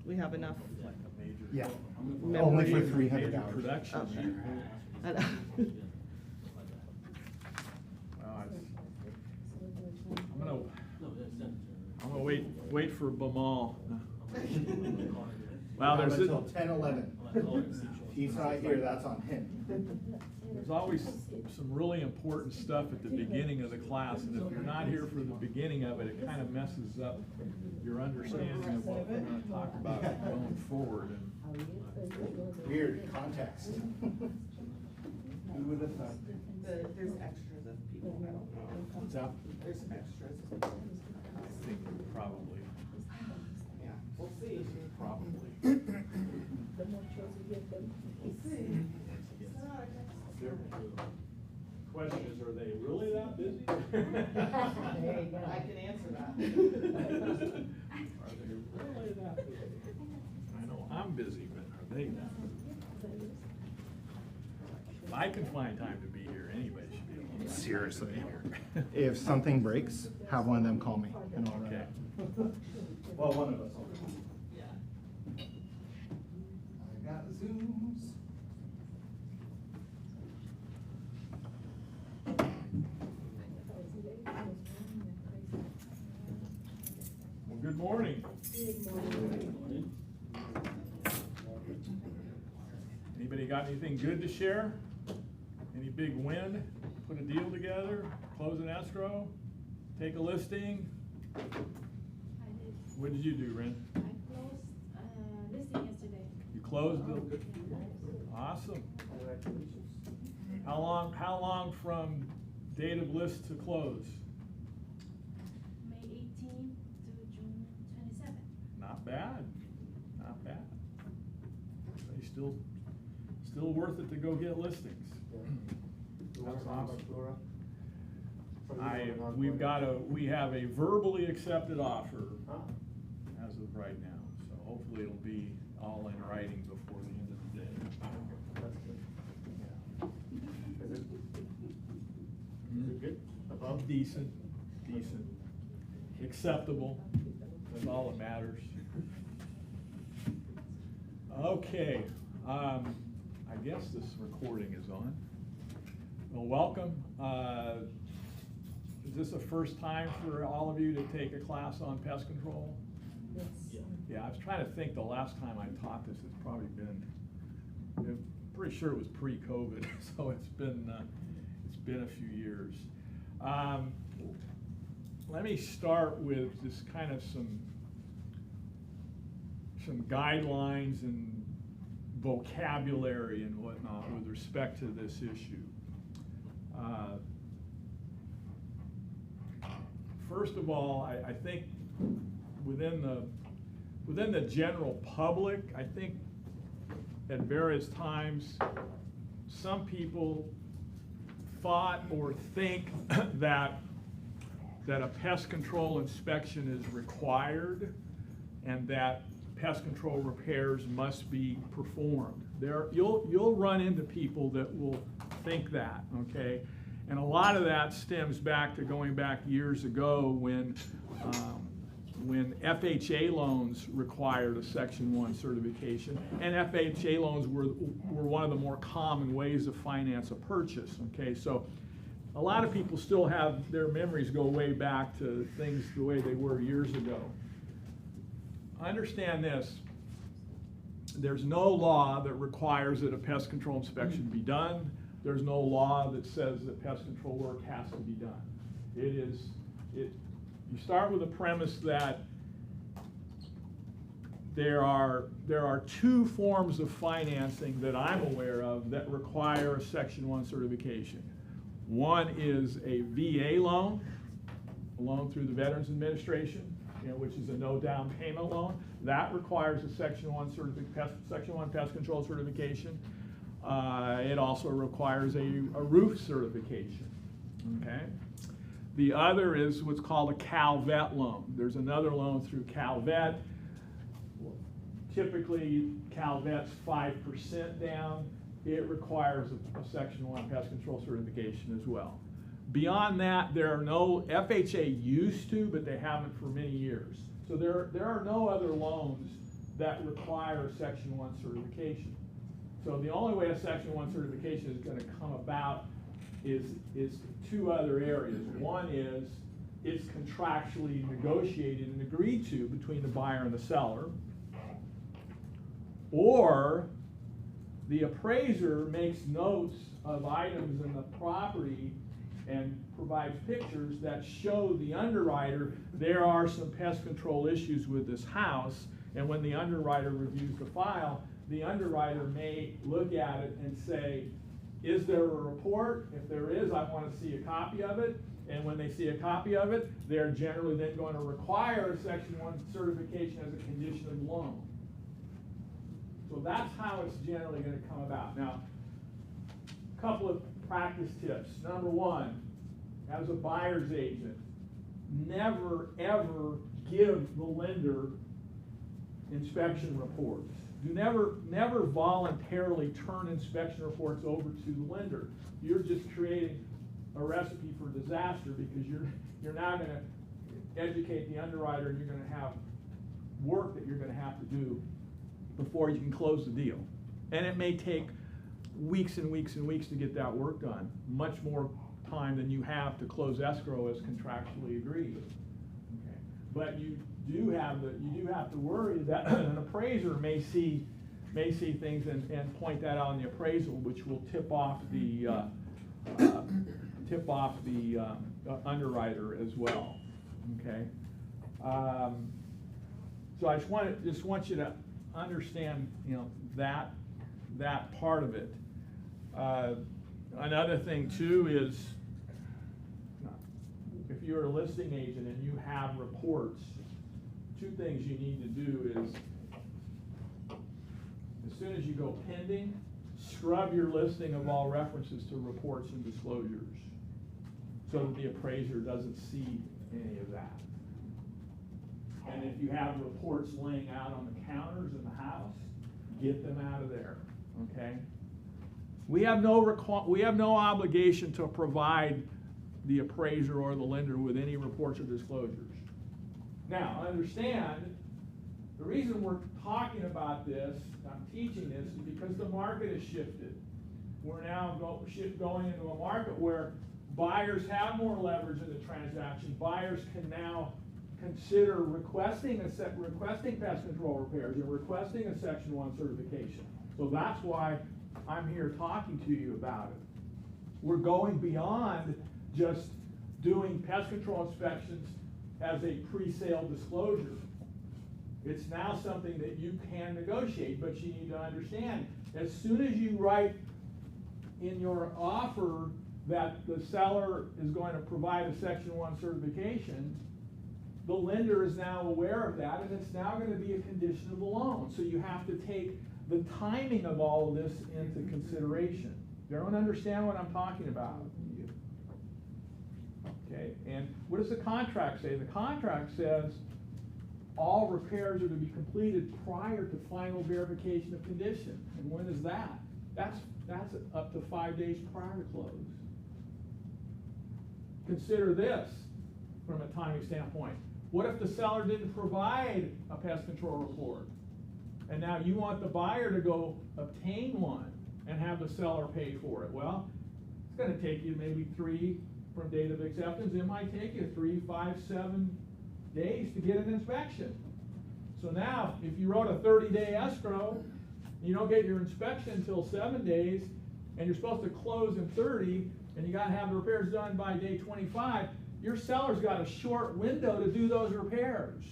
we have enough Like a major. Yeah. memory. Only for 300 Major hours. production. Okay. Well, I'm gonna wait for Bamal. Wow, there's until 10:11. He's not here, that's on him. there's always some really important stuff at the beginning of the class, and if you're not here for the beginning of it, it kind of messes up your understanding of what we're going to talk about going forward. And Weird context. Who would have thought? There's extras of people, I don't know. what's that? There's extras. I think probably. Yeah, we'll see. Probably. We'll see. Question is, are they really that busy? I can answer that. Are they really that busy? I know I'm busy, but are they that busy? If I can find time to be here, anybody should be able to. Seriously. Be here. If something breaks, have one of them call me and I'll run Okay. it. Well, one of us will. Yeah. I got Zooms. Well, good morning. Anybody got anything good to share? Any big win? Put a deal together? Close an escrow? Take a listing? I did. What did you do, Ren? I closed listing yesterday. You closed it? Awesome. How long from date of list to close? May 18th to June 27th. Not bad, not bad. They still worth it to go get listings. That's awesome. We have a verbally accepted offer as of right now, so hopefully it'll be all in writing before the end of the day. Is it good? Above? Decent, acceptable, that's all that matters. Okay, I guess this recording is on. Well, welcome. Is this the first time for all of you to take a class on pest control? Yes. Yeah, I was trying to think the last time I taught this, it's probably been, I'm pretty sure it was pre-COVID, so it's been a few years. Let me start with just kind of some guidelines and vocabulary and whatnot with respect to this issue. First of all, I think within the general public, I think at various times, some people thought or think that a pest control inspection is required and that pest control repairs must be performed. You'll run into people that will think that, okay? And a lot of that stems back to going back years ago when FHA loans required a Section 1 certification, and FHA loans were one of the more common ways to finance a purchase, okay? So a lot of people still have their memories go way back to things the way they were years ago. Understand this, there's no law that requires that a pest control inspection be done. There's no law that says that pest control work has to be done. You start with the premise that there are two forms of financing that I'm aware of that require a Section 1 certification. One is a VA loan, a loan through the Veterans Administration, which is a no down payment loan. That requires a Section 1 pest control certification. It also requires a roof certification, okay? The other is what's called a CalVet loan. There's another loan through CalVet. Typically, CalVet's 5% down. It requires a Section 1 pest control certification as well. Beyond that, there are no, FHA used to, but they haven't for many years. So there are no other loans that require Section 1 certification. So the only way a Section 1 certification is going to come about is two other areas. One is it's contractually negotiated and agreed to between the buyer and the seller, or the appraiser makes notes of items in the property and provides pictures that show the underwriter there are some pest control issues with this house, and when the underwriter reviews the file, the underwriter may look at it and say, is there a report? If there is, I want to see a copy of it. And when they see a copy of it, they're generally then going to require a Section 1 certification as a condition of loan. So that's how it's generally going to come about. Now, a couple of practice tips. Number one, as a buyer's agent, never ever give the lender inspection reports. You never voluntarily turn inspection reports over to the lender. You're just creating a recipe for disaster, because you're now going to educate the underwriter, and you're going to have work that you're going to have to do before you can close the deal. And it may take weeks and weeks and weeks to get that work done, much more time than you have to close escrow as contractually agreed. Okay. But you do have to worry that an appraiser may see things and point that out in the appraisal, which will tip off the underwriter as well. Okay. So I just want you to understand, that part of it. Another thing too is, if you're a listing agent and you have reports, two things you need to do is, as soon as you go pending, scrub your listing of all references to reports and disclosures, so that the appraiser doesn't see any of that. And if you have reports laying out on the counters in the house, get them out of there, okay? We have no obligation to provide the appraiser or the lender with any reports or disclosures. Now, understand, the reason we're talking about this, I'm teaching this, is because the market has shifted. We're now going into a market where buyers have more leverage in the transaction. Buyers can now consider requesting pest control repairs and requesting a Section 1 certification. So that's why I'm here talking to you about it. We're going beyond just doing pest control inspections as a pre-sale disclosure. It's now something that you can negotiate, but you need to understand, as soon as you write in your offer that the seller is going to provide a Section 1 certification, the lender is now aware of that, and it's now going to be a condition of the loan. So you have to take the timing of all of this into consideration. You don't understand what I'm talking about? Okay, and what does the contract say? The contract says all repairs are to be completed prior to final verification of condition. And when is that? That's up to 5 days prior to close. Consider this from a timing standpoint. What if the seller didn't provide a pest control report, and now you want the buyer to go obtain one and have the seller pay for it? Well, it's going to take you maybe 3 from date of acceptance. It might take you 3, 5, 7 days to get an inspection. So now, if you wrote a 30-day escrow, you don't get your inspection until 7 days, and you're supposed to close in 30, and you got to have the repairs done by day 25, your seller's got a short window to do those repairs.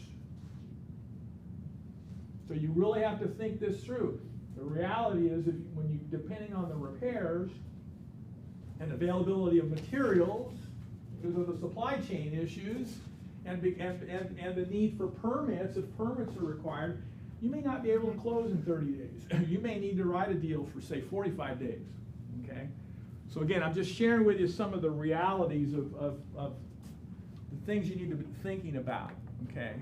So you really have to think this through. The reality is, depending on the repairs and availability of materials, because of the supply chain issues, and the need for permits, if permits are required, you may not be able to close in 30 days. You may need to write a deal for, say, 45 days, okay? So again, I'm just sharing with you some of the realities of the things you need to be thinking about, okay,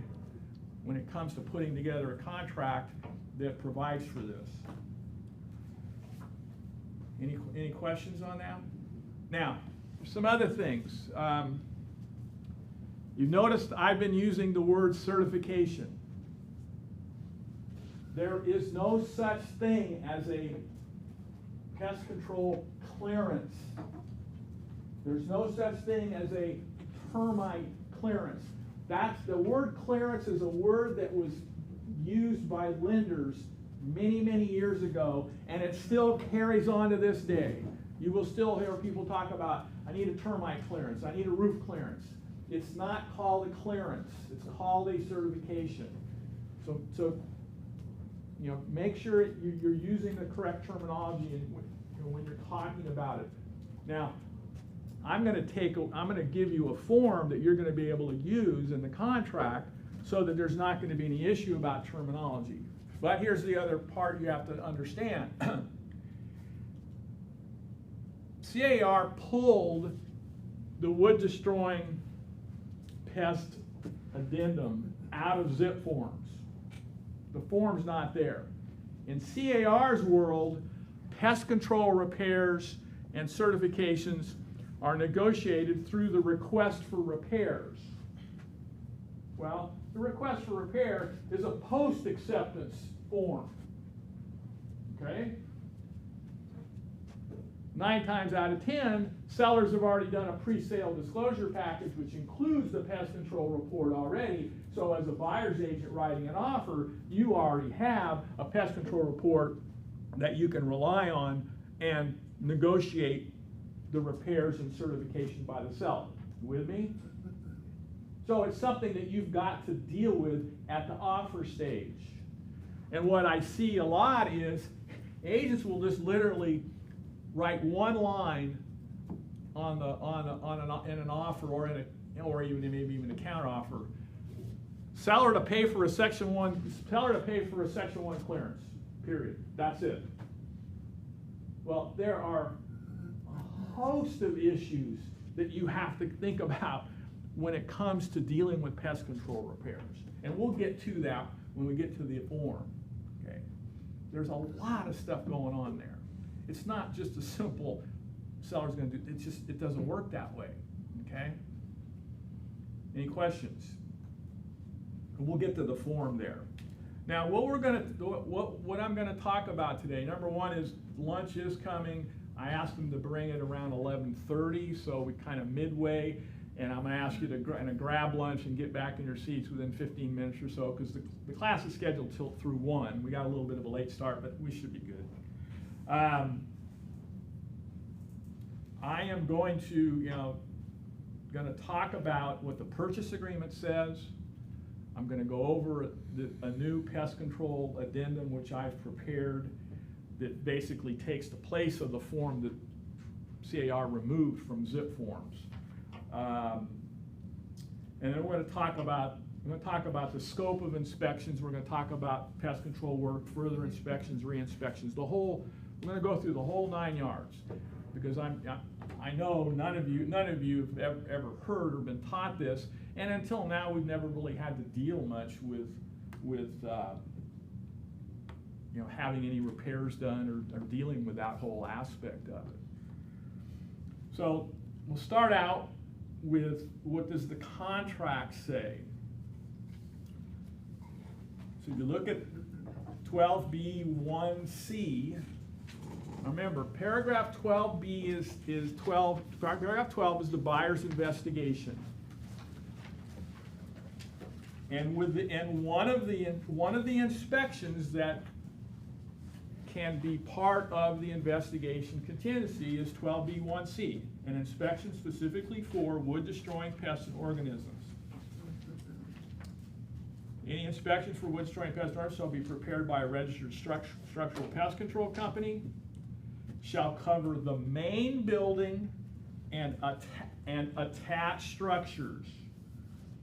when it comes to putting together a contract that provides for this. Any questions on that? Now, some other things. You've noticed I've been using the word certification. there is no such thing as a pest control clearance. There's no such thing as a termite clearance. That's, the word clearance is a word that was used by lenders many, many years ago, and it still carries on to this day. You will still hear people talk about, I need a termite clearance, I need a roof clearance. It's not called a clearance, it's called a certification. So you know, make sure you're using the correct terminology when you're talking about it. Now, I'm going to give you a form that you're going to be able to use in the contract so that there's not going to be any issue about terminology. But here's the other part you have to understand. CAR pulled the wood destroying pest addendum out of zip forms. The form's not there. In CAR's world, pest control repairs and certifications are negotiated through the request for repairs. Well, the request for repair is a post-acceptance form. Okay? 9 times out of 10, sellers have already done a pre-sale disclosure package, which includes the pest control report already. So as a buyer's agent writing an offer, you already have a pest control report that you can rely on and negotiate the repairs and certification by the seller. You with me? So it's something that you've got to deal with at the offer stage. And what I see a lot is agents will just literally write one line in an offer or even maybe even a counter offer. Seller to pay for a Section 1 clearance. Period. That's it. Well, there are a host of issues that you have to think about when it comes to dealing with pest control repairs. And we'll get to that when we get to the form. Okay? There's a lot of stuff going on there. It's not just a simple seller's going to do, it doesn't work that way. Okay? Any questions? We'll get to the form there. Now, what I'm going to talk about today, number one is lunch is coming. I asked them to bring it around 11:30, so we kind of midway, and I'm going to ask you to grab lunch and get back in your seats within 15 minutes or so, because the class is scheduled through 1. We got a little bit of a late start, but we should be good. I am going to, talk about what the purchase agreement says. I'm going to go over a new pest control addendum, which I've prepared, that basically takes the place of the form that CAR removed from zip forms. And then we're going to talk about the scope of inspections. We're going to talk about pest control work, further inspections, re-inspections. We're going to go through the whole 9 yards, because I know none of you have ever heard or been taught this, and until now we've never really had to deal much with having any repairs done or dealing with that whole aspect of it. So we'll start out with, what does the contract say? So if you look at 12B1C, remember, paragraph 12B is 12. Paragraph 12 is the buyer's investigation, and one of the inspections that can be part of the investigation contingency is 12B1C, an inspection specifically for wood destroying pests and organisms. Any inspection for wood destroying pests and organisms shall be prepared by a registered structural pest control company, shall cover the main building and attached structures.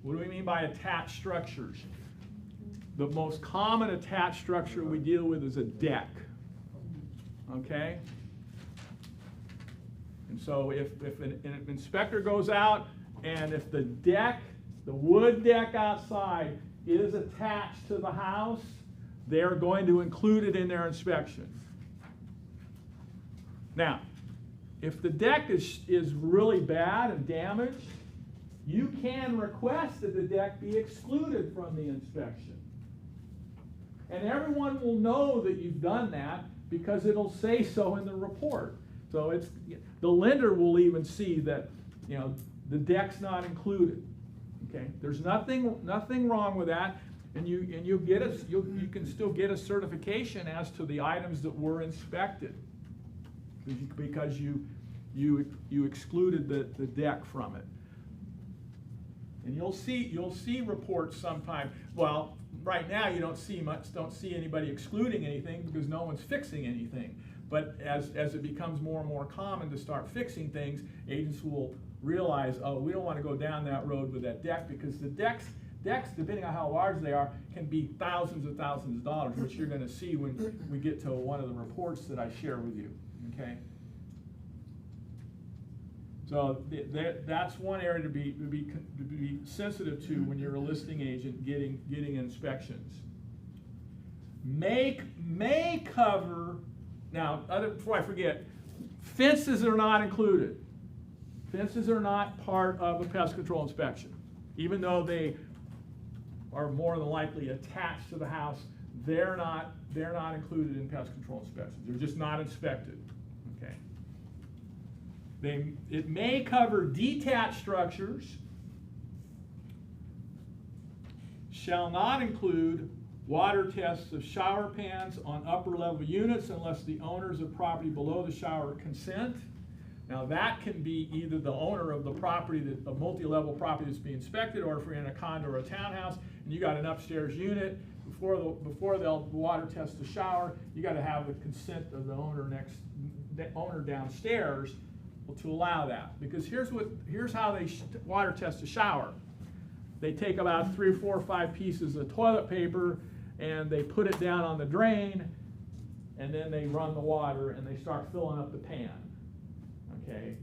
What do we mean by attached structures? The most common attached structure we deal with is a deck. Okay? And so if an inspector goes out and if the wood deck outside is attached to the house, they're going to include it in their inspection. Now, if the deck is really bad and damaged, you can request that the deck be excluded from the inspection. And everyone will know that you've done that because it'll say so in the report. So the lender will even see that, the deck's not included. Okay, there's nothing wrong with that, and you can still get a certification as to the items that were inspected because you excluded the deck from it. And you'll see reports sometime. Well, right now you don't see anybody excluding anything because no one's fixing anything. But as it becomes more and more common to start fixing things, agents will realize, oh, we don't want to go down that road with that deck, because the decks, depending on how large they are, can be thousands of dollars, which you're going to see when we get to one of the reports that I share with you. Okay. So that's one area to be sensitive to when you're a listing agent getting inspections. May cover. Now, before I forget, fences are not included. Fences are not part of a pest control inspection, even though they are more than likely attached to the house. They're not included in pest control inspections. They're just not inspected. Okay. It may cover detached structures. Shall not include water tests of shower pans on upper level units unless the owners of property below the shower consent. Now that can be either the owner of the property, a multi-level property that's being inspected, or if you're in a condo or a townhouse and you got an upstairs unit, before they'll water test the shower, you got to have the consent of the owner downstairs to allow that. Because here's how they water test a shower. They take about 3 or 4 or 5 pieces of toilet paper and they put it down on the drain, and then they run the water and they start filling up the pan. Okay,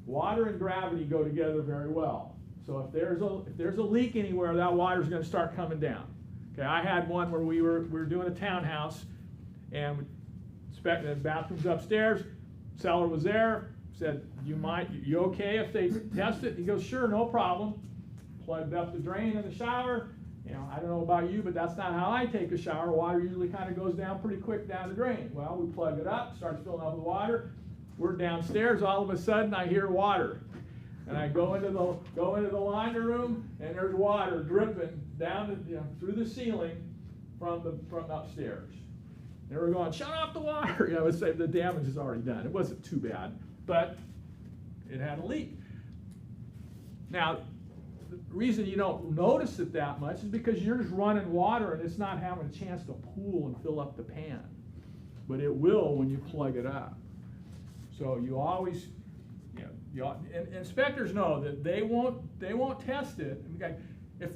water and gravity go together very well. So if there's a leak anywhere, that water's going to start coming down. Okay, I had one where we were doing a townhouse, and inspecting the bathrooms upstairs. Seller was there, said, you okay if they test it? He goes, sure, no problem. Plugged up the drain in the shower. I don't know about you, but that's not how I take a shower. Water usually kind of goes down pretty quick down the drain. Well, we plug it up, starts filling up with water. We're downstairs. All of a sudden, I hear water, and I go into the laundry room, and there's water dripping down through the ceiling from upstairs. They were going, shut off the water. I would say the damage is already done. It wasn't too bad, but it had a leak. Now, the reason you don't notice it that much is because you're just running water and it's not having a chance to pool and fill up the pan. But it will when you plug it up. So you always, and inspectors know that they won't test it.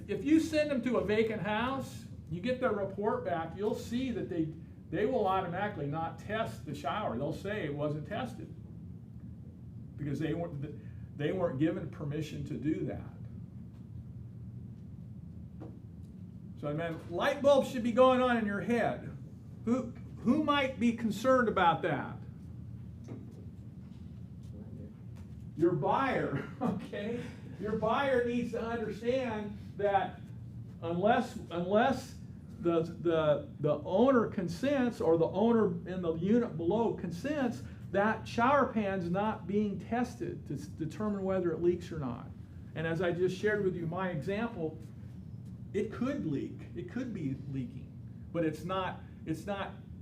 If you send them to a vacant house, you get their report back, you'll see that they will automatically not test the shower. They'll say it wasn't tested because they weren't given permission to do that. So, man, light bulbs should be going on in your head. Who might be concerned about that? Your buyer, okay? Your buyer needs to understand that unless the owner consents, or the owner in the unit below consents, that shower pan's not being tested to determine whether it leaks or not. And as I just shared with you my example, it could leak. It could be leaking, but it's not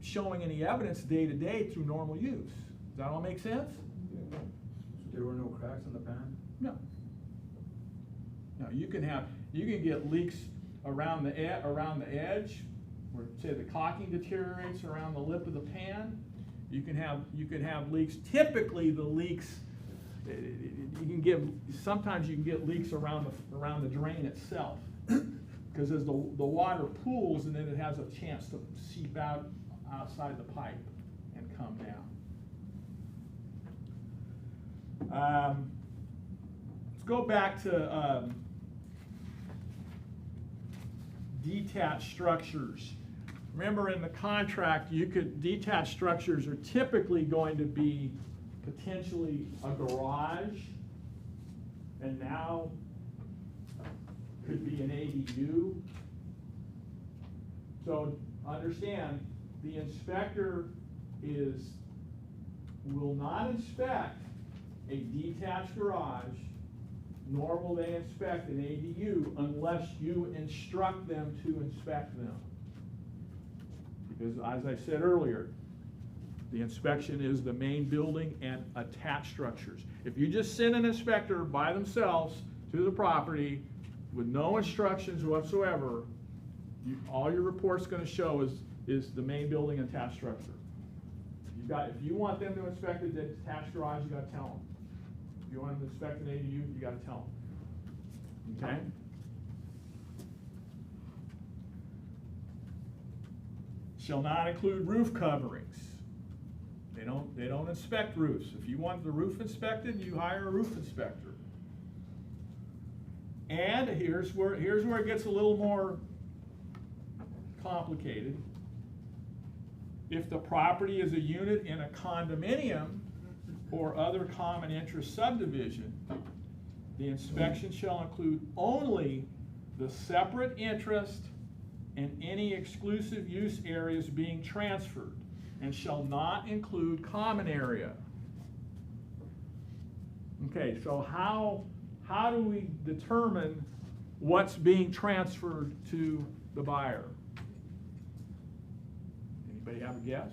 showing any evidence day to day through normal use. Does that all make sense? There were no cracks in the pan? No. No, you can get leaks around the edge, where say the caulking deteriorates around the lip of the pan. You can have leaks. Typically, the leaks sometimes you can get leaks around the drain itself, because as the water pools, and then it has a chance to seep outside the pipe and come down. Let's go back to detached structures. Remember, in the contract, detached structures are typically going to be potentially a garage, and now could be an ADU. So understand, the inspector will not inspect a detached garage, nor will they inspect an ADU unless you instruct them to inspect them. Because as I said earlier, the inspection is the main building and attached structures. If you just send an inspector by themselves to the property with no instructions whatsoever, all your report's gonna show is the main building and attached structure. If you want them to inspect the detached garage, you gotta tell them. If you want them to inspect an ADU, you gotta tell them. Okay? Shall not include roof coverings. They don't inspect roofs. If you want the roof inspected, you hire a roof inspector. And here's where it gets a little more complicated. If the property is a unit in a condominium or other common interest subdivision, the inspection shall include only the separate interest and any exclusive use areas being transferred, and shall not include common area. Okay, so how do we determine what's being transferred to the buyer? Anybody have a guess?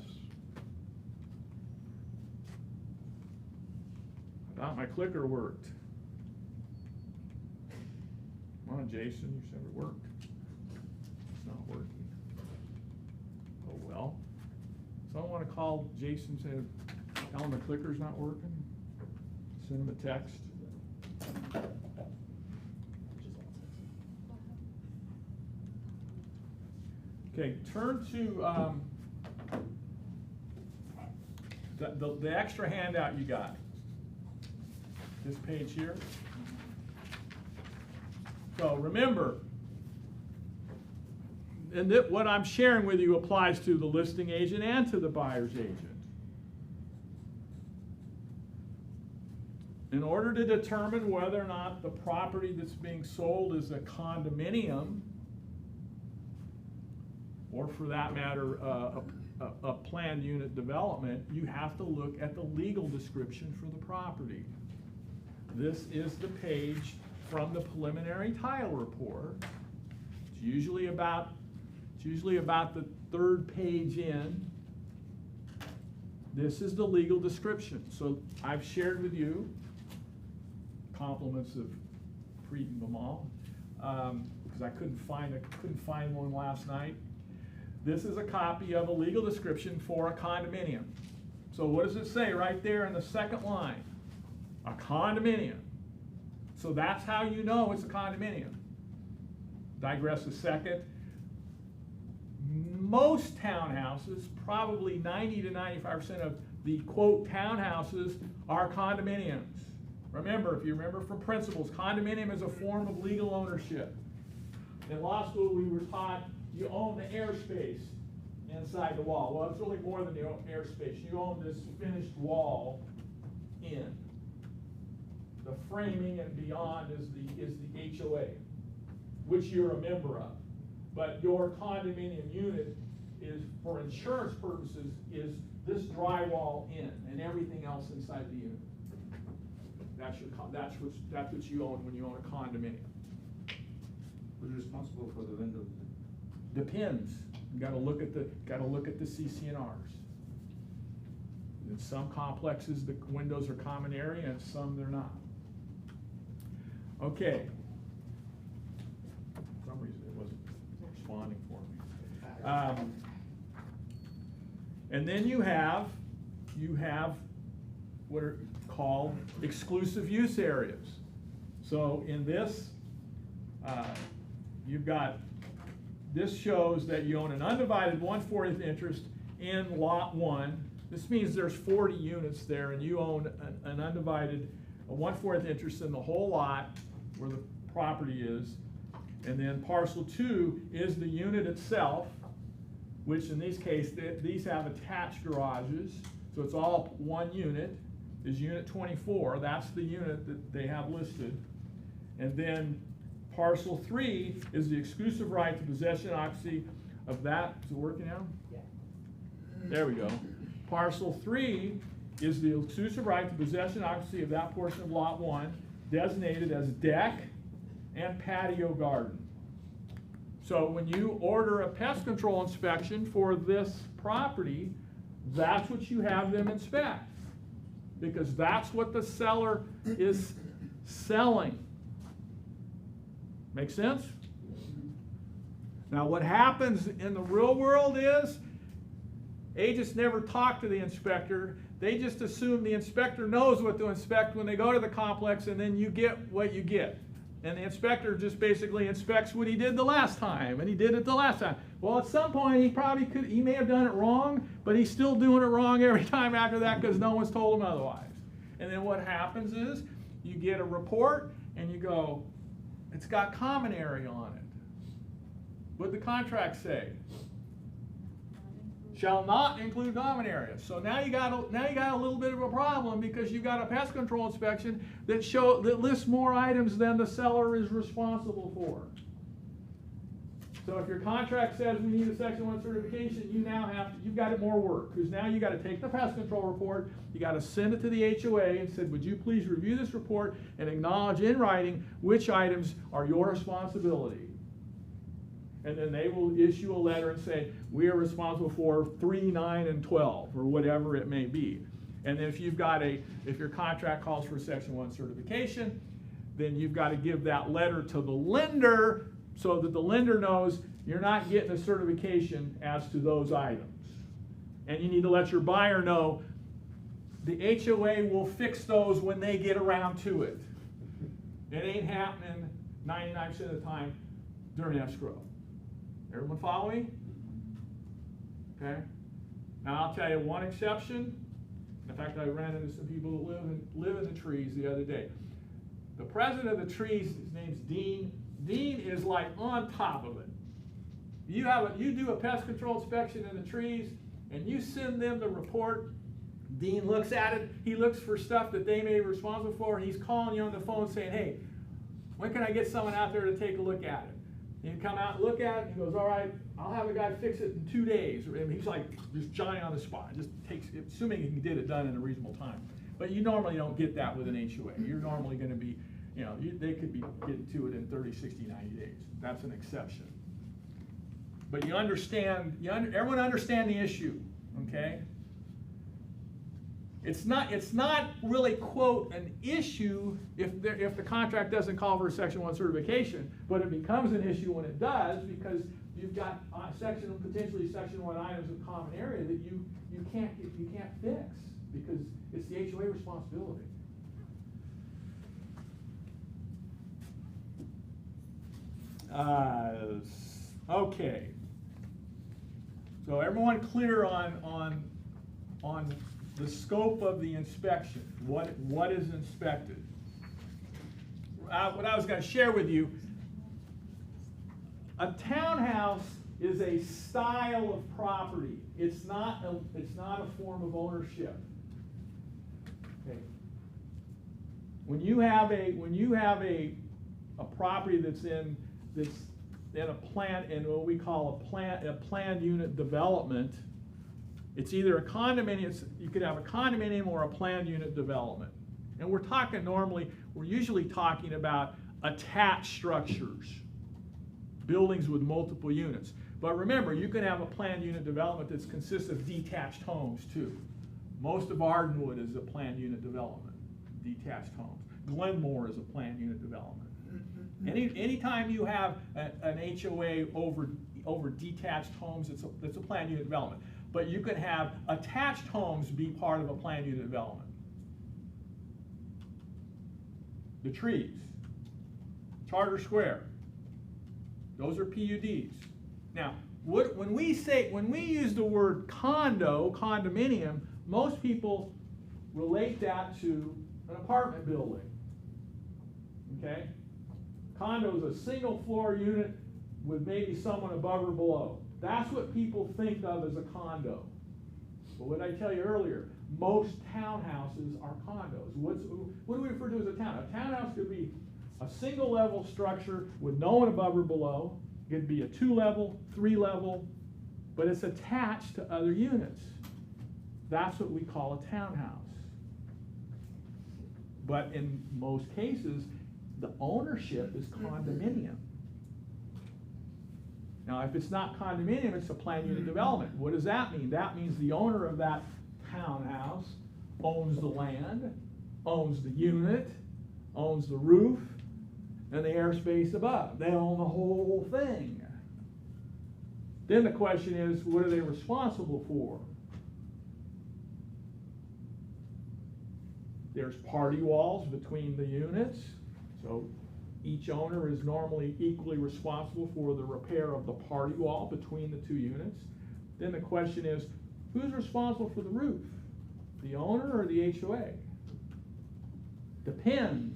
I thought my clicker worked. Come on, Jason, you said it worked. It's not working. Oh well. Someone want to call Jason, say, tell him the clicker's not working? Send him a text. Okay, turn to the extra handout you got. This page here. So remember, and what I'm sharing with you applies to the listing agent and to the buyer's agent. In order to determine whether or not the property that's being sold is a condominium, or for that matter, a planned unit development, you have to look at the legal description for the property. This is the page from the preliminary title report. It's usually about the third page in. This is the legal description. So I've shared with you, compliments of reading them all, because I couldn't find one last night. This is a copy of a legal description for a condominium. So what does it say right there in the second line? A condominium. So that's how you know it's a condominium. Digress a second. Most townhouses, probably 90 to 95% of the quote townhouses, are condominiums. Remember, if you remember from principles, condominium is a form of legal ownership. In law school, we were taught you own the airspace inside the wall. Well, it's really more than the airspace. You own this finished wall in. The framing and beyond is the HOA, which you're a member of. But your condominium unit is, for insurance purposes, is this drywall in and everything else inside the unit. That's what you own when you own a condominium. Who's responsible for the windows? Depends. You gotta look at the CC&Rs. In some complexes, the windows are common area, and some they're not. Okay. For some reason it wasn't responding for me. And then you have what are called exclusive use areas. So in this, you've got, this shows that you own an undivided 1/4 interest in lot 1. This means there's 40 units there, and you own an undivided 1/4 interest in the whole lot where the property is. And then parcel 2 is the unit itself, which in this case, these have attached garages, so it's all one unit, is unit 24. That's the unit that they have listed. And then parcel 3 is the exclusive right to possession and occupancy of that. Is it working now? Yeah. There we go. Parcel 3 is the exclusive right to possession and occupancy of that portion of lot 1 designated as deck and patio garden. So when you order a pest control inspection for this property, that's what you have them inspect, because that's what the seller is selling. Make sense? Now what happens in the real world is agents never talk to the inspector. They just assume the inspector knows what to inspect when they go to the complex, and then you get what you get. And the inspector just basically inspects what he did the last time, and he did it the last time. Well, at some point he may have done it wrong, but he's still doing it wrong every time after that because no one's told him otherwise. And then what happens is you get a report and you go, it's got common area on it. What'd the contract say? Shall not include common areas. So now you got a little bit of a problem, because you've got a pest control inspection that lists more items than the seller is responsible for. So if your contract says we need a Section 1 certification, you've got it more work, because now you got to take the pest control report, you got to send it to the HOA and said, would you please review this report and acknowledge in writing which items are your responsibility. And then they will issue a letter and say, we are responsible for 3, 9, and 12, or whatever it may be. And then if your contract calls for Section 1 certification, then you've got to give that letter to the lender so that the lender knows you're not getting a certification as to those items. And you need to let your buyer know the HOA will fix those when they get around to it. It ain't happening 99% of the time during escrow. Everyone follow me? Okay. Now I'll tell you one exception. In fact, I ran into some people that live in the trees the other day. The president of the trees, his name's Dean. Dean is like on top of it. You do a pest control inspection in the trees, and you send them the report. Dean looks at it. He looks for stuff that they may be responsible for, and he's calling you on the phone saying, hey, when can I get someone out there to take a look at it? And you come out and look at it, and he goes, all right, I'll have a guy fix it in 2 days. And he's like just Johnny on the spot. Just takes, assuming he can get it done in a reasonable time. But you normally don't get that with an HOA. You're normally going to be, they could be getting to it in 30, 60, 90 days. That's an exception. But you understand, everyone understand the issue, okay? It's not really, quote, an issue if the contract doesn't call for a Section 1 certification, but it becomes an issue when it does, because you've got potentially Section 1 items of common area that you can't fix, because it's the HOA responsibility. Okay. So everyone clear on the scope of the inspection? What is inspected? What I was going to share with you, a townhouse is a style of property. It's not a form of ownership. Okay. When you have a property that's in a plant, in what we call a planned unit development, it's either a condominium, you could have a condominium or a planned unit development. And we're usually talking about attached structures, buildings with multiple units. But remember, you can have a planned unit development that consists of detached homes too. Most of Ardenwood is a planned unit development, detached homes. Glenmore is a planned unit development. Anytime you have an HOA over detached homes, it's a planned unit development. But you can have attached homes be part of a planned unit development. The trees, Charter Square, those are PUDs. Now, when we use the word condominium, most people relate that to an apartment building. Okay? Condo is a single floor unit with maybe someone above or below. That's what people think of as a condo. But what I tell you earlier, most townhouses are condos. What do we refer to as a townhouse? A townhouse could be a single level structure with no one above or below. It could be a 2-level, 3-level, but it's attached to other units. That's what we call a townhouse. But in most cases, the ownership is condominium. Now, if it's not condominium, it's a planned unit development. What does that mean? That means the owner of that townhouse owns the land, owns the unit, owns the roof, and the airspace above. They own the whole thing. Then the question is, what are they responsible for? There's party walls between the units, so each owner is normally equally responsible for the repair of the party wall between the two units. Then the question is, who's responsible for the roof? The owner or the HOA? Depends.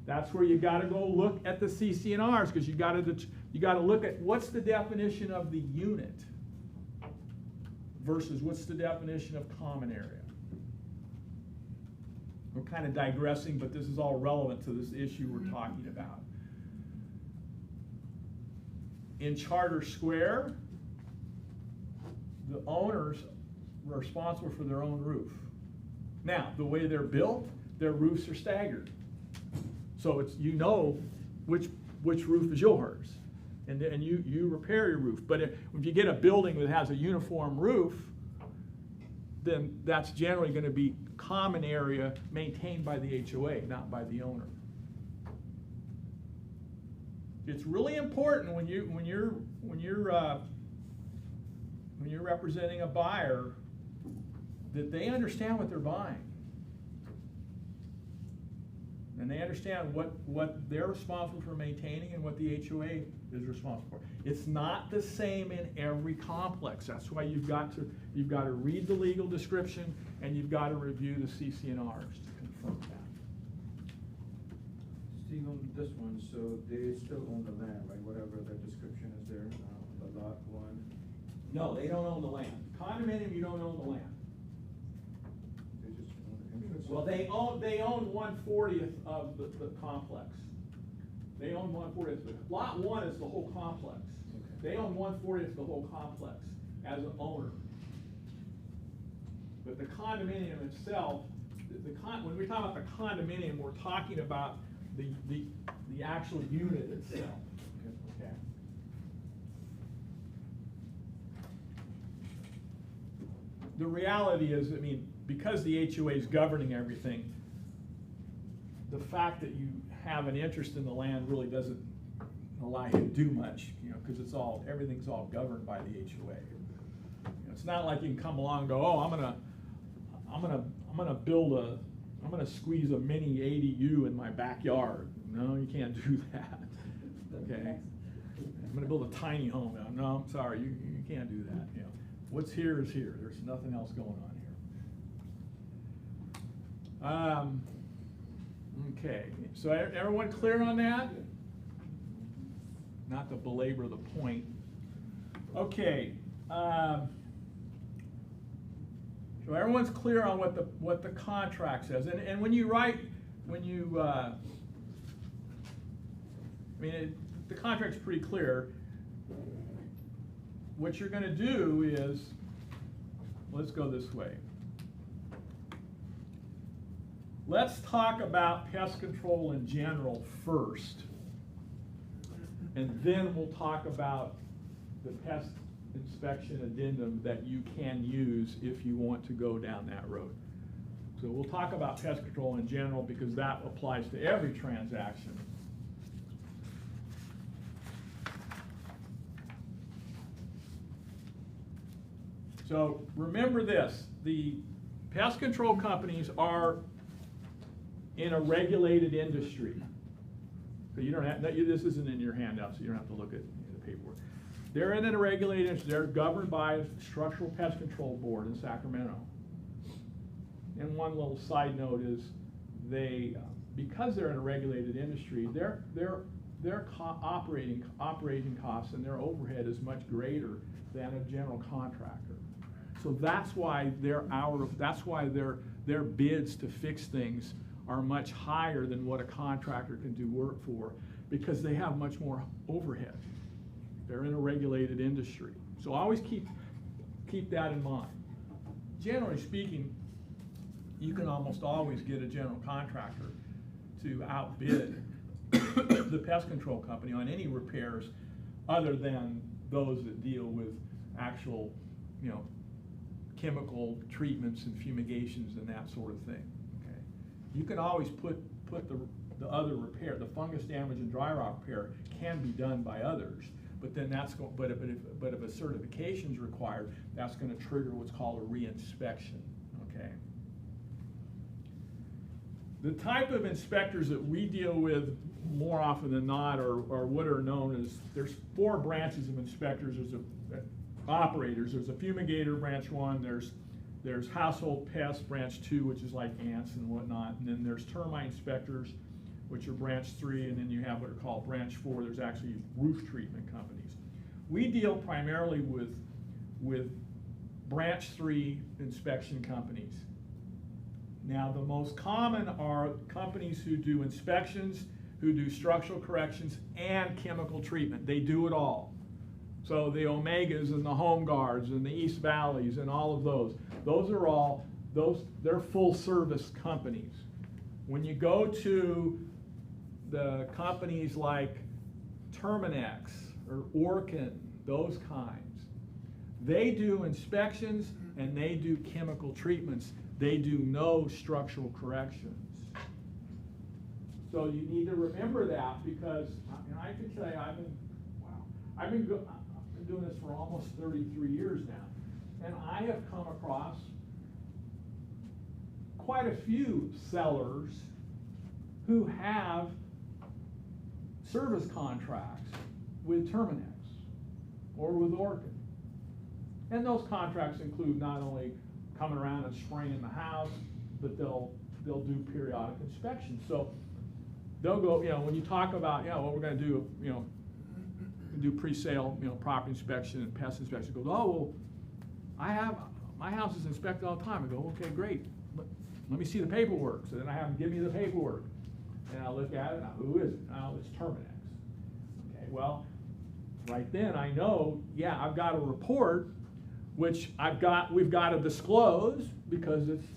That's where you gotta go look at the CC&Rs, because you gotta look at what's the definition of the unit versus what's the definition of common area. We're kind of digressing, but this is all relevant to this issue we're talking about. In Charter Square, the owners are responsible for their own roof. Now, the way they're built, their roofs are staggered. So it's, you know which roof is yours, and you repair your roof. But if you get a building that has a uniform roof, then that's generally going to be common area maintained by the HOA, not by the owner. It's really important when you're representing a buyer that they understand what they're buying. And they understand what they're responsible for maintaining and what the HOA is responsible for. It's not the same in every complex. That's why you've got to read the legal description and you've got to review the CC&Rs to confirm that. Steve, on this one, so they still own the land, right? Whatever the description is there, the lot 1. No, they don't own the land. Condominium, you don't own the land. They just own the interest. Well, they own 1/40th of the complex. They own 1/40th. Lot 1 is the whole complex. Okay. They own 1/40th of the whole complex as an owner. But the condominium itself, when we talk about the condominium, we're talking about the actual unit itself. Okay. The reality is, I mean, because the HOA is governing everything, the fact that you have an interest in the land really doesn't allow you to do much, because everything's all governed by the HOA. It's not like you can come along and go, oh, I'm gonna squeeze a mini ADU in my backyard. No, you can't do that. Okay. I'm gonna build a tiny home. No, I'm sorry, you can't do that. What's here is here. There's nothing else going on here. Okay, so everyone clear on that? Not to belabor the point. Okay. So everyone's clear on what the contract says, and when you write, the contract's pretty clear. What you're going to do is, let's go this way. Let's talk about pest control in general first, and then we'll talk about the pest inspection addendum that you can use if you want to go down that road. So we'll talk about pest control in general because that applies to every transaction. So remember this, the pest control companies are in a regulated industry. So you don't have, this isn't in your handout, so you don't have to look at the paperwork. They're in a regulated industry. They're governed by a Structural Pest Control Board in Sacramento. And one little side note is because they're in a regulated industry, their operating costs and their overhead is much greater than a general contractor. So that's why their bids to fix things are much higher than what a contractor can do work for, because they have much more overhead. regulated industry. So always keep that in mind. Generally speaking, you can almost always get a general contractor to outbid the pest control company on any repairs other than those that deal with actual, chemical treatments and fumigations and that sort of thing. Okay, you can always put the other repair, the fungus damage and dry rot repair can be done by others, but then but if a certification is required, that's going to trigger what's called a reinspection. Okay. The type of inspectors that we deal with more often than not are what are known as, there's 4 branches of inspectors. There's operators. There's a fumigator, branch 1. There's household pests, branch 2, which is like ants and whatnot. And then there's termite inspectors, which are branch 3. And then you have what are called branch 4. There's actually roof treatment companies. We deal primarily with branch 3 inspection companies. Now, the most common are companies who do inspections, who do structural corrections, and chemical treatment. They do it all. So the Omegas and the Home Guards and the East Valleys and all of those are all, they're full service companies. When you go to the companies like Terminex or Orkin, those kinds, they do inspections and they do chemical treatments. They do no structural corrections. So you need to remember that, because I can tell you, I've been doing this for almost 33 years now, and I have come across quite a few sellers who have service contracts with Terminex or with Orkin. And those contracts include not only coming around and spraying the house, but they'll do periodic inspections. So they'll go, when you talk about, what we're going to do, do pre-sale, property inspection and pest inspection. Goes, oh, well, my house is inspected all the time. I go, okay, great. Let me see the paperwork. So then I have them give me the paperwork, and I look at it. Now, who is it? Oh, it's Terminex. Okay, well, right then I know, I've got a report, which we've got to disclose because it's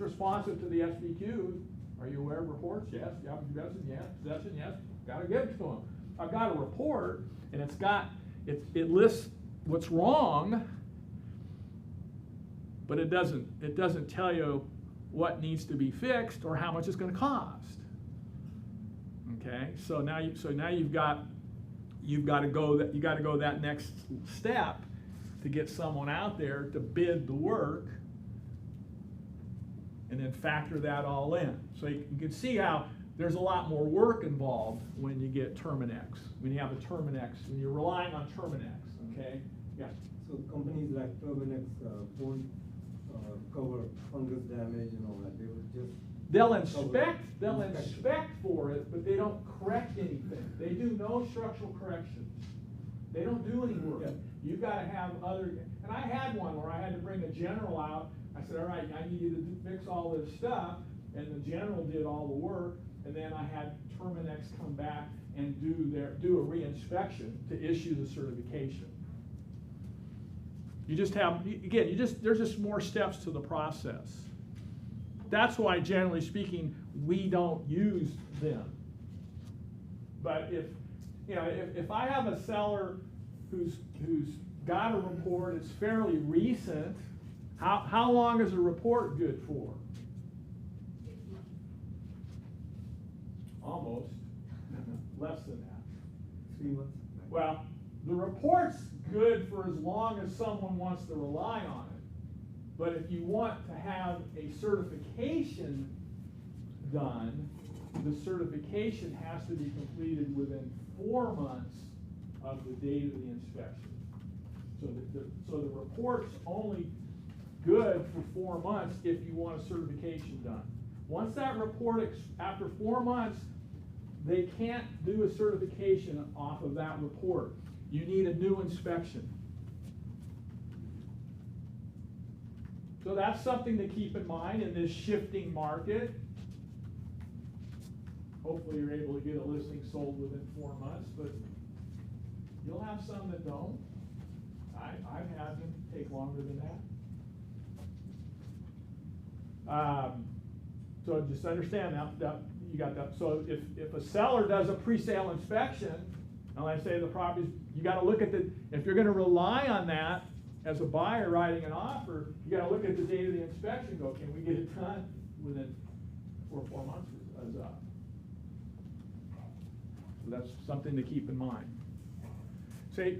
responsive to the SBQ. Are you aware of reports? Yes. Yeah. Possession? Yes. Got to give it to them. I've got a report, and it lists what's wrong, but it doesn't tell you what needs to be fixed or how much it's going to cost. Okay. So now you've got to go that next step to get someone out there to bid the work and then factor that all in. So you can see how there's a lot more work involved when you get Terminex, when you have a Terminex, when you're relying on Terminex, okay? Yeah. So companies like Terminex won't cover fungus damage and all that, they will just... They'll inspect for it, but they don't correct anything. They do no structural corrections. They don't do any work. Yeah. You've got to have other, and I had one where I had to bring a general out. I said, all right, I need you to fix all this stuff, and the general did all the work, and then I had Terminex come back and do a re-inspection to issue the certification. You just have, again, there's just more steps to the process. That's why, generally speaking, we don't use them. But if I have a seller who's got a report, it's fairly recent, how long is a report good for? Almost. Less than that. 3 months? Well, the report's good for as long as someone wants to rely on it. But if you want to have a certification done, the certification has to be completed within 4 months of the date of the inspection. So the report's only good for 4 months if you want a certification done. Once that report, after 4 months, they can't do a certification off of that report. You need a new inspection. So that's something to keep in mind in this shifting market. Hopefully you're able to get a listing sold within 4 months, but you'll have have some that don't. I've had them take longer than that. So just understand that you got that. So if a seller does a pre-sale inspection, and I say the properties, you got to look at if you're going to rely on that as a buyer writing an offer, you got to look at the date of the inspection. Go, can we get it done within 4 months? So that's something to keep in mind. Say,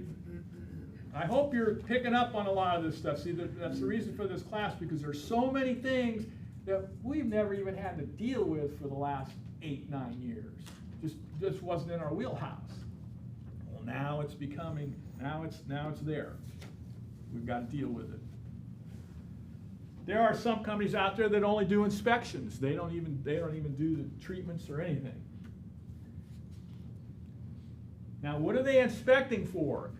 I hope you're picking up on a lot of this stuff. See, that's the reason for this class, because there's so many things that we've never even had to deal with for the last 8-9 years. Just wasn't in our wheelhouse. Well, now it's becoming, now it's there. We've got to deal with it. There are some companies out there that only do inspections. They don't even do the treatments or anything. Now, what are they inspecting for?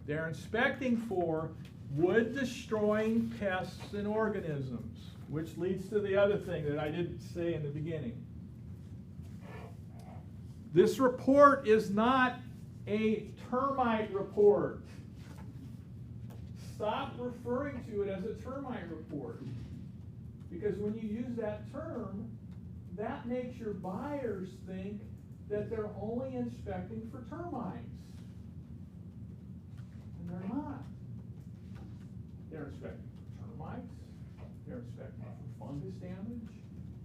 They're inspecting for wood-destroying pests and organisms, which leads to the other thing that I didn't say in the beginning. This report is not a termite report. Stop referring to it as a termite report. Because when you use that term, that makes your buyers think that they're only inspecting for termites. And they're not. They're inspecting for termites. They're inspecting for fungus damage.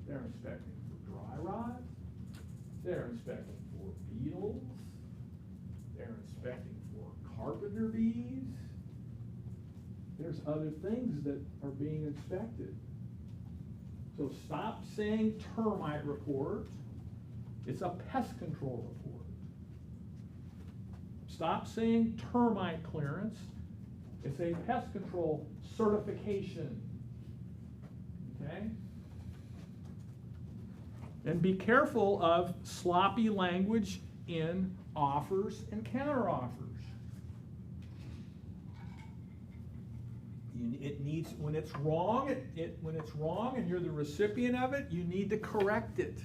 They're inspecting for dry rot. They're inspecting for beetles. They're inspecting for carpenter bees. There's other things that are being inspected. So stop saying termite report. It's a pest control report. Stop saying termite clearance. It's a pest control certification. Okay? And be careful of sloppy language in offers and counteroffers. It needs, when it's wrong, when it's wrong and you're the recipient of it, you need to correct it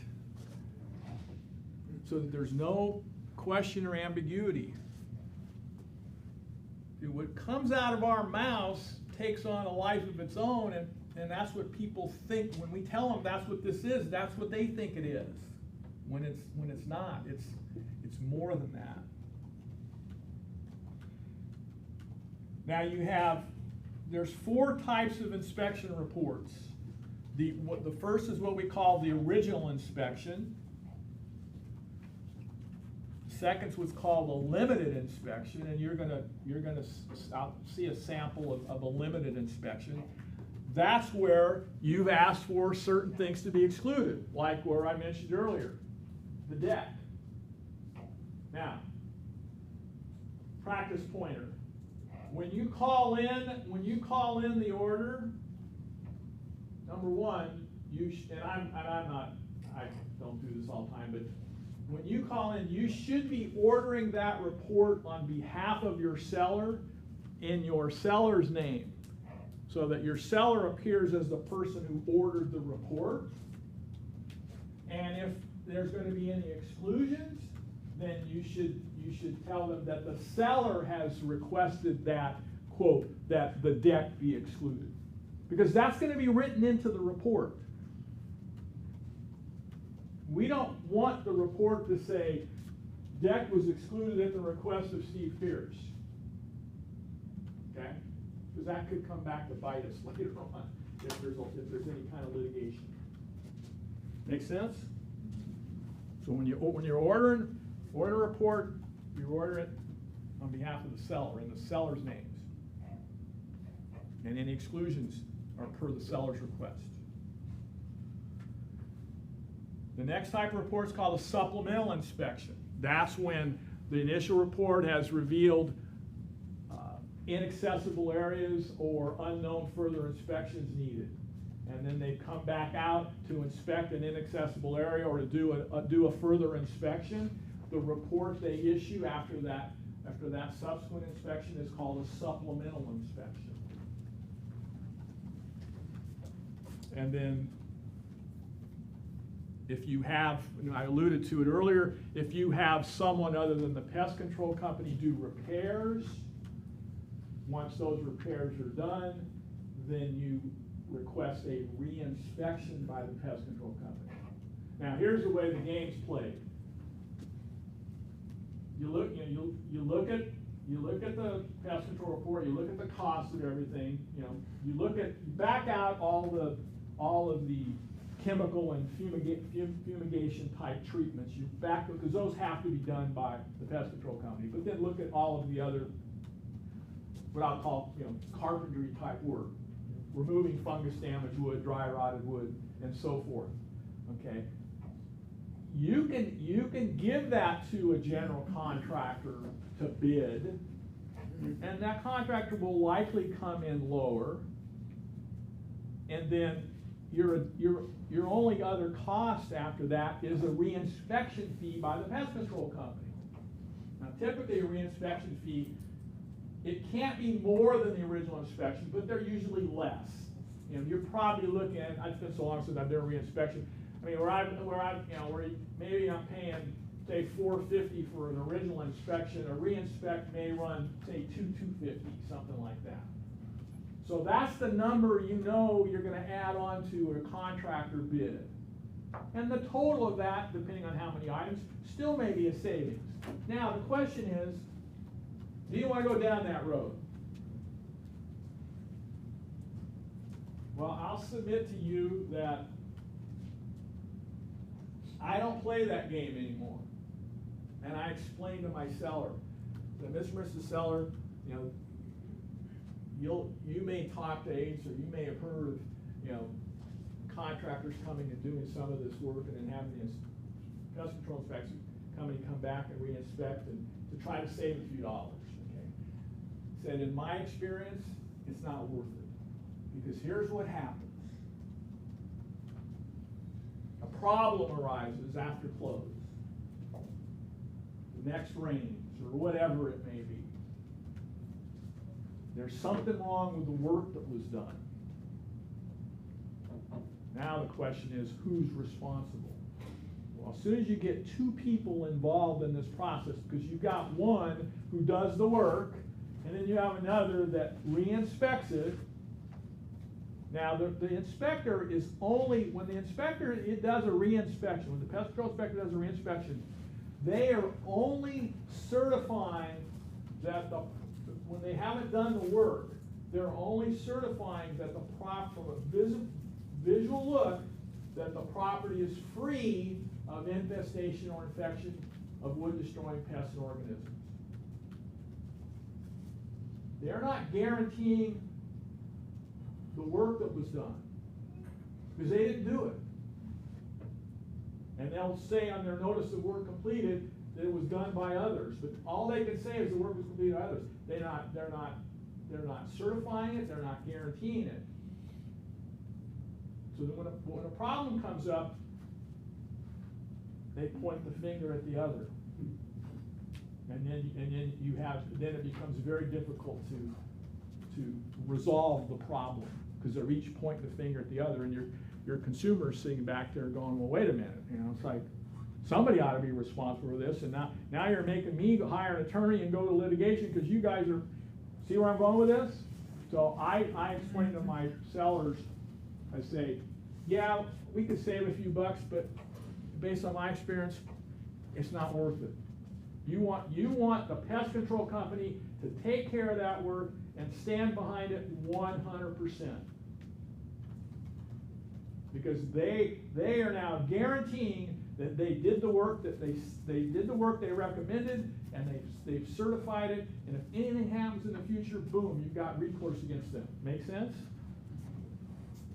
so that there's no question or ambiguity. What comes out of our mouths takes on a life of its own, and that's what people think when we tell them that's what this is. That's what they think it is. When it's not, it's more than that. Now there's 4 types of inspection reports. The first is what we call the original inspection. Second's what's called a limited inspection, and you're gonna see a sample of a limited inspection. That's where you've asked for certain things to be excluded, like where I mentioned earlier, the deck. Now, practice pointer. When you call in the order, number one, I don't do this all the time, but when you call in, you should be ordering that report on behalf of your seller in your seller's name, so that your seller appears as the person who ordered the report. And if there's going to be any exclusions, then you should tell them that the seller has requested that, quote, that the deck be excluded. Because that's going to be written into the report. We don't want the report to say, deck was excluded at the request of Steve Pierce. Okay? Because that could come back to bite us later on if there's any kind of litigation. Make sense? So when you're ordering a report, you order it on behalf of the seller, in the seller's names. And any exclusions are per the seller's request. The next type of report is called a supplemental inspection. That's when the initial report has revealed inaccessible areas or unknown further inspections needed. And then they come back out to inspect an inaccessible area or to do a further inspection. The report they issue after that subsequent inspection is called a supplemental inspection. And then if you have, I alluded to it earlier, if you have someone other than the pest control company do repairs, once those repairs are done, then you request a re-inspection by the pest control company. Now, here's the way the game's played. You look at the pest control report, you look at the cost of everything, you back out all of the chemical and fumigation type treatments. You back, because those have to be done by the pest control company. But then look at all of the other, what I'll call, carpentry type work, removing fungus damaged wood, dry rotted wood, and so forth. Okay. You can give that to a general contractor to bid, and that contractor will likely come in lower, and then your only other cost after that is a re-inspection fee by the pest control company. Now, typically a re-inspection fee, it can't be more than the original inspection, but they're usually less. You're probably looking at, it's been so long since I've done a re-inspection. I mean, where maybe I'm paying, say, $450 for an original inspection, a re-inspect may run, say, $250, something like that. So that's the number you're gonna add on to a contractor bid. And the total of that, depending on how many items, still may be a savings. Now, the question is, do you wanna go down that road? Well, I'll submit to you that I don't play that game anymore. And I explained to my seller that, Mr. Seller, you may talk to agents, or you may have heard of, contractors coming and doing some of this work, and then having the pest control inspection company come back and re-inspect and to try to save a few dollars. Okay? Said, in my experience, it's not worth it, because here's what happens. A problem arises after close, the next rains, or whatever it may be. There's something wrong with the work that was done. Now the question is, who's responsible? Well, as soon as you get two people involved in this process, because you've got one who does the work, and then you have another that re-inspects it. Now, the inspector is only, when the inspector does a re-inspection, when the pest control inspector does a re-inspection, they are only certifying that when they haven't done the work, they're only certifying that from a visual look, that the property is free of infestation or infection of wood-destroying pests and organisms. They're not guaranteeing the work that was done, because they didn't do it. And they'll say on their notice of work completed that it was done by others, but all they can say is the work was completed by others. They're not certifying it, they're not guaranteeing it. So then when a problem comes up, they point the finger at the other. And then it becomes very difficult to resolve the problem, because they're each pointing the finger at the other, and your consumer's sitting back there going, well, wait a minute, it's like, somebody ought to be responsible for this, and now you're making me hire an attorney and go to litigation because you guys are, see where I'm going with this? So I explain to my sellers, I say, yeah, we could save a few bucks, but based on my experience, it's not worth it. You want the pest control company to take care of that work and stand behind it 100%. Because they are now guaranteeing that they did the work that they did the work they recommended, and they've certified it, and if anything happens in the future, boom, you've got recourse against them. Make sense?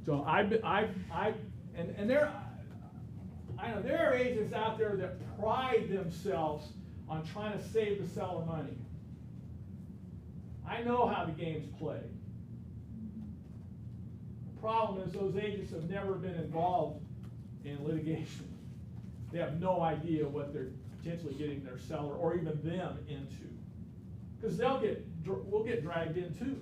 So there are agents out there that pride themselves on trying to save the seller money. I know how the game's played. The problem is those agents have never been involved in litigation. They have no idea what they're potentially getting their seller or even them into. Because we'll get dragged in too.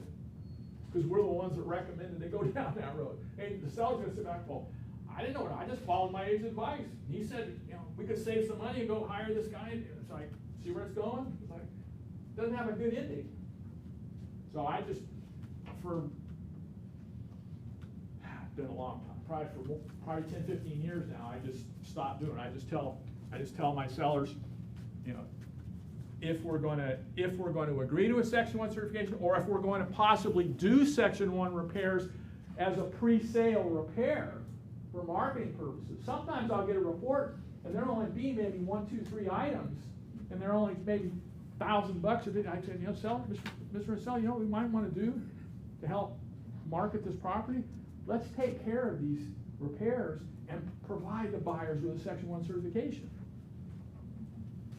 Because we're the ones that recommended they go down that road. And the seller's gonna sit back and go, I didn't know what, I just followed my agent's advice. He said, you know, we could save some money and go hire this guy. It's like, see where it's going? It's like, doesn't have a good ending. So I just, it's been a long time, probably 10, 15 years now, I just stopped doing it. I just tell my sellers, you know, if we're going to agree to a Section 1 certification, or if we're going to possibly do Section 1 repairs as a pre-sale repair for marketing purposes. Sometimes I'll get a report and there'll only be maybe 1, 2, 3 items, and they're only maybe $1,000 a bit. I said, you know, seller, Mr. Seller, you know what we might want to do to help market this property? Let's take care of these repairs and provide the buyers with a Section 1 certification.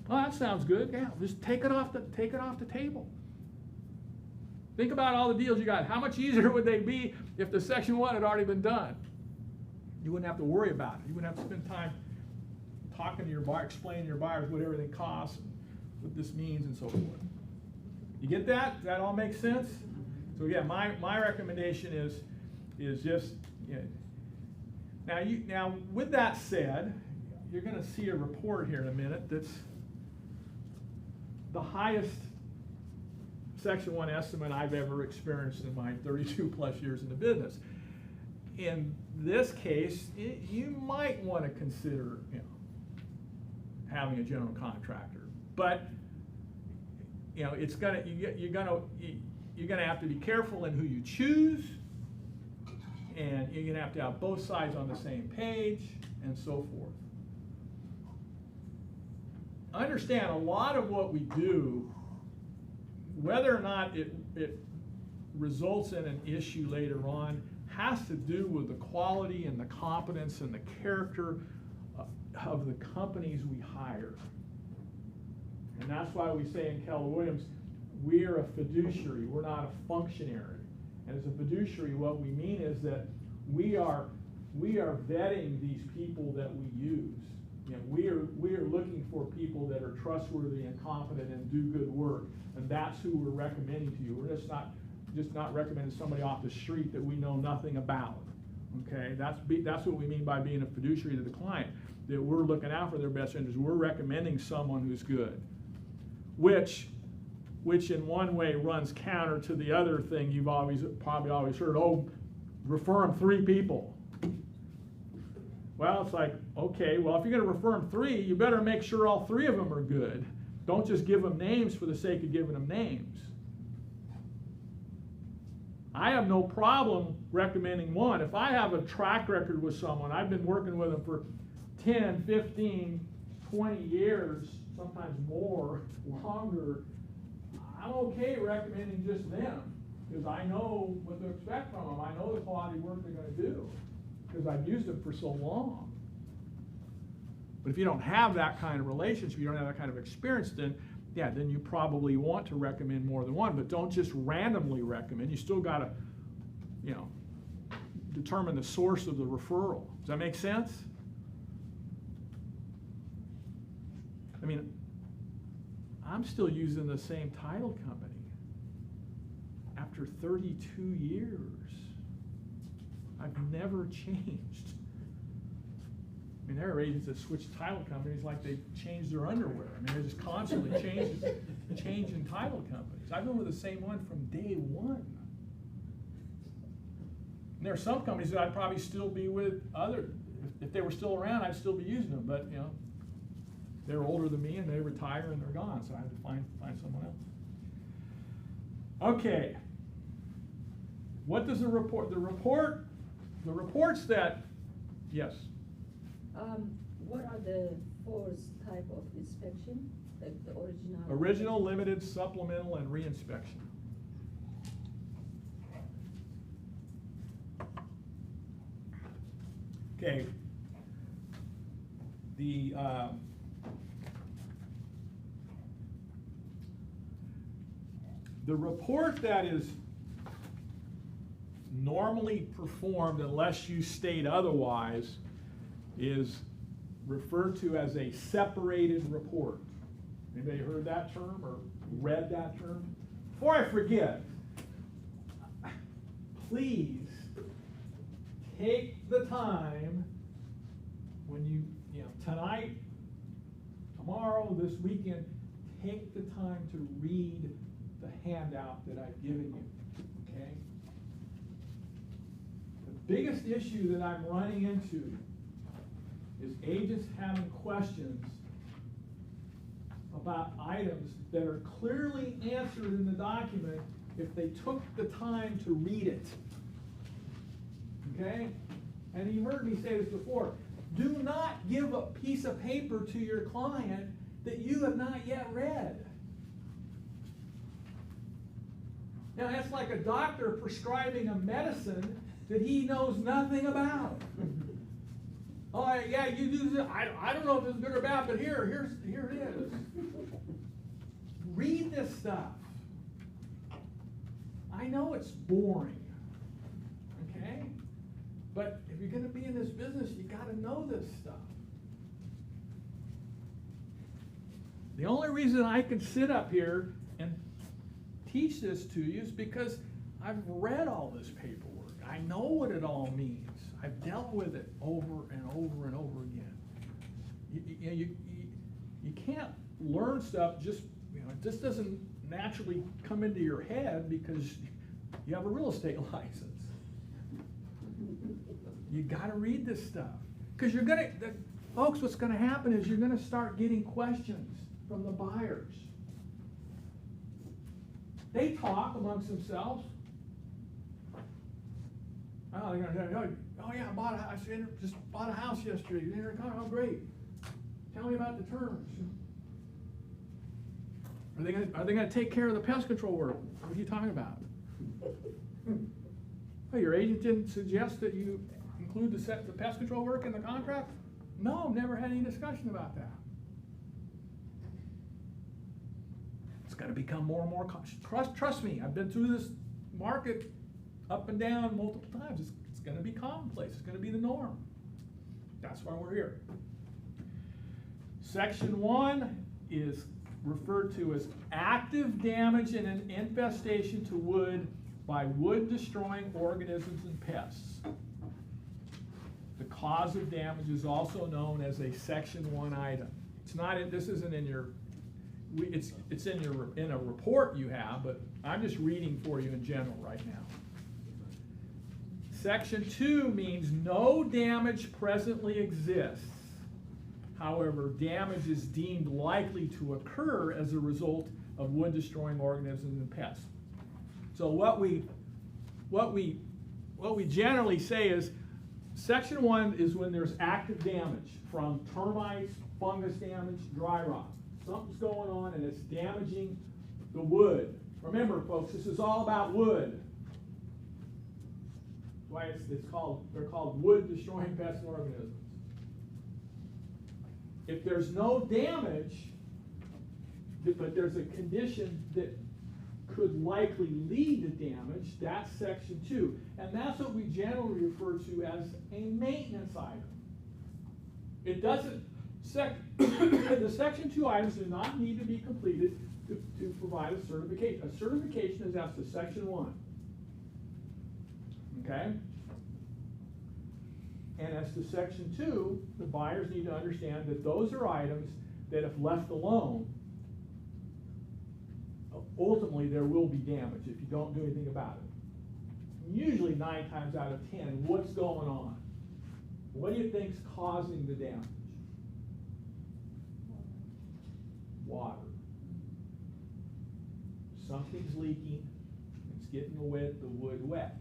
Well, that sounds good. Yeah, just take it off the table. Think about all the deals you got. How much easier would they be if the Section 1 had already been done? You wouldn't have to worry about it. You wouldn't have to spend time talking to your buyer, explaining to your buyers what everything costs, and what this means, and so forth. You get that? Does that all make sense? So again, my recommendation is just, you know, now with that said, you're going to see a report here in a minute that's the highest Section 1 estimate I've ever experienced in my 32 plus years in the business. In this case, you might want to consider, you know, having a general contractor, but you know, it's gonna you're gonna have to be careful in who you choose, and you're gonna have to have both sides on the same page, and so forth. Understand, a lot of what we do, whether or not it results in an issue later on, has to do with the quality and the competence and the character of the companies we hire. And that's why we say in Keller Williams, we're a fiduciary, we're not a functionary. And as a fiduciary, what we mean is that we are vetting these people that we use. You know, we are looking for people that are trustworthy and competent and do good work, and that's who we're recommending to you. We're just not recommending somebody off the street that we know nothing about. Okay, that's what we mean by being a fiduciary to the client. That we're looking out for their best interests. We're recommending someone who's good, which in one way runs counter to the other thing you've probably always heard. Oh, refer them 3 people. Well, it's like, okay, well, if you're going to refer them 3, you better make sure all 3 of them are good. Don't just give them names for the sake of giving them names. I have no problem recommending one. If I have a track record with someone, I've been working with them for 10, 15, 20 years, sometimes more, longer, I'm okay recommending just them, because I know what to expect from them. I know the quality work they're going to do, because I've used them for so long. But if you don't have that kind of relationship, you don't have that kind of experience, then you probably want to recommend more than one. But don't just randomly recommend. You still got to, you know, determine the source of the referral. Does that make sense? I mean, I'm still using the same title company after 32 years. I've never changed. I mean, there are agents that switch title companies like they changed their underwear. I mean, they're just constantly changing title companies. I've been with the same one from day one. And there are some companies that I'd probably still be with if they were still around, I'd still be using them. But, you know, they're older than me and they retire and they're gone, so I had to find someone else. Okay. What does the report? The reports that, yes. What are the 4 type of inspection? Like the original? Original, limited, supplemental, and reinspection. Okay. The report that is normally performed, unless you state otherwise, is referred to as a separated report. Anybody heard that term or read that term? Before I forget, please take the time when you know, tonight, tomorrow, this weekend, take the time to read the handout that I've given you, okay? The biggest issue that I'm running into is agents having questions about items that are clearly answered in the document if they took the time to read it. Okay? And you heard me say this before. Do not give a piece of paper to your client that you have not yet read. Now, that's like a doctor prescribing a medicine that he knows nothing about. Oh, yeah, you do this. I don't know if it's good or bad, but here it is. Read this stuff. I know it's boring, okay? But if you're going to be in this business, you got to know this stuff. The only reason I can sit up here and teach this to you is because I've read all this paperwork. I know what it all means. I've dealt with it over and over and over again. You can't learn stuff just, you know, it just doesn't naturally come into your head because you have a real estate license. You got to read this stuff. Because you're going to, folks, what's going to happen is you're going to start getting questions from the buyers. They talk amongst themselves. Oh, they're going to say, oh yeah, I just bought a house yesterday. Oh, great. Tell me about the terms. Are they going to take care of the pest control work? What are you talking about? Oh, your agent didn't suggest that you include the pest control work in the contract? No, never had any discussion about that. It's going to become more and more, trust me, I've been through this market up and down multiple times. It's going to be commonplace. It's going to be the norm. That's why we're here. Section 1 is referred to as active damage and an infestation to wood by wood-destroying organisms and pests. The cause of damage is also known as a Section 1 item. It's not in, this isn't in your, it's in a report you have, but I'm just reading for you in general right now. Section 2 means no damage presently exists. However, damage is deemed likely to occur as a result of wood-destroying organisms and pests. So what we generally say is Section 1 is when there's active damage from termites, fungus damage, dry rot. Something's going on and it's damaging the wood. Remember, folks, this is all about wood. That's why they're called wood-destroying pest organisms. If there's no damage, but there's a condition that could likely lead to damage, that's Section 2. And that's what we generally refer to as a maintenance item. It doesn't, the Section 2 items do not need to be completed to provide a certification. A certification is as to Section 1. Okay? And as to Section 2, the buyers need to understand that those are items that if left alone, ultimately there will be damage if you don't do anything about it. Usually 9 times out of 10, what's going on? What do you think's causing the damage? Water. Something's leaking, it's getting the wood wet.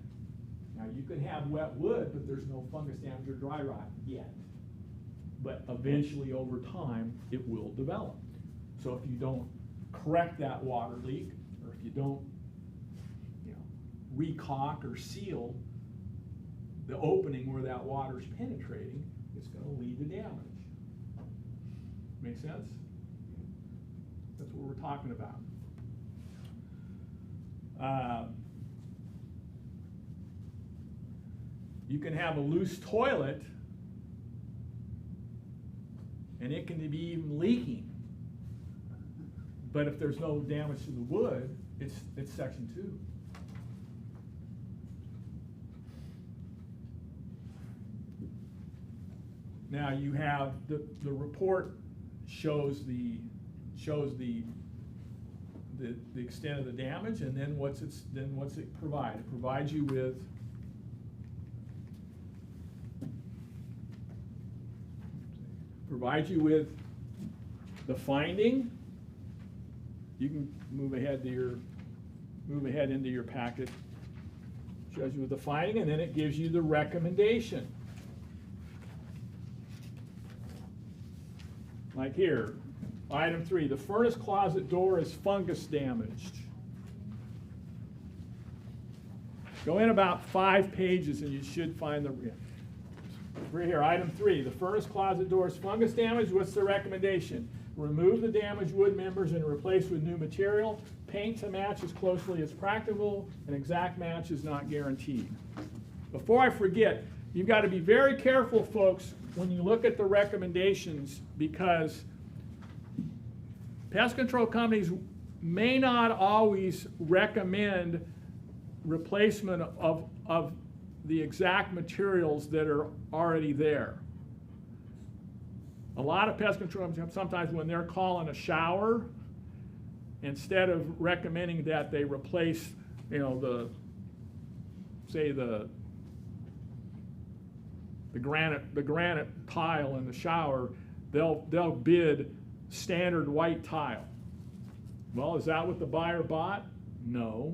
Now you can have wet wood, but there's no fungus damage or dry rot yet. But eventually over time, it will develop. So if you don't correct that water leak, or if you don't, recaulk or seal the opening where that water's penetrating, it's going to lead to damage. Make sense? That's what we're talking about. You can have a loose toilet and it can be even leaking. But if there's no damage to the wood, it's Section 2. Now you have, the report shows the extent of the damage, and then what's it provide? It provides you with the finding. You can move ahead into your packet. Shows you with the finding, and then it gives you the recommendation. Like here, item 3, the furnace closet door is fungus damaged. Go in about 5 pages and you should find the, right here, item 3, the furnace closet door is fungus damaged. What's the recommendation? Remove the damaged wood members and replace with new material. Paint to match as closely as practical. An exact match is not guaranteed. Before I forget, you've got to be very careful, folks, when you look at the recommendations, because pest control companies may not always recommend replacement of the exact materials that are already there. A lot of pest control companies, sometimes when they're calling a shower, instead of recommending that they replace, the granite tile in the shower, they'll bid standard white tile. Well, is that what the buyer bought? No.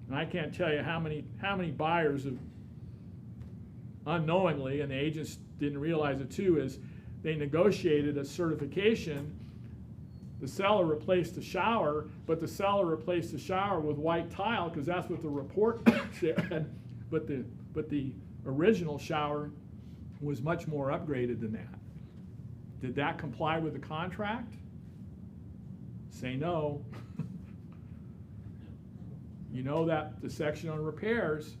And I can't tell you how many buyers have unknowingly, and the agents didn't realize it too, is they negotiated a certification. The seller replaced the shower, but the seller replaced the shower with white tile because that's what the report said. But the original shower was much more upgraded than that. Did that comply with the contract? Say no. You know that the section on repairs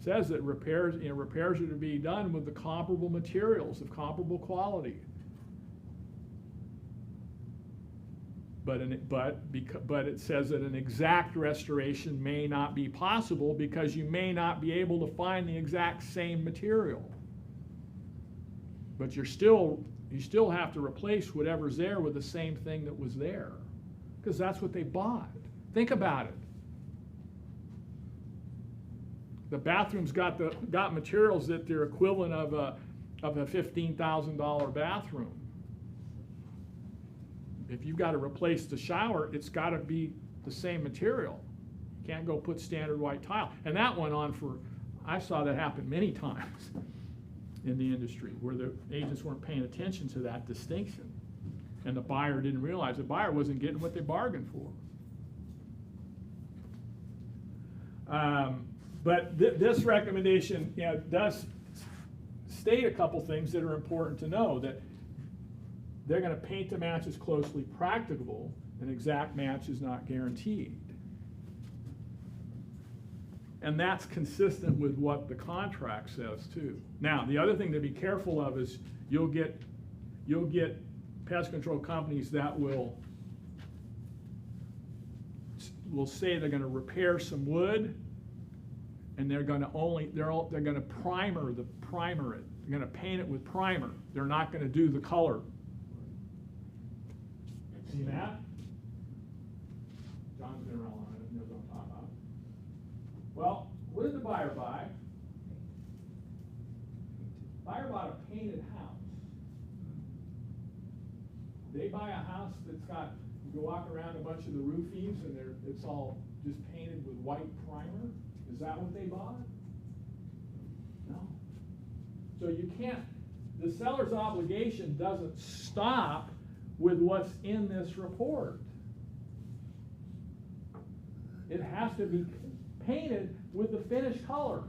says that repairs are to be done with the comparable materials of comparable quality. But it says that an exact restoration may not be possible because you may not be able to find the exact same material. But you still have to replace whatever's there with the same thing that was there, because that's what they bought. Think about it. The bathroom's got materials that they're equivalent of a $15,000 bathroom. If you've got to replace the shower, it's got to be the same material. You can't go put standard white tile. And that went on I saw that happen many times in the industry where the agents weren't paying attention to that distinction. And the buyer didn't realize the buyer wasn't getting what they bargained for. But this recommendation does state a couple things that are important to know, that they're going to paint to match as closely practicable. An exact match is not guaranteed. And that's consistent with what the contract says too. Now, the other thing to be careful of is you'll get pest control companies that will say they're going to repair some wood, and they're going to primer it. They're going to paint it with primer. They're not going to do the color. See that? John's been around long enough, knows what I'm talking about. Well, what did the buyer buy? Buyer bought a painted house. They buy a house that's got, you go walk around a bunch of the roof eaves and it's all just painted with white primer. Is that what they bought? No. So you can't, the seller's obligation doesn't stop with what's in this report. It has to be painted with the finished color.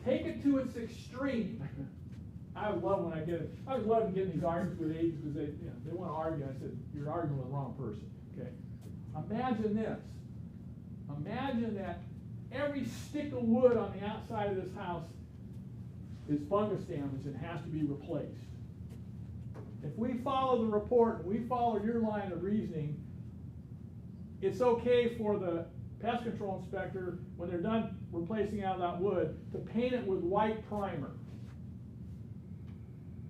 Take it to its extreme. I love when I get it. I was loving getting these arguments with agents because they want to argue. I said, you're arguing with the wrong person. Okay. Imagine this. Imagine that every stick of wood on the outside of this house is fungus damage and has to be replaced. If we follow the report and we follow your line of reasoning, it's okay for the pest control inspector, when they're done replacing out that wood, to paint it with white primer.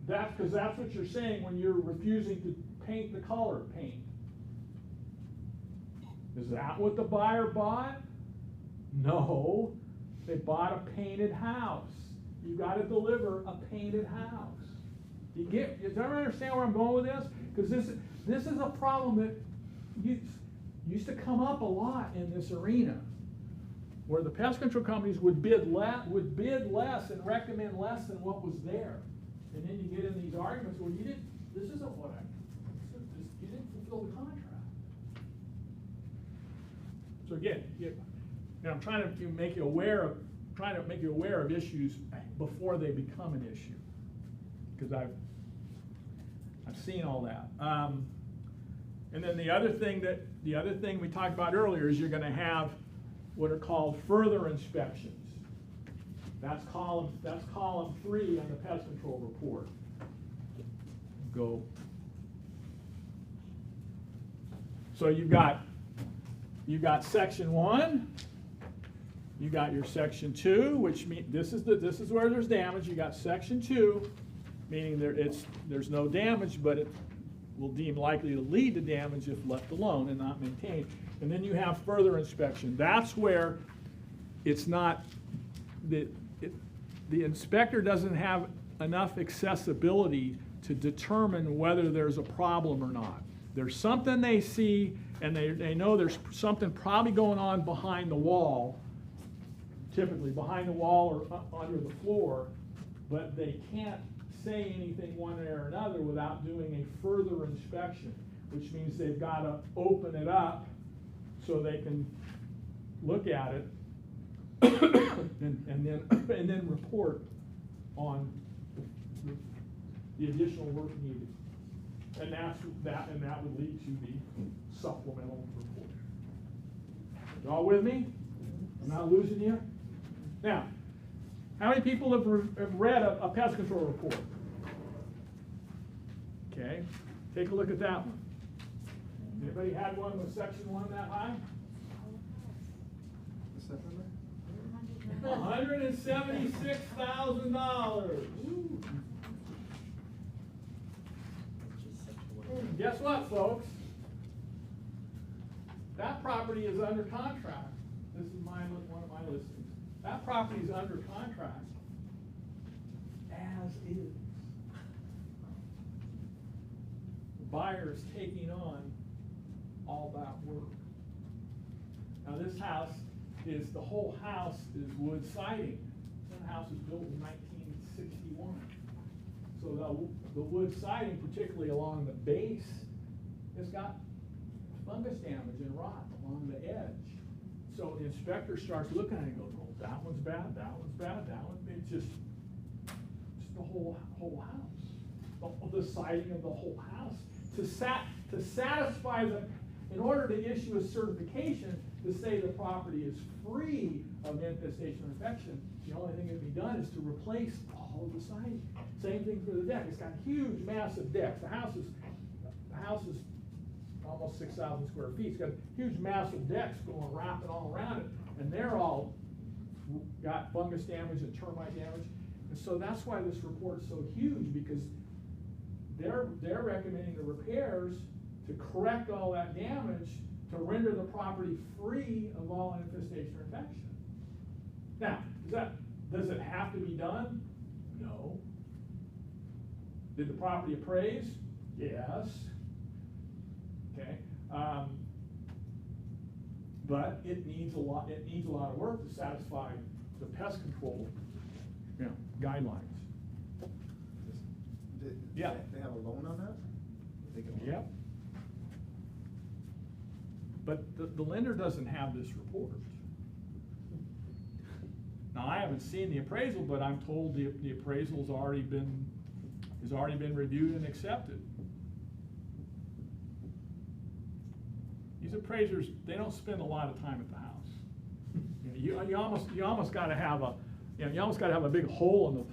because that's what you're saying when you're refusing to paint the color paint. Is that what the buyer bought? No, they bought a painted house. You gotta deliver a painted house. Does everyone understand where I'm going with this? Because this is a problem that used to come up a lot in this arena, where the pest control companies would bid less and recommend less than what was there. And then you get in these arguments, well, this isn't what you didn't fulfill the contract. So again, I'm trying to make you aware of issues before they become an issue, because I've seen all that. And then the other thing we talked about earlier is you're going to have what are called further inspections. That's column 3 on the pest control report. Go. So you've got section 1. You got your section 2, which means this is where there's damage. You got section 2, meaning there's no damage, but it will deem likely to lead to damage if left alone and not maintained. And then you have further inspection. That's where it's not the inspector doesn't have enough accessibility to determine whether there's a problem or not. There's something they see, and they know there's something probably going on behind the wall, typically behind the wall or under the floor, but they can't say anything one way or another without doing a further inspection, which means they've got to open it up so they can look at it and then report on the additional work needed. And that would lead to the supplemental report. Y'all with me? I'm not losing you? Now, how many people have read a pest control report? Okay, take a look at that one. Anybody had one with section 1 that high? $176,000. Guess what, folks? That property is under contract. This is one of my listings. That property is under contract as is. The buyer is taking on all that work. Now this house the whole house is wood siding. The house was built in 1961. So the wood siding, particularly along the base, has got fungus damage and rot along the edge. So the inspector starts looking at it and goes, oh, that one's bad, that one's bad, that one. It's just the whole house. The siding of the whole house. To satisfy them, in order to issue a certification to say the property is free of infestation or infection, the only thing that can be done is to replace all of the siding. Same thing for the deck. It's got huge, massive decks. The house is almost 6,000 square feet. It's got huge, massive decks wrapping all around it, and they're all got fungus damage and termite damage. And so that's why this report is so huge, because they're recommending the repairs to correct all that damage, to render the property free of all infestation or infection. Now, does it have to be done? No. Did the property appraise? Yes. Okay. But it needs a lot of work to satisfy the pest control, guidelines. Yeah. They have a loan on that? Yep. But the lender doesn't have this report. Now, I haven't seen the appraisal, but I'm told the appraisal's already been reviewed and accepted. These appraisers, they don't spend a lot of time at the house. You almost got to have a big hole in the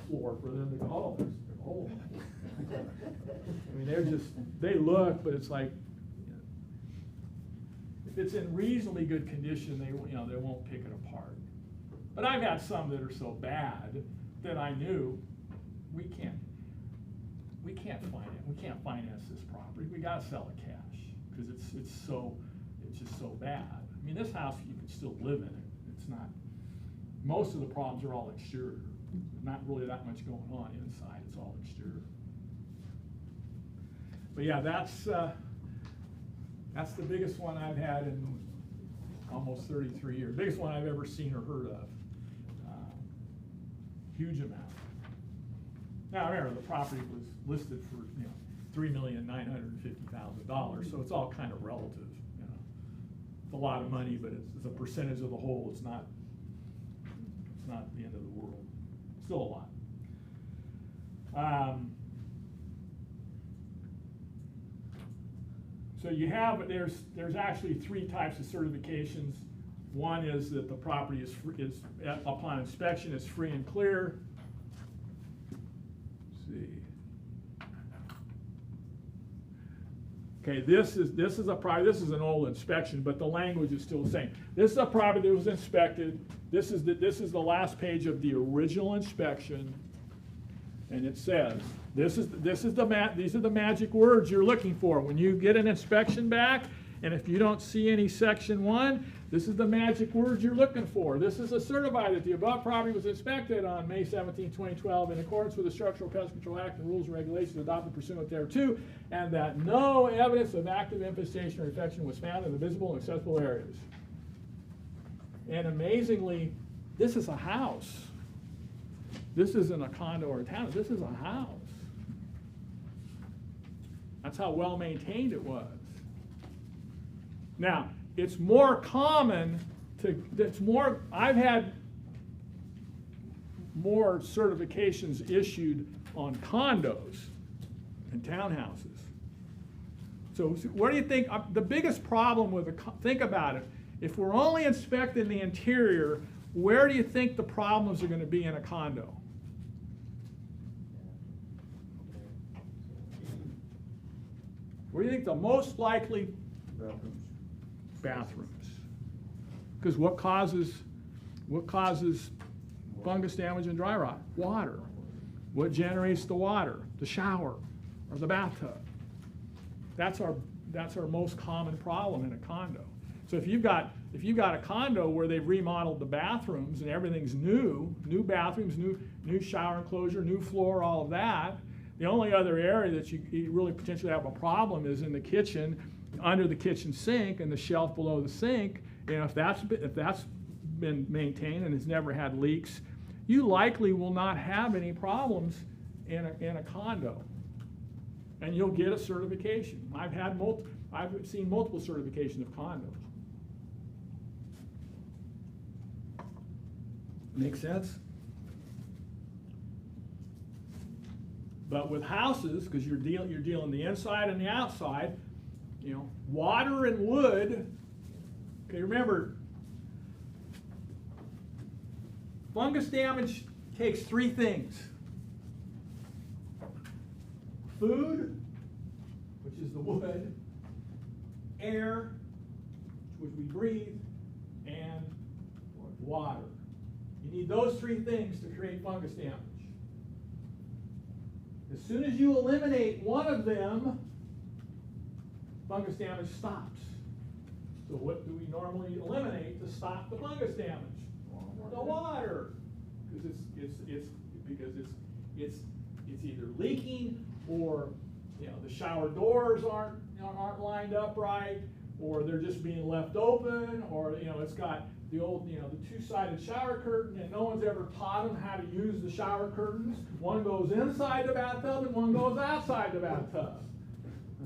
floor for them to go, oh, there's a hole. I mean, they look, but it's like, if it's in reasonably good condition, they won't pick it apart. But I've had some that are so bad that I knew we can't. we can't finance this property, we gotta sell it cash, because it's just so bad. I mean, this house, you can still live in it, it's not, most of the problems are all exterior, not really that much going on inside, it's all exterior. But yeah, that's the biggest one I've had in almost 33 years, biggest one I've ever seen or heard of. Huge amount. Now remember, the property was listed for $3,950,000, so it's all kind of relative. It's a lot of money, but it's a percentage of the whole. It's not the end of the world. Still a lot. So you have, there's actually 3 types of certifications. One is that the property is upon inspection, is free and clear. Let's see. Okay, this is a property. This is an old inspection, but the language is still the same. This is a property that was inspected. This is the last page of the original inspection, and it says these are the magic words you're looking for when you get an inspection back. And if you don't see any section 1, this is the magic words you're looking for. This is a certified that the above property was inspected on May 17, 2012 in accordance with the Structural Pest Control Act and rules and regulations adopted pursuant thereto, and that no evidence of active infestation or infection was found in the visible and accessible areas. And amazingly, this is a house. This isn't a condo or a town. This is a house. That's how well maintained it was. Now, it's more common I've had more certifications issued on condos and townhouses. So what do you think, the biggest problem with think about it, if we're only inspecting the interior, where do you think the problems are going to be in a condo? Where do you think the most likely? Bathrooms. Because what causes fungus damage and dry rot? Water. What generates the water? The shower or the bathtub. That's our most common problem in a condo. So if you've got a condo where they've remodeled the bathrooms and everything's new bathrooms, new shower enclosure, new floor, all of that, the only other area that you really potentially have a problem is in the kitchen, under the kitchen sink and the shelf below the sink. And if that's been maintained and has never had leaks, you likely will not have any problems in a condo, and you'll get a certification. I've seen multiple certifications of condos. Make sense? But with houses, because you're dealing the inside and the outside, water and wood. Okay, remember, fungus damage takes 3 things: food, which is the wood, air, which we breathe, and water. You need those 3 things to create fungus damage. As soon as you eliminate one of them, fungus damage stops. So what do we normally eliminate to stop the fungus damage? The water, because it's either leaking, or the shower doors aren't lined up right, or they're just being left open, or it's got the old the 2-sided shower curtain, and no one's ever taught them how to use the shower curtains. One goes inside the bathtub and one goes outside the bathtub.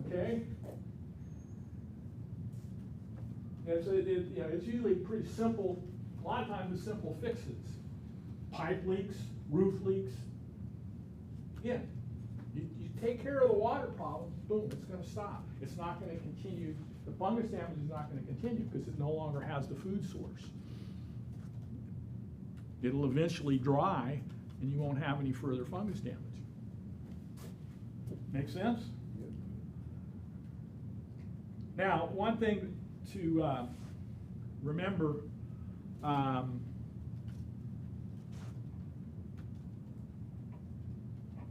Okay. It's usually pretty simple. A lot of times it's simple fixes. Pipe leaks, roof leaks. Yeah, you take care of the water problem, boom, it's going to stop. It's not going to continue. The fungus damage is not going to continue because it no longer has the food source. It'll eventually dry, and you won't have any further fungus damage. Make sense? Yep. Now, one thing to remember,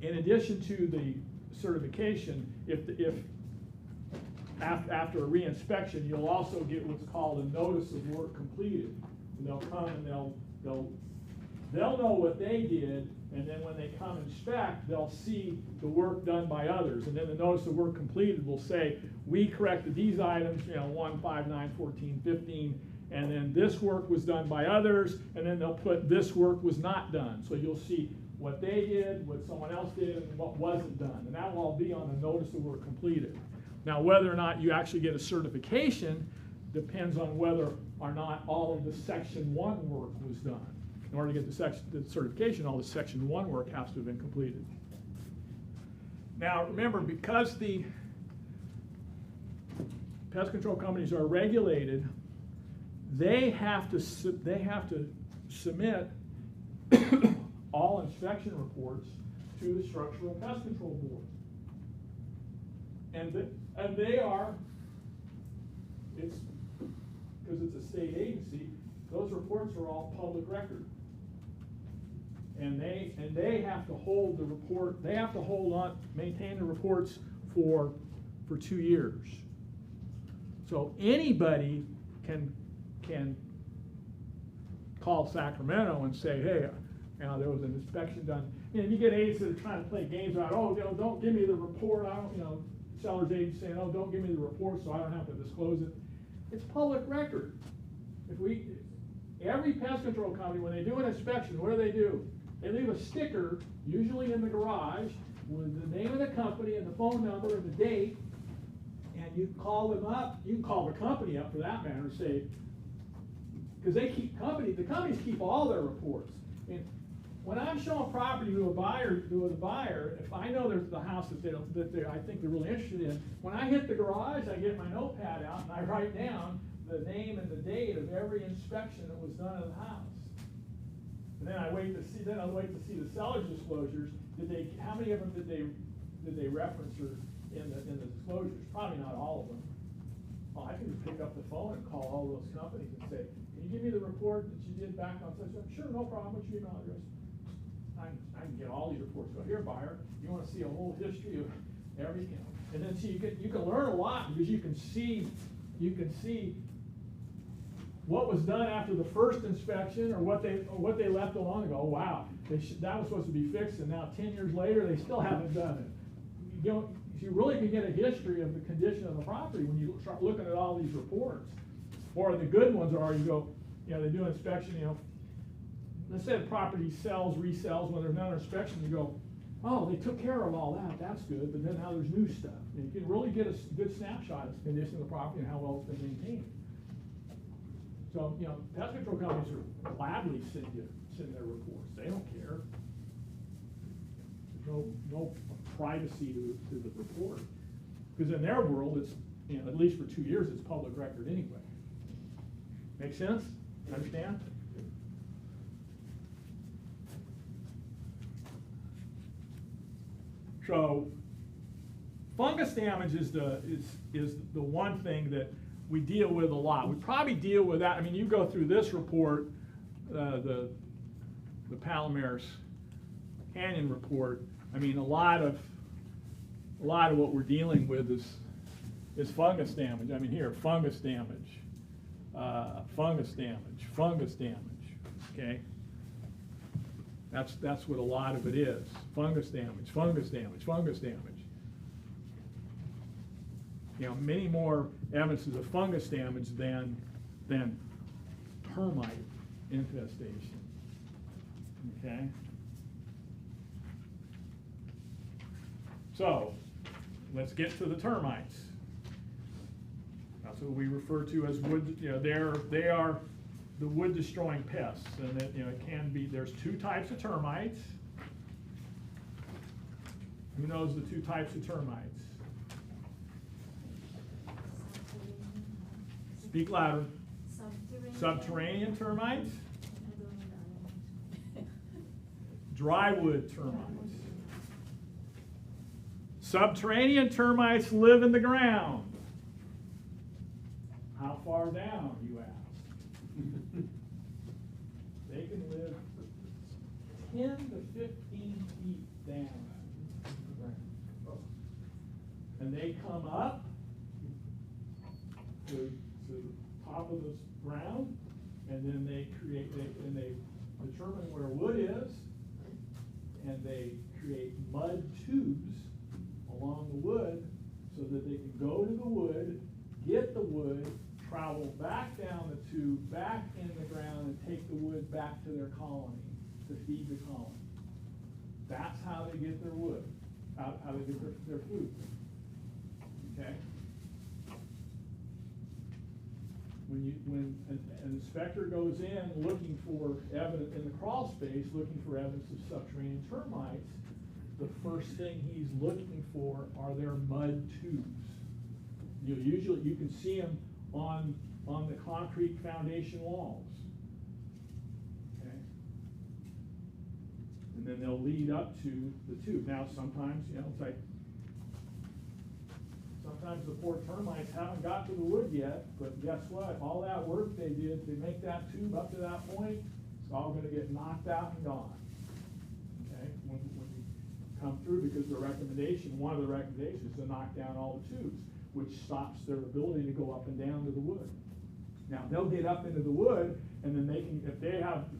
in addition to the certification, if after a re-inspection, you'll also get what's called a notice of work completed. And they'll come and they'll know what they did, and then when they come inspect, they'll see the work done by others. And then the notice of work completed will say, we corrected these items, 1, 5, 9, 14, 15, and then this work was done by others, and then they'll put this work was not done. So you'll see what they did, what someone else did, and what wasn't done. And that will all be on the notice of work completed. Now, whether or not you actually get a certification depends on whether or not all of the Section 1 work was done. In order to get the certification, all the Section 1 work has to have been completed. Now, remember, because the pest control companies are regulated, they have to submit all inspection reports to the Structural Pest Control Board. And they are, because it's a state agency, those reports are all public record. And they have to hold the report, they have to maintain the reports for 2 years. So anybody can call Sacramento and say, hey, there was an inspection done. You get agents that are trying to play games about, don't give me the report. I don't, seller's agents saying, don't give me the report so I don't have to disclose it. It's public record. Every pest control company, when they do an inspection, what do? They leave a sticker, usually in the garage, with the name of the company and the phone number and the date, and you call them up. You can call the company up for that matter and say, because the companies keep all their reports. When I'm showing property to a buyer, if I know there's the house that I think they're really interested in, when I hit the garage, I get my notepad out and I write down the name and the date of every inspection that was done in the house. And then I wait to see the seller's disclosures. How many of them did they reference or in the disclosures? Probably not all of them. Well, I can just pick up the phone and call all those companies and say, can you give me the report that you did back on such and such? Sure, no problem. What's your email address? I can get all these reports. Go here, buyer. You want to see a whole history of everything, and then see you can learn a lot because you can see what was done after the first inspection or what they left alone and go, oh, wow, that was supposed to be fixed, and now 10 years later they still haven't done it. You really can get a history of the condition of the property when you start looking at all these reports. Or the good ones are they do an inspection, let's say the property sells, resells, when there's another inspection, you go, oh, they took care of all that, that's good, but then now there's new stuff. And you can really get a good snapshot of the condition of the property and how well it's been maintained. So, pest control companies are gladly send their reports. They don't care. There's no privacy to the report. Because in their world, it's, at least for 2 years, it's public record anyway. Make sense? Understand? So, fungus damage is the one thing that we deal with a lot. We probably deal with that. I mean, you go through this report, the Palomares Canyon report. I mean, a lot of what we're dealing with is fungus damage. I mean, here, fungus damage, fungus damage, fungus damage. Okay. That's what a lot of it is. Fungus damage, fungus damage, fungus damage. Many more evidences of fungus damage than termite infestation. Okay? So, let's get to the termites. That's what we refer to as wood, they are the wood destroying pests, and it can be, there's 2 types of termites. Who knows the 2 types of termites? Speak louder. Subterranean termites. Drywood termites. Subterranean termites live in the ground. How far down, you ask? They can live 10 to 15 feet down. and they come up to the top of the ground, and then they determine where wood is, and they create mud tubes along the wood so that they can go to the wood, get the wood, travel back down the tube, back in the ground, and take the wood back to their colony to feed the colony. That's how they get their wood, how they get their food. Okay? When an inspector goes in looking for evidence in the crawl space, looking for evidence of subterranean termites, the first thing he's looking for are their mud tubes. Usually you can see them on the concrete foundation walls. Okay? And then they'll lead up to the tube. Now sometimes, it's like, sometimes the poor termites haven't got to the wood yet, but guess what? All that work they did to make that tube up to that point, it's all gonna get knocked out and gone. Okay? When you come through, because one of the recommendations is to knock down all the tubes, which stops their ability to go up and down to the wood. Now, they'll get up into the wood, and then they can, if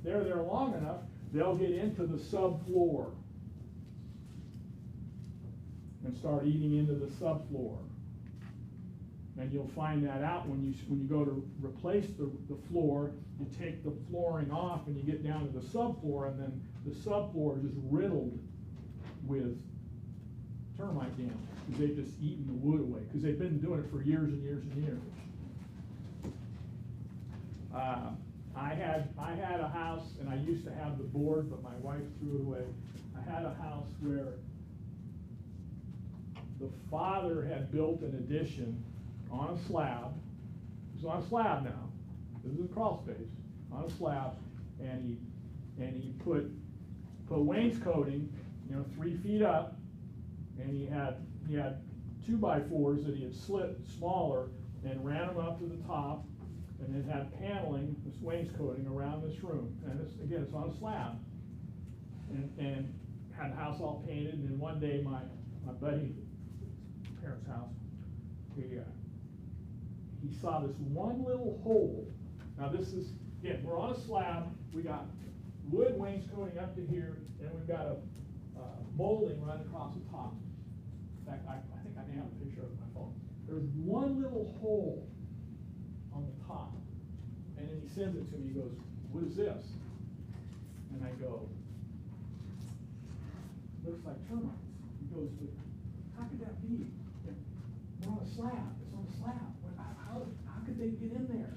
they're there long enough, they'll get into the subfloor and start eating into the subfloor. And you'll find that out when you go to replace the floor, you take the flooring off and you get down to the subfloor, and then the subfloor is just riddled with termite damage, because they've just eaten the wood away, because they've been doing it for years and years and years. I had a house, and I used to have the board, but my wife threw it away. I had a house where the father had built an addition on a slab. It was on a slab now. This is a crawl space on a slab, and he put wainscoting, 3 feet up, and he had 2x4s that he had slit smaller and ran them up to the top, and then had paneling, this wainscoting around this room. And again, it's on a slab, and had the house all painted. And then one day, my buddy, parents' house, he saw this one little hole. Now this is, again, we're on a slab, we got wood wainscoting up to here, and we've got a molding right across the top. In fact, I think I may have a picture of my phone. There's one little hole on the top, and then he sends it to me. He goes, "What is this?" And I go, "Looks like termites." He goes, "But how could that be? We're on a slab. It's on a slab. How could they get in there?"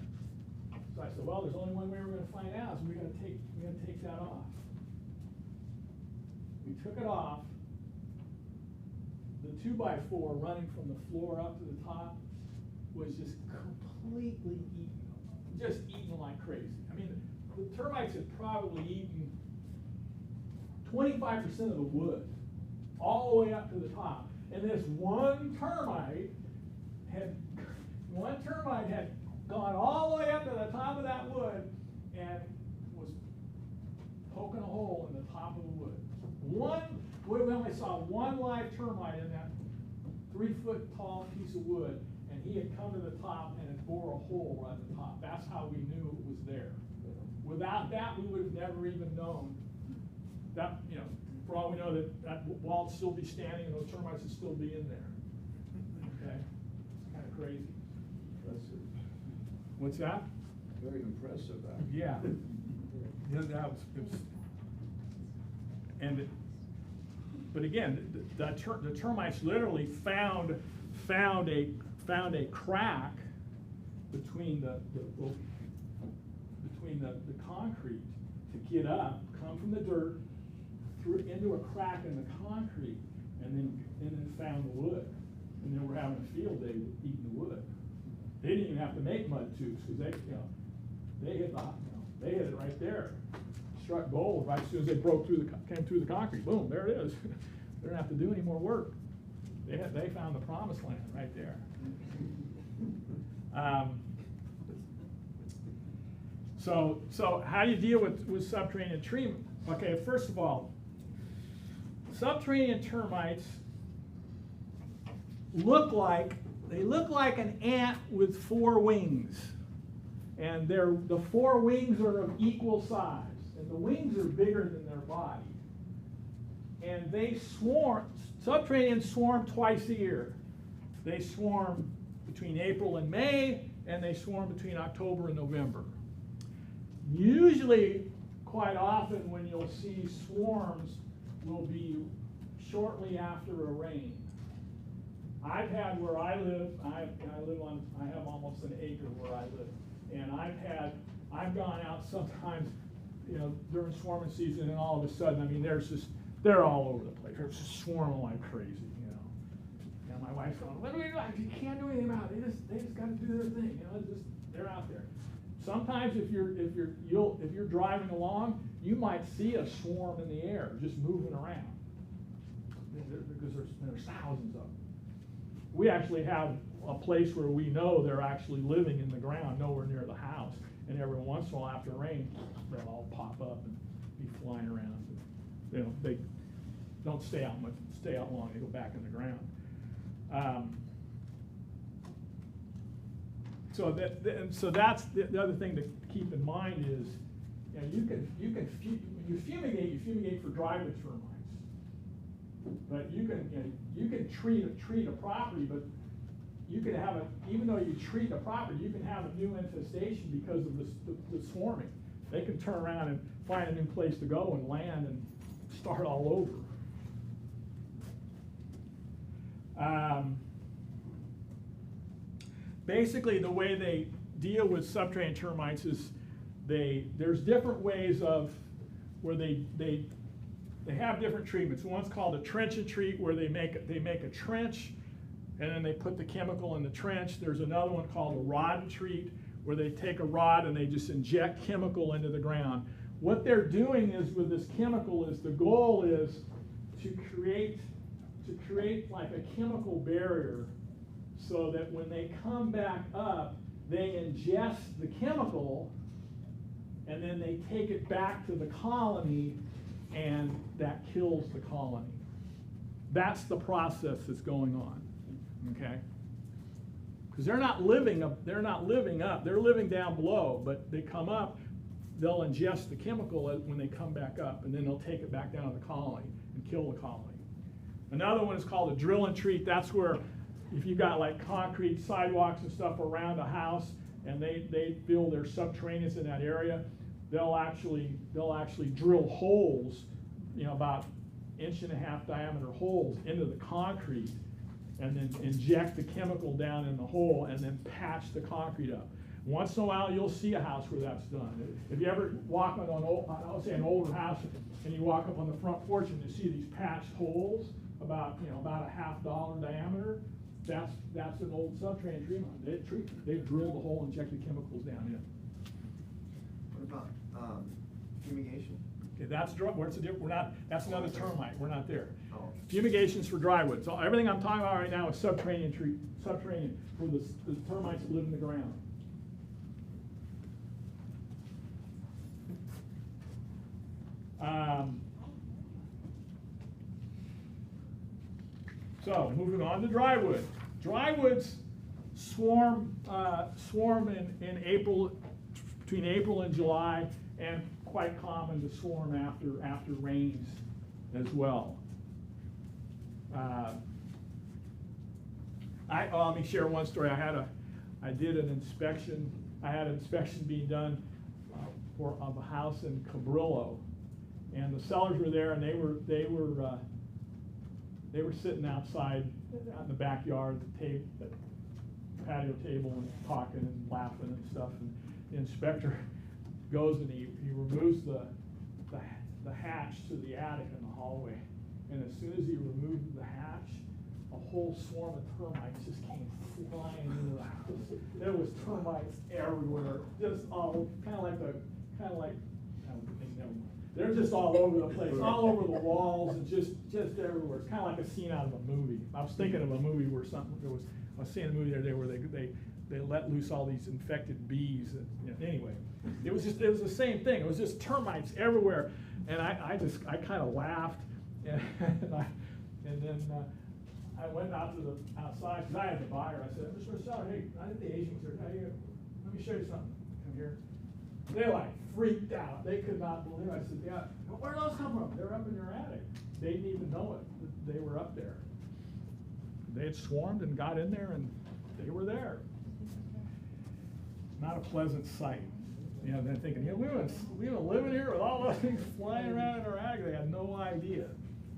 So I said, "Well, there's only one way we're going to find out. So we're going to take that off." We took it off. The 2x4 running from the floor up to the top was just completely eaten like crazy. I mean, the termites had probably eaten 25% of the wood all the way up to the top. And this one termite had gone all the way up to the top of that wood and was poking a hole in the top of the wood. We only saw one live termite in that 3-foot tall piece of wood, and he had come to the top and it bore a hole right at the top. That's how we knew it was there. Without that, we would have never even known that, for all we know, that wall would still be standing and those termites would still be in there. Okay? It's kind of crazy. Impressive. What's that? Very impressive, actually. Yeah. But again, the termites literally found a crack between the concrete to get up, come from the dirt, into a crack in the concrete, and then found the wood. And then we're having a field day with eating the wood. They didn't even have to make mud tubes, because they hit it right there. Struck gold right as soon as they came through the concrete. Boom, there it is. They don't have to do any more work. They found the promised land right there. So how do you deal with subterranean treatment? Okay, first of all, subterranean termites look like an ant with 4 wings. And the 4 wings are of equal size. And the wings are bigger than their body. And they swarm, subterraneans swarm twice a year. They swarm between April and May, and they swarm between October and November. Usually, quite often, when you'll see swarms will be shortly after a rain. I've had where I live, I have almost an acre where I live, and I've gone out sometimes, you know, during swarming season, and all of a sudden, I mean, they're all over the place. They're just swarming like crazy, you know. And my wife's going, "What do we do? You can't do anything about it. They just got to do their thing, you know. They're out there." Sometimes if you're driving along, you might see a swarm in the air just moving around, because there's thousands of them. We actually have a place where we know they're actually living in the ground, nowhere near the house. And every once in a while, after rain, they'll all pop up and be flying around. You know, they don't stay out long. They go back in the ground. So that's the other thing to keep in mind is, you know, when you fumigate for driveway termites. But you can treat a property, but you can have even though you treat a property, you can have a new infestation because of the swarming. They can turn around and find a new place to go and land and start all over. Basically, the way they deal with subterranean termites is there's different ways of where they have different treatments. One's called a trench and treat, where they make a trench and then they put the chemical in the trench. There's another one called a rod and treat, where they take a rod and they just inject chemical into the ground. What they're doing is with this chemical is the goal is to create like a chemical barrier, so that when they come back up, they ingest the chemical and then they take it back to the colony, and that kills the colony. That's the process that's going on, okay? Because they're not living up, they're living down below, but they come up, they'll ingest the chemical when they come back up, and then they'll take it back down to the colony and kill the colony. Another one is called a drill and treat. That's where if you've got like concrete sidewalks and stuff around a house, and they feel their subterraneans in that area, they'll actually drill holes, you know, about 1.5 inch diameter holes into the concrete, and then inject the chemical down in the hole, and then patch the concrete up. Once in a while, you'll see a house where that's done. If you ever walk on an older house, and you walk up on the front porch and you see these patched holes about $0.50 diameter, that's an old subterranean treatment. They've drilled the hole and injected chemicals down in. What about fumigation? Okay, that's that's another termite. We're not there. Oh. Fumigation's for drywood. So everything I'm talking about right now is subterranean for the termites that live in the ground. So moving on to drywoods. Drywoods swarm in April, between April and July, and quite common to swarm after rains as well. Let me share one story. I did an inspection. I had an inspection being done of a house in Cabrillo, and the sellers were there, and they were sitting outside out in the backyard at the patio table and talking and laughing and stuff. And the inspector goes and he removes the hatch to the attic in the hallway. And as soon as he removed the hatch, a whole swarm of termites just came flying into the house. There was termites everywhere, just all they're just all over the place, all over the walls, and just everywhere. It's kind of like a scene out of a movie. I was thinking of a movie where I was seeing a movie the other day where they let loose all these infected bees. Anyway, it was the same thing. It was just termites everywhere, and I kind of laughed, and then I went out to the outside, because I had the buyer, I said, Mr. Seller, hey, I think the Asians are, hey, let me show you something, come here. They like freaked out, they could not believe it. I said, yeah, where did those come from? They're up in your attic. They didn't even know it, that they were up there. They had swarmed and got in there and they were there. Not a pleasant sight. You know, they're thinking, yeah, we've been living here with all those things flying around in our attic. They had no idea.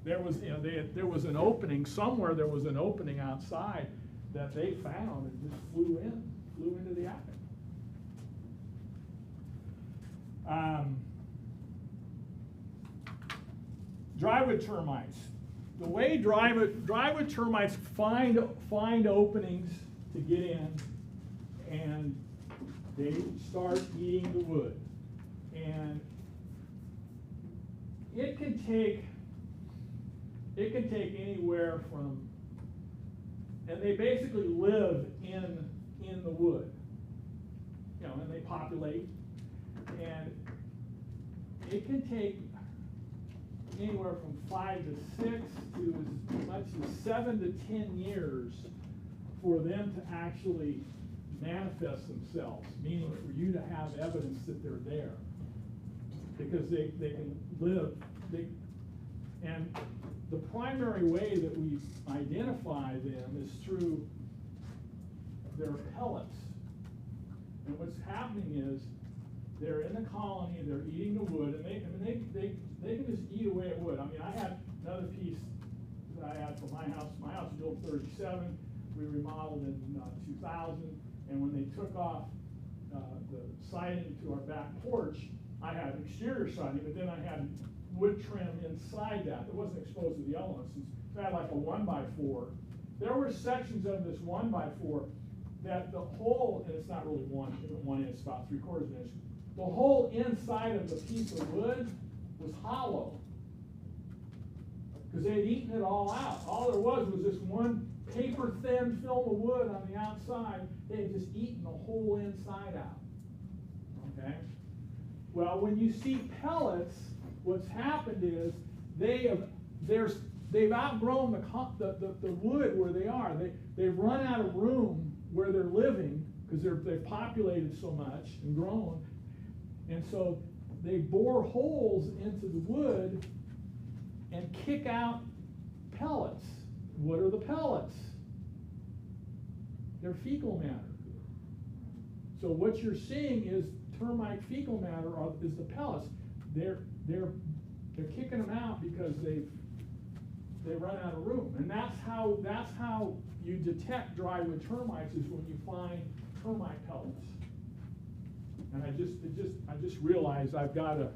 There was, you know, there was an opening somewhere. There was an opening outside that they found and just flew into the attic. Drywood termites. The way drywood termites find openings to get in, and they start eating the wood. And it can take anywhere from, and they basically live in the wood, you know, and they populate, and it can take anywhere from 5 to 6 to as much as 7 to 10 years for them to actually manifest themselves, meaning for you to have evidence that they're there, because they can live, and the primary way that we identify them is through their pellets. And what's happening is they're in the colony, they're eating the wood, and they can just eat away at wood. I mean, I had another piece that I had for my house. My house was built in 37. We remodeled in 2000, and when they took off the siding to our back porch, I had exterior siding, but then I had wood trim inside that wasn't exposed to the elements. So I had like a 1x4. There were sections of this 1x4 that the whole, and it's not really 1 inch, it's about 3/4 inch. The whole inside of the piece of wood was hollow, because they had eaten it all out. All there was this one paper thin film of wood on the outside. They had just eaten the whole inside out. Okay? Well, when you see pellets, what's happened is they've outgrown the wood where they are. They've run out of room where they're living, because they've populated so much and grown. And so they bore holes into the wood and kick out pellets. What are the pellets? They're fecal matter. So what you're seeing is termite fecal matter is the pellets. They're kicking them out because they run out of room. And that's how you detect drywood termites, is when you find termite pellets. And I just realized I've got to,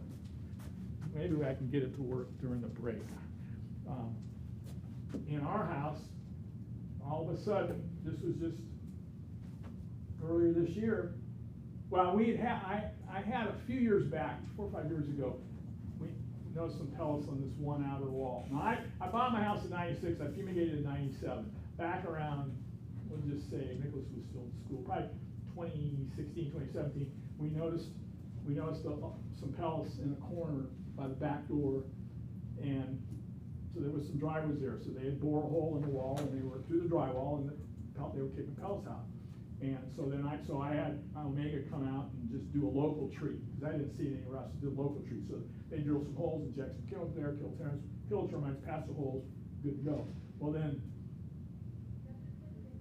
maybe I can get it to work during the break. In our house, all of a sudden, this was just earlier this year. Well, I had a few years back, 4 or 5 years ago, we noticed some pellets on this one outer wall. Now, I bought my house in '96, I fumigated in '97. Back around, we'll just say Nicholas was still in school, probably 2016, 2017, we noticed some pellets in the corner by the back door, and so there was some drywoods there. So they had bored a hole in the wall, and they were through the drywall, and they were kicking pellets out. And so then I had Omega come out and just do a local treat, because I didn't see it anywhere else. Did a local treat. So they drilled some holes, inject some chemicals there, kill termites, pass the holes, good to go. Well then,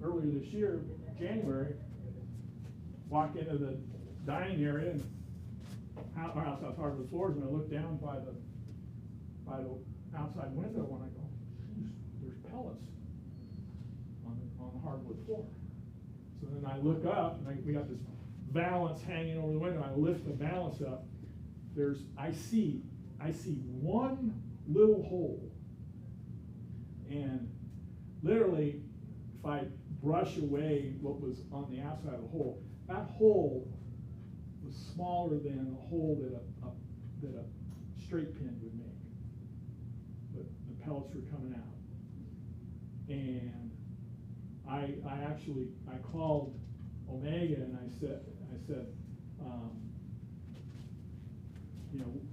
earlier this year, January, walked into the dining area, and our house has hardwood floors, and I looked down by the outside window, and I go, there's pellets on the hardwood floor. So then I look up, and we got this valance hanging over the window. I lift the valance up. I see one little hole, and literally, if I brush away what was on the outside of the hole, that hole was smaller than a hole that a straight pin would make. But the pellets were coming out, and I called Omega, and I said,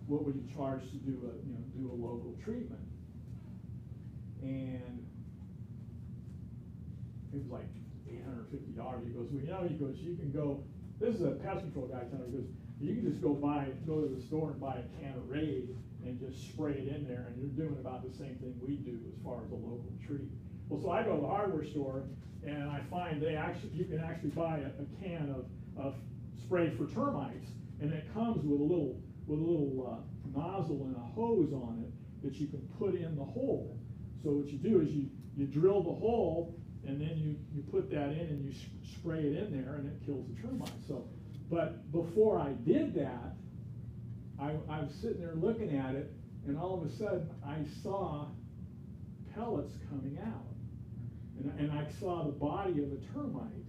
what would you charge to do a local treatment? And it was like $850. He goes, well, you know, he goes, you can go, this is a pest control guy telling me, he goes, you can just go to the store and buy a can of Raid and just spray it in there, and you're doing about the same thing we do as far as a local treat. Well, so I go to the hardware store, and I find you can actually buy a can of spray for termites, and it comes with a little nozzle and a hose on it that you can put in the hole. So what you do is you drill the hole, and then you put that in and you spray it in there, and it kills the termites. So, but before I did that, I was sitting there looking at it, and all of a sudden I saw pellets coming out, and I saw the body of a termite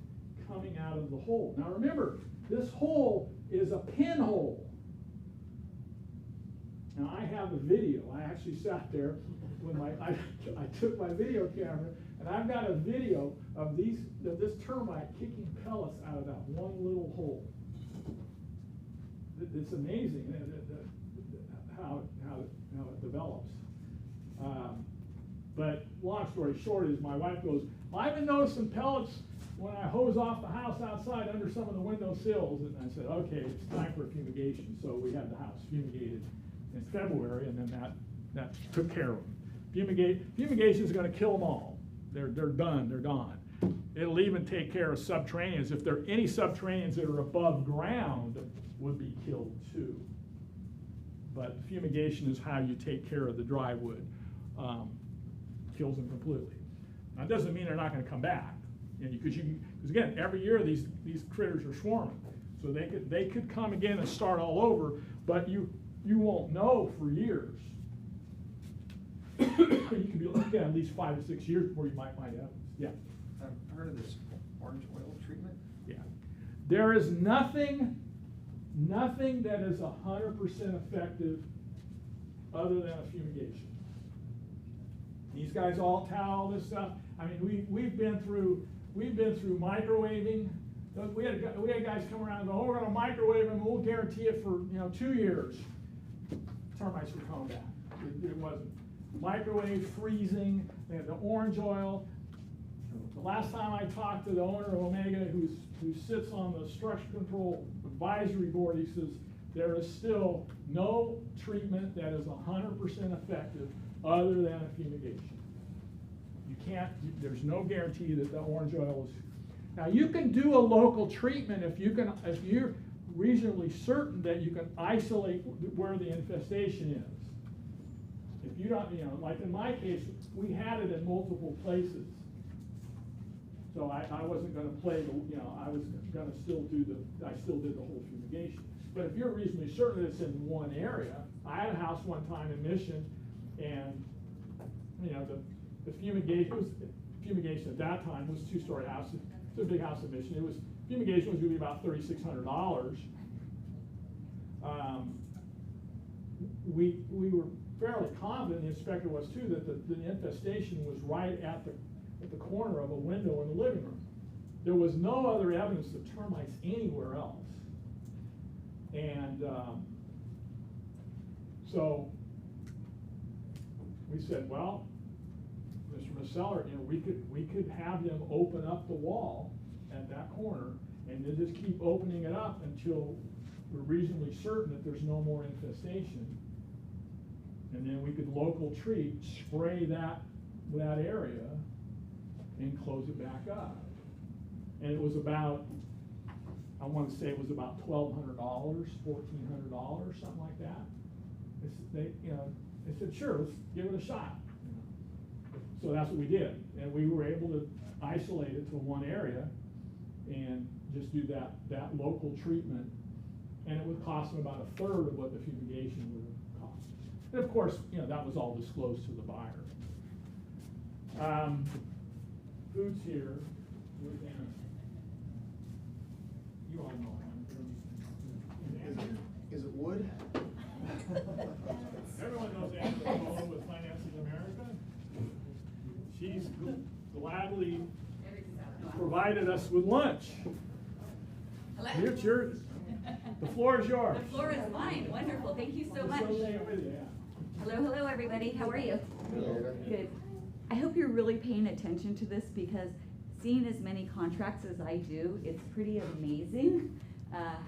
coming out of the hole. Now remember, this hole is a pinhole. Now I have a video. I actually sat there when I took my video camera, and I've got a video of this termite kicking pellets out of that one little hole. It's amazing how it develops. But long story short is my wife goes, well, I've been noticing pellets when I hose off the house outside under some of the window sills. And I said, okay, it's time for fumigation. So we had the house fumigated in February, and then that took care of them. Fumigation is going to kill them all. They're done. They're gone. It'll even take care of subterraneans. If there are any subterraneans that are above ground, would be killed too. But fumigation is how you take care of the dry wood. Kills them completely. Now, it doesn't mean they're not going to come back, because again, every year these critters are swarming, so they could come again and start all over, but you won't know for years. You could be looking at least 5 to 6 years before you might find evidence. Yeah. I've heard of this orange oil treatment. Yeah. There is nothing that is 100% effective other than a fumigation. These guys all tout all this stuff. I mean, we've been through microwaving. We had guys come around and go, oh, we're going to microwave them, and we'll guarantee it for 2 years. Termites were coming back. It wasn't. Microwave, freezing, they had the orange oil. The last time I talked to the owner of Omega, who sits on the structure control advisory board, he says there is still no treatment that is 100% effective other than a fumigation. You can't, there's no guarantee that the orange oil is. Now you can do a local treatment if you're reasonably certain that you can isolate where the infestation is. If you don't, like in my case, we had it in multiple places. So I wasn't going to play I was going to still did the whole fumigation. But if you're reasonably certain that it's in one area, I had a house one time in Mission, and the fumigation at that time was a 2-story house. It's a big house in Mission. Fumigation was going to be about $3,600. We were fairly confident, the inspector was too, that the infestation was right at the corner of a window in the living room. There was no other evidence of termites anywhere else. And so we said, well, Mr. Maseller, we could have them open up the wall at that corner, and then just keep opening it up until we're reasonably certain that there's no more infestation. And then we could local treat, spray that area, and close it back up. And it was about, I want to say it was about $1,200, $1,400, something like that. They said, sure, let's give it a shot. So that's what we did, and we were able to isolate it to one area and just do that local treatment, and it would cost them about 1/3 of what the fumigation would have cost. And of course, that was all disclosed to the buyer. Food's here. You all know him. Is it wood? Everyone knows Anna Cohen with Financing America. She's gladly provided us with lunch. Hello. It's yours. The floor is yours. The floor is mine. Wonderful. Thank you so much. Hello, everybody. How are you? Good. Good. I hope you're really paying attention to this, because seen as many contracts as I do, it's pretty amazing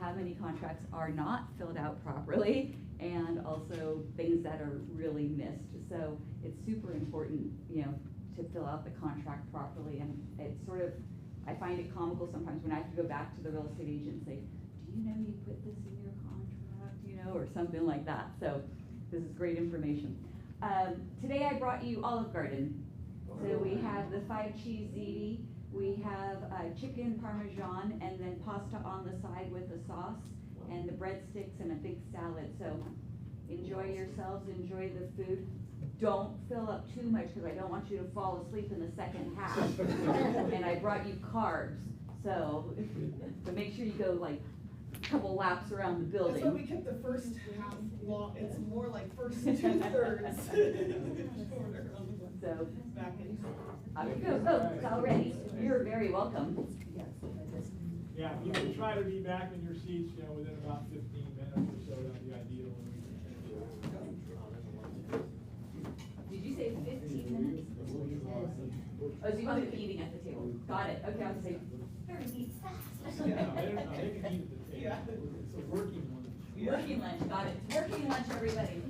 how many contracts are not filled out properly, and also things that are really missed. So it's super important, you know, to fill out the contract properly, and it's sort of, I find it comical sometimes when I have to go back to the real estate agent and say, do you know you put this in your contract, you know, or something like that. So this is great information. Today I brought you Olive Garden. So we have the 5 cheese ziti, we have chicken parmesan, and then pasta on the side with the sauce, and the breadsticks and a big salad. So enjoy yourselves, enjoy the food. Don't fill up too much because I don't want you to fall asleep in the second half. And I brought you carbs, so make sure you go like a couple laps around the building. That's why we kept the first half long, it's more like first 2/3. So, Back in. oh, it's all ready. You're very welcome. Yeah, you can try to be back in your seats, you know, within about 15 minutes or so, that'd be ideal. Did you say 15 minutes? Oh, so you want to be eating at the table? Got it. Okay, I'll say, better eat fast. Yeah, they can eat at the table. Yeah. It's a working one. Working lunch, got it. Working lunch, everybody.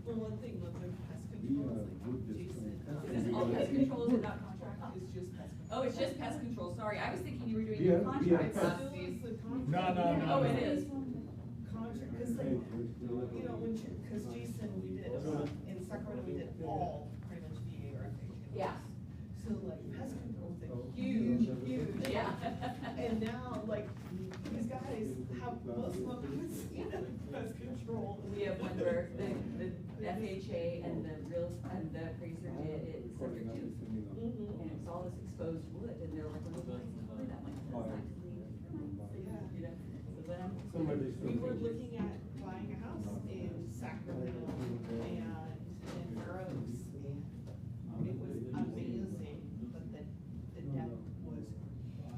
Well, one thing was like pest control, is like Jason. Is this all pest control, is it not contract? It's just pest control. Oh, it's just pest control, sorry. I was thinking you were doing Yeah, your contract It's processes. still the contract. No. Oh, it is. Contract, cause like, you know, cause Jason, we did, in Sacramento, we did all pretty much VA or FHA. Yeah. So like pest control is like huge. Yeah. And now, like, these guys have, most of them, you know, pest control. We have one where the FHA and the appraiser did it subject to. And it's all this exposed wood, and they're like, well, why is it wood? I'm like, that's actually, you know, so then Somebody's. We were looking at buying a house in Sacramento and in Fair Oaks, and it was amazing, but the deck was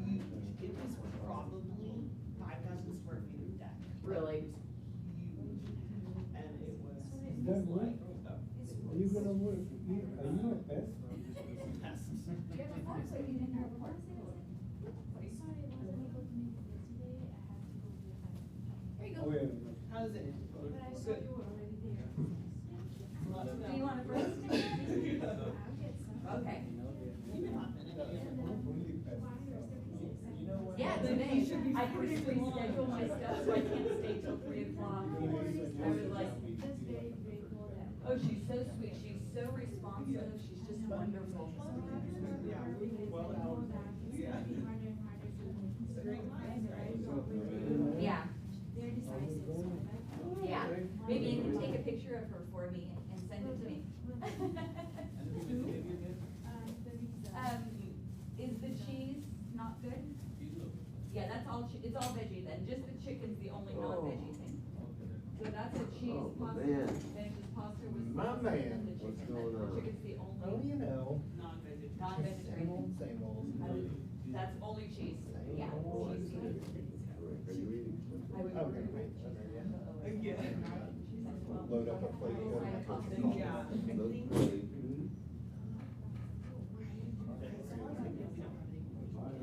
huge. It was probably 5,000 square feet of deck. Really? Huge, and it was That like, Are you gonna work, are you a pest? pests. You have a form, so you didn't have a form? Sorry, I wasn't able to make it yesterday, I have to go to the bank. There you Oh, go. yeah. How's it? But I saw Good. you were already there. Lots of Do you want a first? I'll get some. Okay. You've been hot minute. Only pest. Yeah, today, I couldn't reschedule my stuff, so I can't stay till 3 o'clock. I was like, Just very grateful that. oh, she's so sweet, she's so responsive, she's just wonderful. Yeah, well, yeah. Yeah, They're decisive, so I yeah. Maybe you can take a picture of her for me and send it to me. Is the cheese not good? Yeah, that's all, it's all veggie then, just the chicken's the only non-veggie thing. So that's a cheese pasta, man. finishes pasta with My sauce, man. and the What's chicken, going on? the chicken's the only know. Non-vegetarian. non-vegetarian. Same old. That's only cheese, yeah. old. Cheese. Are you eating? I would Oh, order okay, it. wait, Yeah. She's like, well, Load up a plate, we'll put try in the pasta. kitchen. Yeah.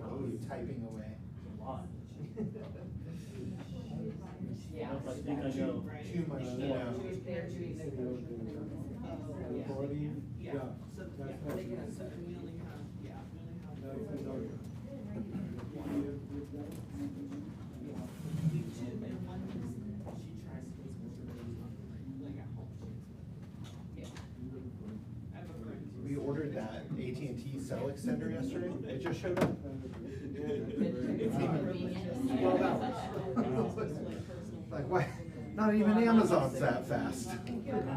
Oh, you typing away. Yeah. Too much to know. They're doing the kosher. Forty? Yeah. So, yeah, That's they not- can, so we only have, yeah, we only have. That's in order. We do, and one is, she tries to get some like at home. Yeah. I have a friend. We ordered that AT&T cell extender yesterday. It just showed up. It's not really just. 12 hours. Like, why? Not even Amazon's that fast.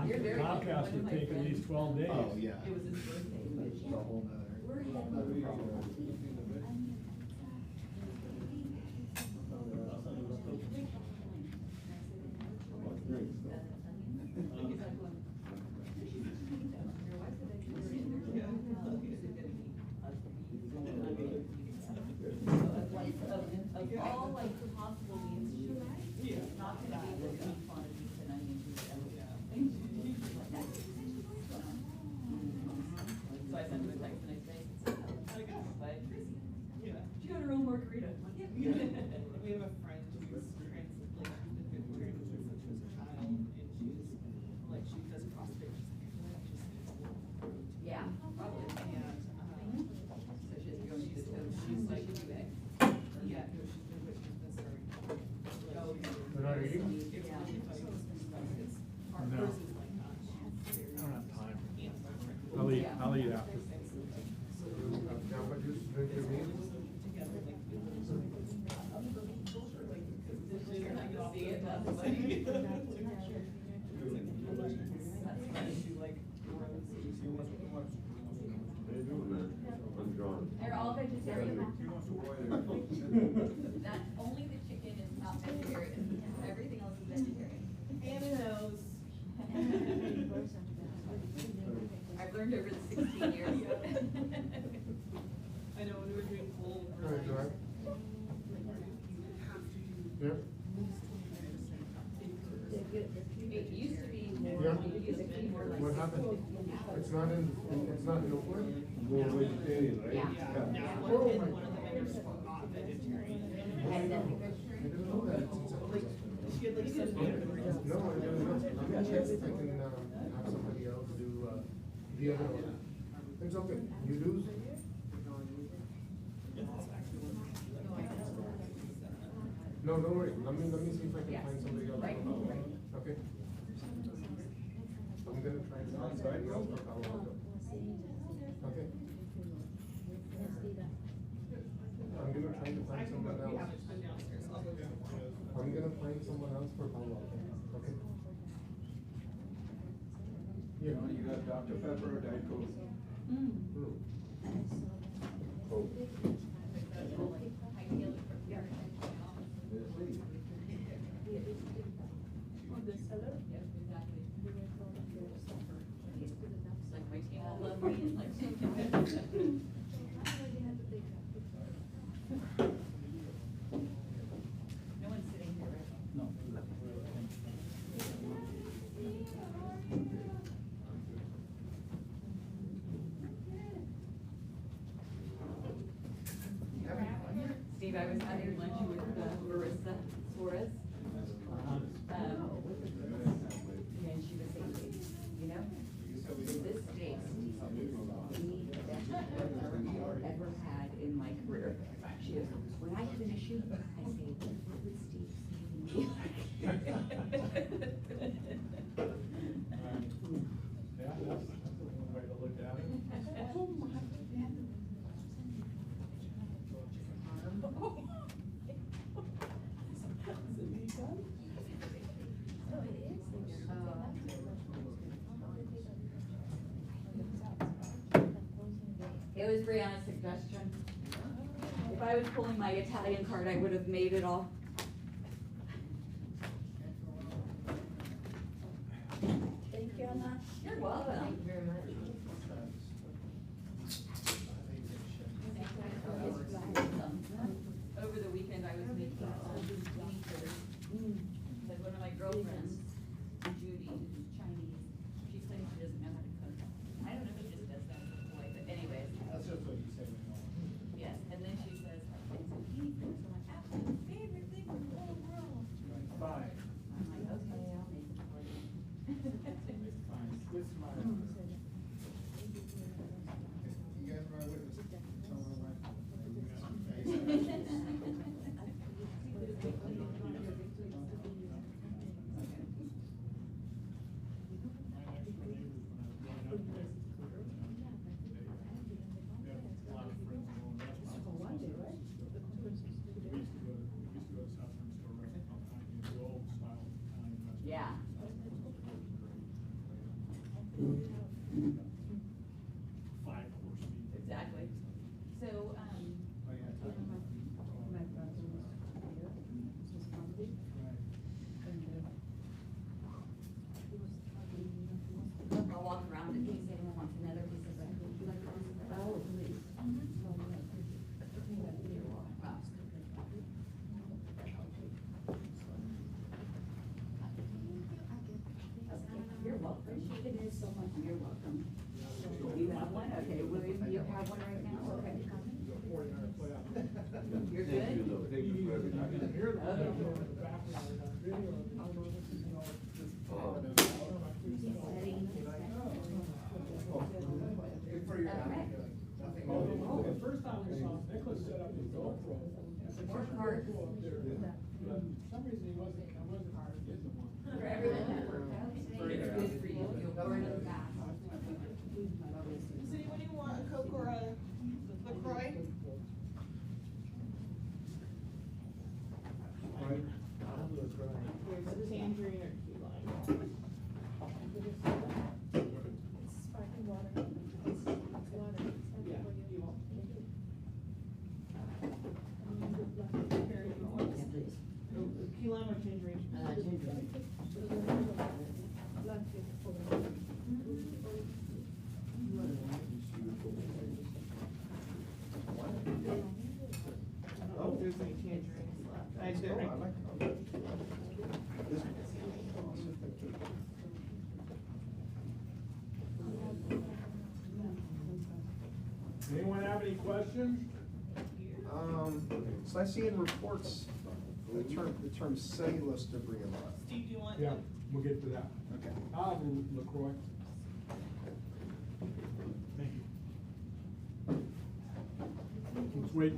You're very welcome. Comcast One of would my take at friends- least 12 days. Oh, yeah. It was his birthday. It's a whole nother problem. Of all like possible means, it's not gonna be the same quantities and onions and everything. So I sent him a text the next day. It's Yeah. our No. person's like that. I don't have time. I'll eat after. Now, what you drink your meat? They're all vegetarian. Not, only the chicken is not vegetarian, everything else is vegetarian. Hannah knows. I've learned over the 16 years. I know when we were doing cold. All right, Joanne. Yeah? It used to be more, Yeah. it used to be more like. What happened? It's not in Oakland? More vegetarian, right? Yeah. Now, Oh, one my of the vendors were not vegetarian. And then, I didn't know that. Like, she had like some vendors. No, I didn't know. I'm gonna check if I can, have somebody else do, the other one. It's okay. You lose? No, don't worry. Let me see if I can Yes. find somebody else. Right. Okay? I'm gonna try and find somebody else for Palo Alto. Okay? I'm gonna try to find someone We else. haven't been downstairs. I'll go down. I'm gonna find someone else for Palo Alto, okay? You know, you got Dr. Pepper or Diet Coke. mm. Coke. Like my team all love me and like. No one's sitting here, right? No. Steve, I was having lunch with Marissa Suarez. And she was saying, you know, this steak is the best I've ever had in my career. She goes, when I have an issue, I say, what would Steve say to me? Yeah, that's one way to look at it. It was Brianna's suggestion. If I was pulling my Italian card, I would have made it all. Thank you, Anna. You're welcome. Thank you very much. Over the weekend, I was making pizza. But one of my girlfriends, Judy, who's Chinese, she claims she doesn't know how to cook. I don't know if she just does that as a boy, but anyways. That's just what you say when you Yes, and then she says, it's a pizza, so my absolute favorite thing in the whole world. Fine. I'm like, okay, I'll make it for you. Fine. This is my. You guys are with us. Yeah. Exactly. So, I'll walk around in case anyone wants another piece of bread. Would you like a piece of bread? Oh, please. You're welcome. Appreciate it so much. You're welcome. You have one? Okay, will you have one right now? Okay. You're good? Oh, the first time we saw Nicholas set up his GoPro. More cards. For some reason he wasn't Oh, there's any tangerines left. I did. I like this. Anyone have any questions? So I see in reports, the term cellulose debris a lot. Steve, do you want? Yeah, we'll get to that. Okay. I'll have a LaCroix. Thank you. Let's wait.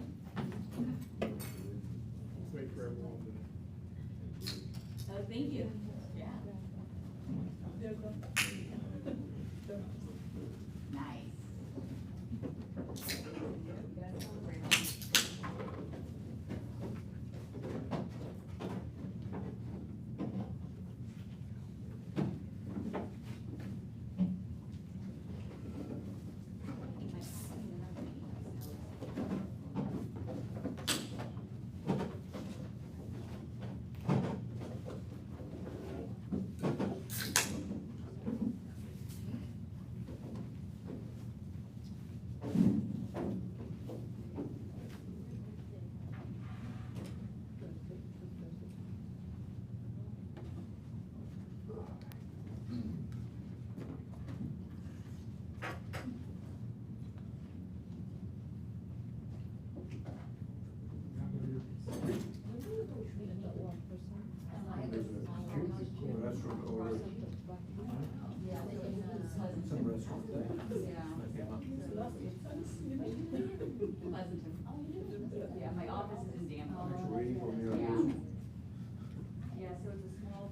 Let's wait for everyone to. Oh, thank you. Yeah. Nice. Restaurant or some restaurant thing. Pleasanton. Yeah, my office is in Danville. Thanks for waiting for me on Yeah. this. Yeah, so it's a small,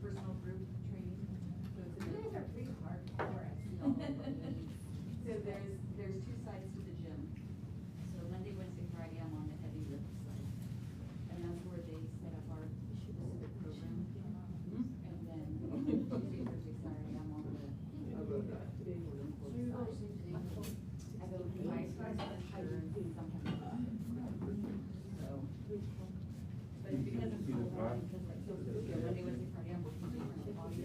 personal group training, so it's a. You guys are pretty hardcore. So there's two sides to the gym. So Monday, Wednesday, Friday, I'm on the heavy lift side. And that's where they set up our specific program. And then Tuesday, Thursday, Saturday, I'm on the. I go to ice cream for sure, and sometimes. So. But it's because it's so hard, because like, so, yeah, Monday, Wednesday, Friday, I'm working different body.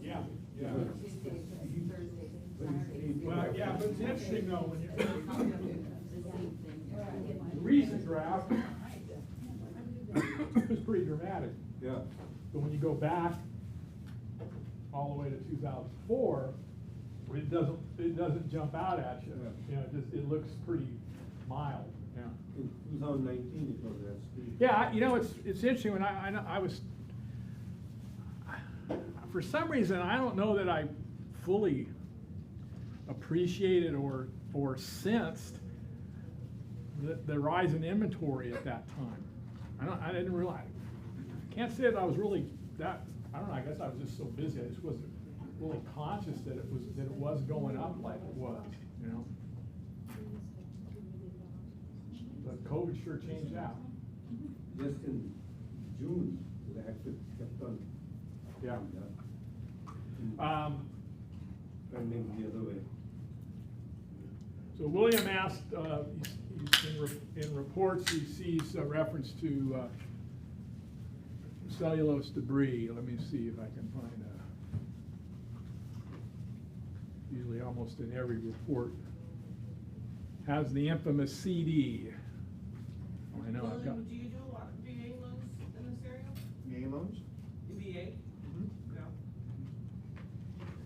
Yeah, yeah. Tuesday, Thursday, Saturday. Well, yeah, but it's interesting though, when you, The same thing. the recent draft was pretty dramatic. Yeah. But when you go back all the way to 2004, it doesn't jump out at you. Yeah. You know, it looks pretty mild, yeah. In 2019, it was that speed. Yeah, you know, it's interesting, when I was, for some reason, I don't know that I fully appreciated or sensed the rise in inventory at that time. I didn't realize, can't say that I was really that, I don't know, I guess I was just so busy, I just wasn't really conscious that it was going up like it was, you know? But COVID sure changed that. Just in June, the actually kept on. Yeah. Trending the other way. So William asked, in reports, he sees a reference to cellulose debris. Let me see if I can find usually almost in every report, has the infamous CD. Oh, I know I've got. Do you do a lot of VA loans in this area? VA loans? VA? No.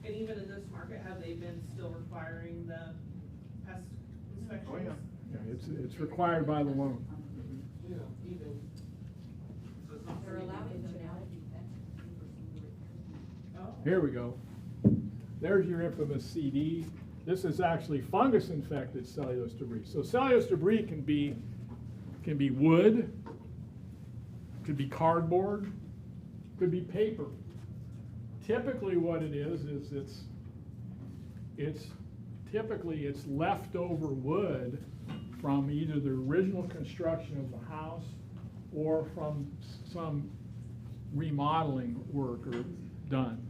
And even in this market, have they been still requiring the pest inspections? Oh, yeah. Yeah, it's required by the loan. Yeah, even. So it's not They're something allowing that- them now to do that for some of the repairs. Oh. Here we go. There's your infamous CD. This is actually fungus-infected cellulose debris. So cellulose debris can be wood, could be cardboard, could be paper. Typically what it is it's typically leftover wood from either the original construction of the house or from some remodeling work or done.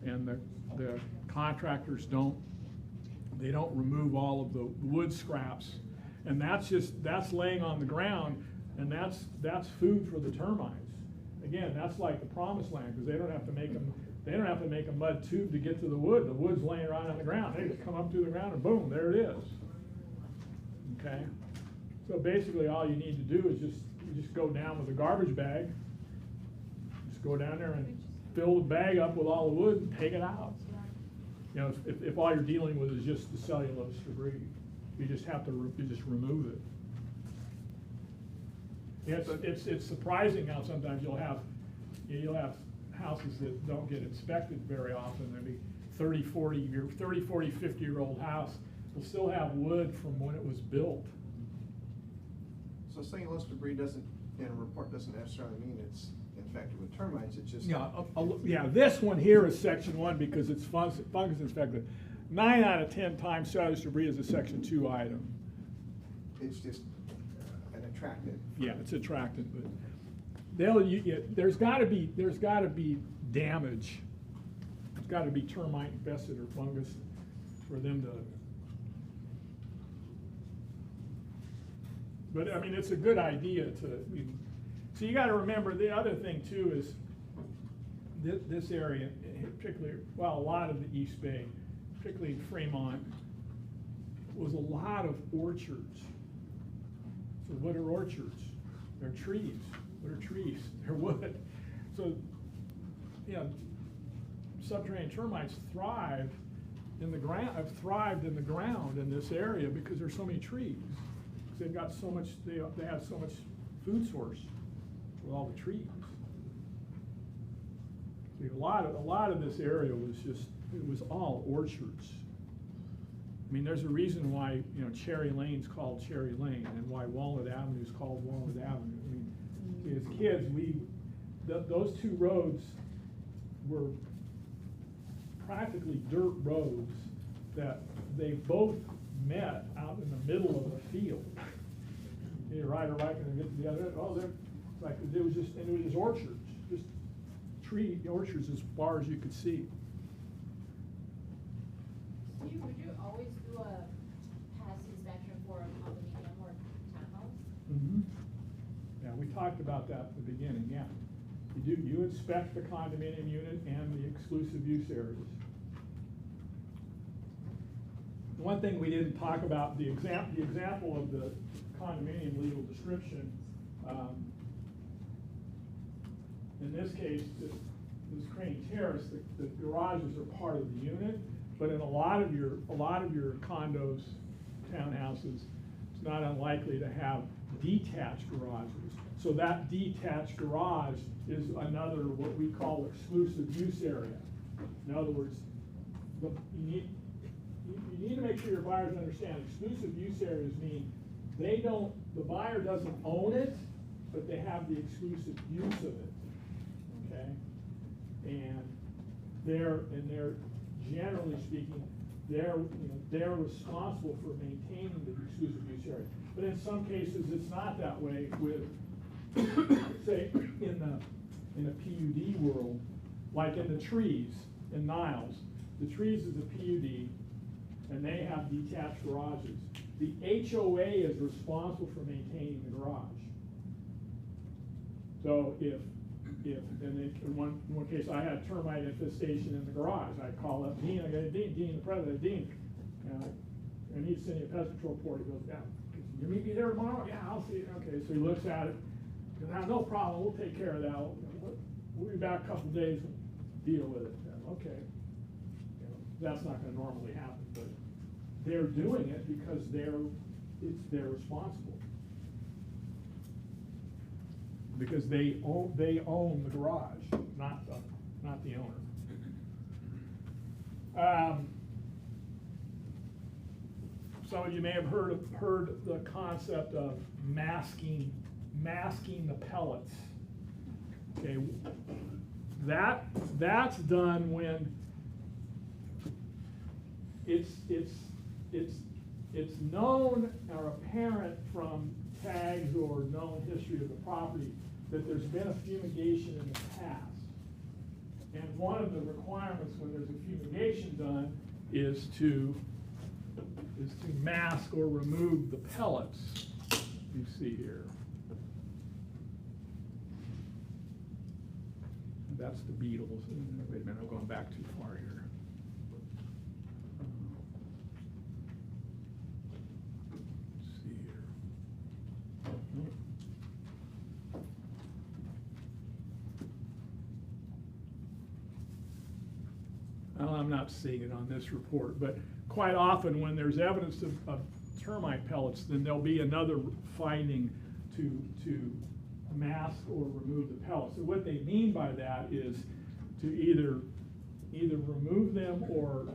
And the contractors don't remove all of the wood scraps. And that's laying on the ground, and that's food for the termites. again, that's like the promised land, because they don't have to make a mud tube to get to the wood. The wood's laying right on the ground. They just come up through the ground and boom, there it is. Okay? So basically all you need to do is you just go down with a garbage bag, just go down there and fill the bag up with all the wood and take it out. You know, if all you're dealing with is just the cellulose debris, you just have to you just remove it. Yeah, it's surprising how sometimes you'll have houses that don't get inspected very often. There'll be 30, 40, 50-year-old house will still have wood from when it was built. So cellulose debris doesn't, in a report, doesn't necessarily mean it's infected with termites, it's just. Yeah, this one here is section 1 because it's fungus infected. 9 out of 10 times cellulose debris is a section 2 item. It's just an attractant. Yeah, it's attractant, but there's got to be damage. It's got to be termite infested or fungus for them to. But I mean, it's a good idea to. So you got to remember the other thing too is this area, particularly, well, a lot of the East Bay, particularly Fremont, was a lot of orchards. So what are orchards? They're trees. What are trees? They're wood. So, you know, subterranean termites thrive in the ground. Have thrived in the ground in this area because there's so many trees. Because they've got so much. They have so much food source with all the trees. See, a lot of this area was it was all orchards. I mean, there's a reason why, you know, Cherry Lane's called Cherry Lane and why Walnut Avenue is called Walnut Avenue. I mean, see, as kids, those two roads were practically dirt roads that they both met out in the middle of a field. You ride a bike and get to the other end. Oh, it was just orchards, just tree orchards as far as you could see. Steve, would you always do a past inspection for a condominium or townhouse? Mm-hmm. Yeah, we talked about that at the beginning, yeah. You inspect the condominium unit and the exclusive use areas. The one thing we didn't talk about, the example of the condominium legal description, in this case, this Crane Terrace, the garages are part of the unit, but in a lot of your condos, townhouses, it's not unlikely to have detached garages. So that detached garage is another what we call exclusive use area. In other words, you need to make sure your buyers understand exclusive use areas mean the buyer doesn't own it, but they have the exclusive use of it. Okay? And they're generally speaking, they're responsible for maintaining the exclusive use area. But in some cases, it's not that way with, say, in the PUD world, like in the trees in Niles. The trees is a PUD, and they have detached garages. The HOA is responsible for maintaining the garage. So in one case, I had termite infestation in the garage. I call up Dean. I go, Dean, the president, Dean. I need to send you a pest control report. He goes, yeah. Can you meet me there tomorrow? Yeah, I'll see you. Okay, so he looks at it. He goes, no problem. We'll take care of that. We'll be back a couple of days and deal with it. Okay. That's not going to normally happen, but they're doing it because they're responsible. Because they own the garage, not the owner. Some of you may have heard the concept of masking the pellets. Okay, that's done when it's known or apparent from tags or known history of the property that there's been a fumigation in the past. And one of the requirements when there's a fumigation done is to mask or remove the pellets you see here. that's the beetles. Wait a minute, I'm going back too far here. Let's see here. Well, I'm not seeing it on this report, but quite often when there's evidence of termite pellets, then there'll be another finding to mask or remove the pellets. So what they mean by that is to either remove them or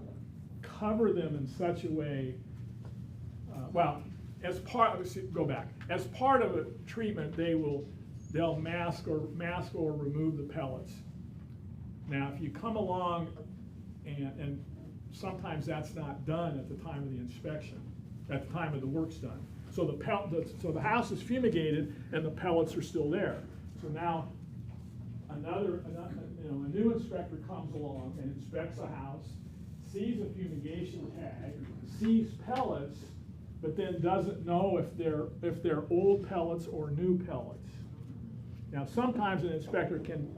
cover them in such a way, as part of a treatment, they'll mask or remove the pellets. Now, if you come along and sometimes that's not done at the time of the inspection, at the time of the work's done. So the house is fumigated and the pellets are still there. So now a new inspector comes along and inspects a house, sees a fumigation tag, sees pellets, but then doesn't know if they're old pellets or new pellets. Now sometimes an inspector can,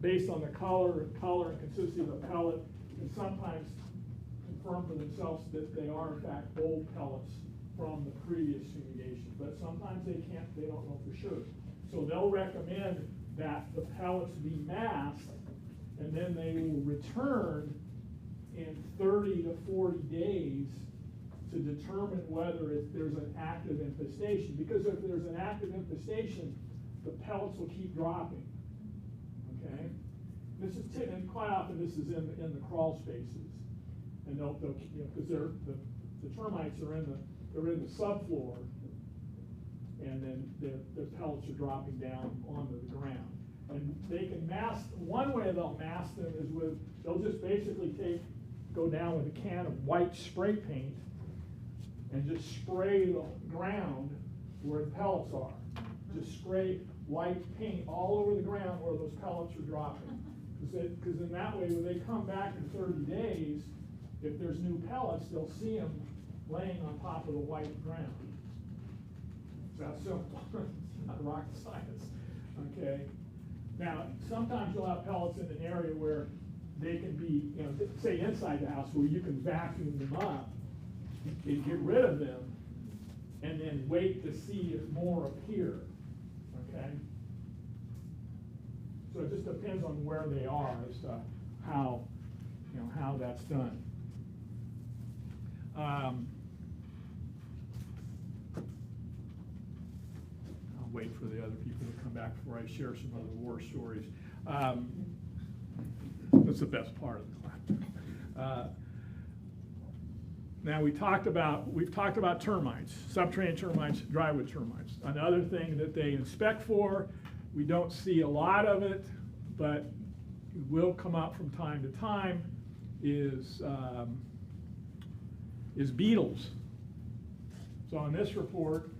based on the color and consistency of the pellet, can sometimes confirm for themselves that they are in fact old pellets from the previous fumigation, but sometimes they don't know for sure. So they'll recommend that the pellets be masked, and then they will return in 30 to 40 days to determine whether there's an active infestation. Because if there's an active infestation, the pellets will keep dropping, okay? And quite often this is in the crawl spaces, and they'll because the termites are in the subfloor, and then the pellets are dropping down onto the ground. And they can mask. One way they'll mask them is they'll just basically go down with a can of white spray paint and just spray the ground where the pellets are. Just spray white paint all over the ground where those pellets are dropping. Because in that way, when they come back in 30 days, if there's new pellets, they'll see them laying on top of the white ground. It's that simple. It's not rocket science. Okay. Now, sometimes you'll have pellets in an area where they can be, say inside the house, where you can vacuum them up and get rid of them, and then wait to see if more appear. Okay. So it just depends on where they are as to how that's done. I'll wait for the other people to come back before I share some other war stories. That's the best part of the class. Now we've talked about termites, subterranean termites, drywood termites. Another thing that they inspect for, we don't see a lot of it, but it will come up from time to time, is beetles. So on this report,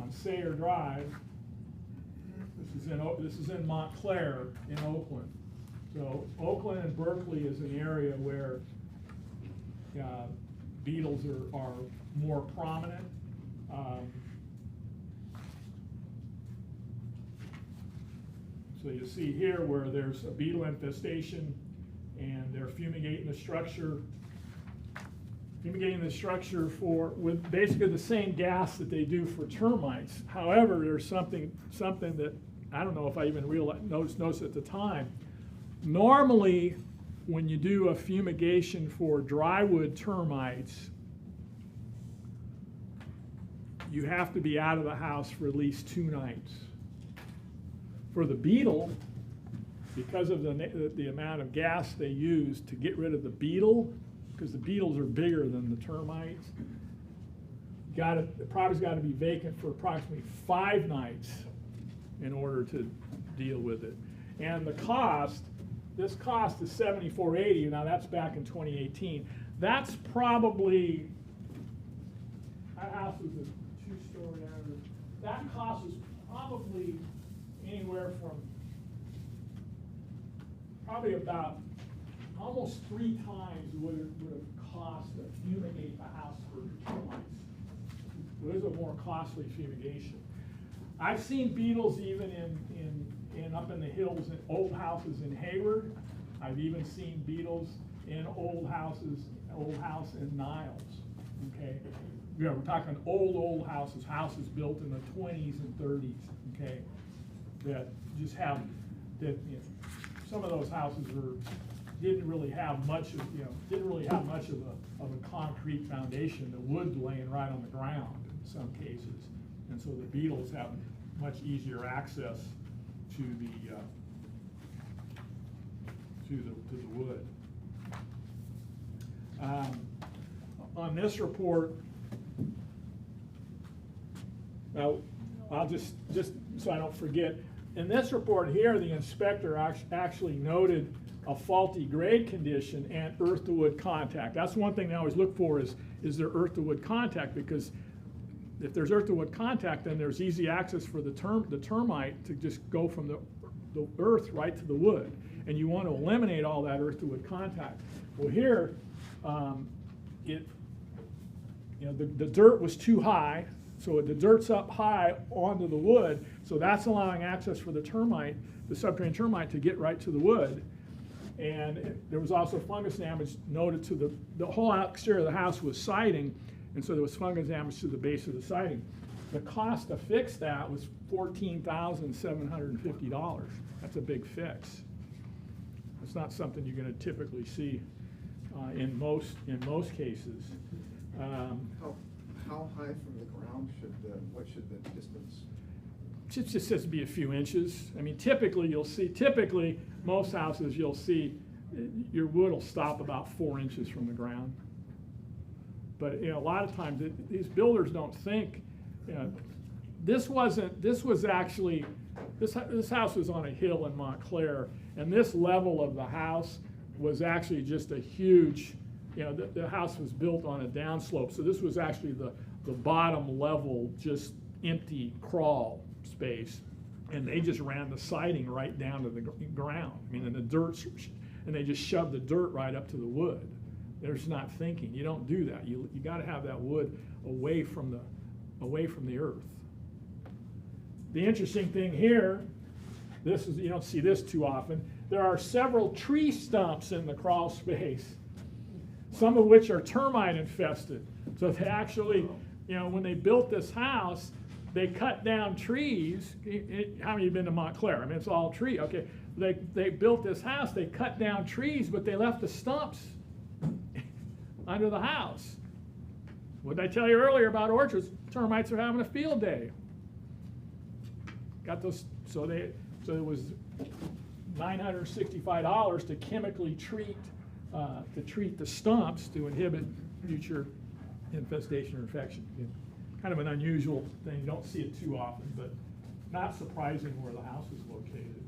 on Sayre Drive, this is in Montclair in Oakland. So Oakland and Berkeley is an area where beetles are more prominent. So you see here where there's a beetle infestation, and they're fumigating the structure with basically the same gas that they do for termites. However, there's something that I don't know if I even noticed at the time. Normally, when you do a fumigation for drywood termites, you have to be out of the house for at least 2 nights. For the beetle, because of the amount of gas they use to get rid of the beetle, because the beetles are bigger than the termites, the property's got to be vacant for approximately 5 nights in order to deal with it. And this cost is $74.80. Now that's back in 2018. That's probably, our house was a 2-story. That cost is probably anywhere from probably about almost 3 times what it would have cost to fumigate the house for termites. So it is a more costly fumigation. I've seen beetles even in up in the hills in old houses in Hayward. I've even seen beetles in old house in Niles, okay? Yeah, we're talking old houses built in the 20s and 30s, okay? That just have, that, you know, some of those houses didn't really have much of a concrete foundation. The wood laying right on the ground in some cases. And so the beetles have much easier access to the wood. On this report, now I'll just so I don't forget, in this report here, the inspector actually noted a faulty grade condition and earth to wood contact. That's one thing they always look for is there earth to wood contact, because if there's earth to wood contact, then there's easy access for the termite to just go from the earth right to the wood. And you want to eliminate all that earth to wood contact. Well, here, the dirt was too high, so the dirt's up high onto the wood, so that's allowing access for the termite, the subterranean termite, to get right to the wood. And there was also fungus damage noted to the whole exterior of the house was siding, and so there was fungus damage to the base of the siding. The cost to fix that was $14,750. That's a big fix. It's not something you're going to typically see in most cases. How high from the ground what should the distance? It just has to be a few inches. I mean, typically most houses you'll see your wood will stop about 4 inches from the ground. But a lot of times these builders don't think. This house was on a hill in Montclair, and this level of the house was actually just a huge. The house was built on a downslope, so this was actually the bottom level, just empty crawl space, and they just ran the siding right down to the ground. I mean, and they just shoved the dirt right up to the wood. They're just not thinking. You don't do that. You got to have that wood away from the earth. The interesting thing here, you don't see this too often. There are several tree stumps in the crawl space, some of which are termite infested. So they actually, when they built this house, they cut down trees. How many of you been to Montclair? I mean, it's all tree. Okay, they built this house. They cut down trees, but they left the stumps under the house. What did I tell you earlier about orchards? Termites are having a field day. Got those. So it was $965 to chemically treat the stumps to inhibit future infestation or infection. Kind of an unusual thing. You don't see it too often, but not surprising where the house is located.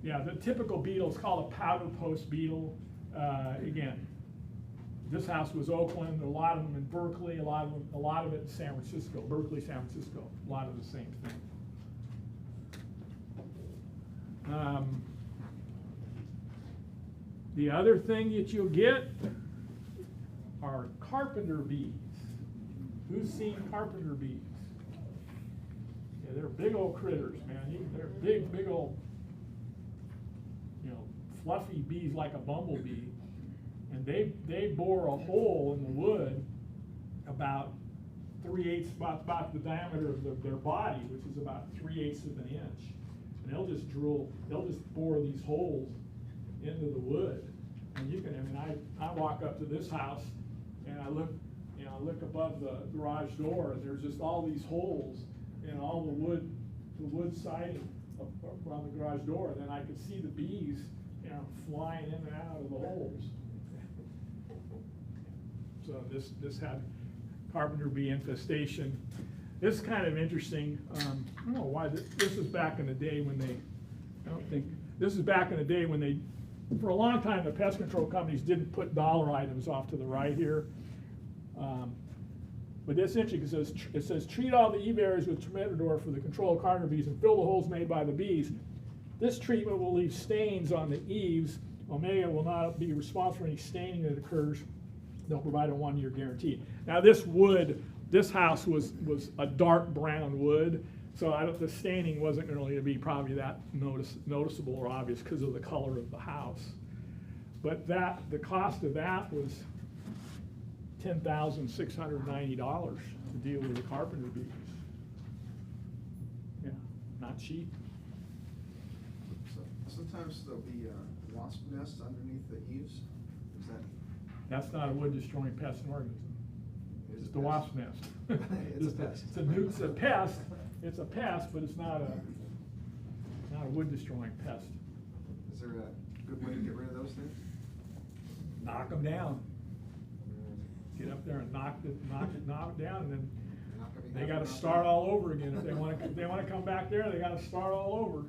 The typical beetle is called a powder post beetle. Again, this house was Oakland. A lot of them in Berkeley. A lot of it in San Francisco. Berkeley, San Francisco. A lot of the same thing. The other thing that you'll get are carpenter bees. Who's seen carpenter bees? Yeah, they're big old critters, man. They're big old, fluffy bees like a bumblebee. And they bore a hole in the wood about 3/8, about the diameter of their body, which is about 3/8 of an inch. And they'll just bore these holes into the wood. And I walk up to this house and I look above the garage door, and there's just all these holes in all the wood siding around the garage door. And then I could see the bees, flying in and out of the holes. So this had carpenter bee infestation. This is kind of interesting. I don't know why this is back in the day when for a long time the pest control companies didn't put dollar items off to the right here. But it's interesting because it says treat all the eve areas with Tremetador for the control of carpenter bees and fill the holes made by the bees. This treatment will leave stains on the eaves. Omega will not be responsible for any staining that occurs. They'll provide a 1-year guarantee. Now this wood This house was a dark brown wood, so the staining wasn't going to be probably that noticeable or obvious because of the color of the house. But the cost of that was $10,690 to deal with the carpenter bees. Yeah, not cheap. So sometimes there'll be wasp nests underneath the eaves. Is that? That's not a wood destroying pest and organism. Is It's it the pest? wasp nest. It's a pest. It's a pest. It's a pest, but it's not a wood destroying pest. Is there a good way to get rid of those things? Knock them down. Get up there and knock it down, and then Not gonna be they happy got to about start that? all over again. If they want to come back there, they got to start all over.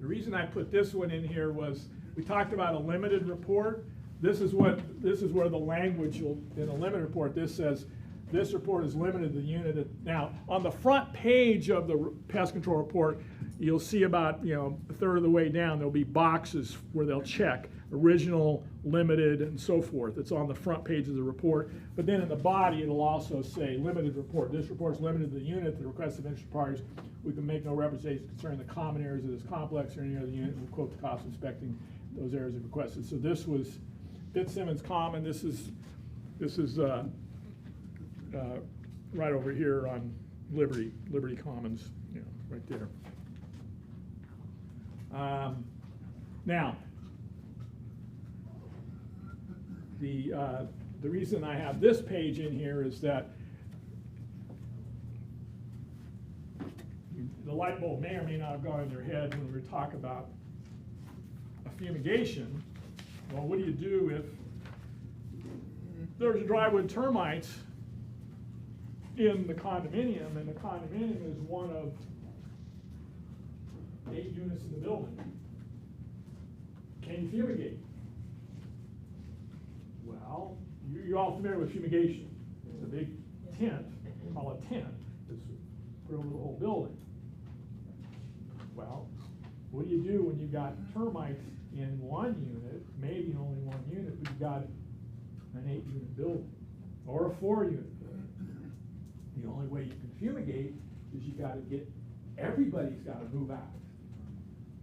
The reason I put this one in here was we talked about a limited report. This is where the language will, in a limited report, this says this report is limited to the unit. Now, on the front page of the pest control report, you'll see about a third of the way down, there'll be boxes where they'll check original, limited, and so forth. It's on the front page of the report. But then in the body, it'll also say limited report. This report is limited to the unit, the request of interested parties. We can make no representations concerning the common areas of this complex or any other unit. We'll quote the cost of inspecting those areas if requested. So this was Fitzsimmons Common. This is right over here on Liberty Commons, right there. Now, the reason I have this page in here is that the light bulb may or may not have gone in your head when we were talking about a fumigation. Well, what do you do if there's drywood termites in the condominium, and the condominium is one of 8 units in the building? Can you fumigate? Well, you're all familiar with fumigation. It's a big tent, call it tent, it's put over the whole building. Well, what do you do when you've got termites in one unit, maybe only one unit, but you've got an 8-unit building, or a 4-unit building? The only way you can fumigate is you got to get, everybody's got to move out.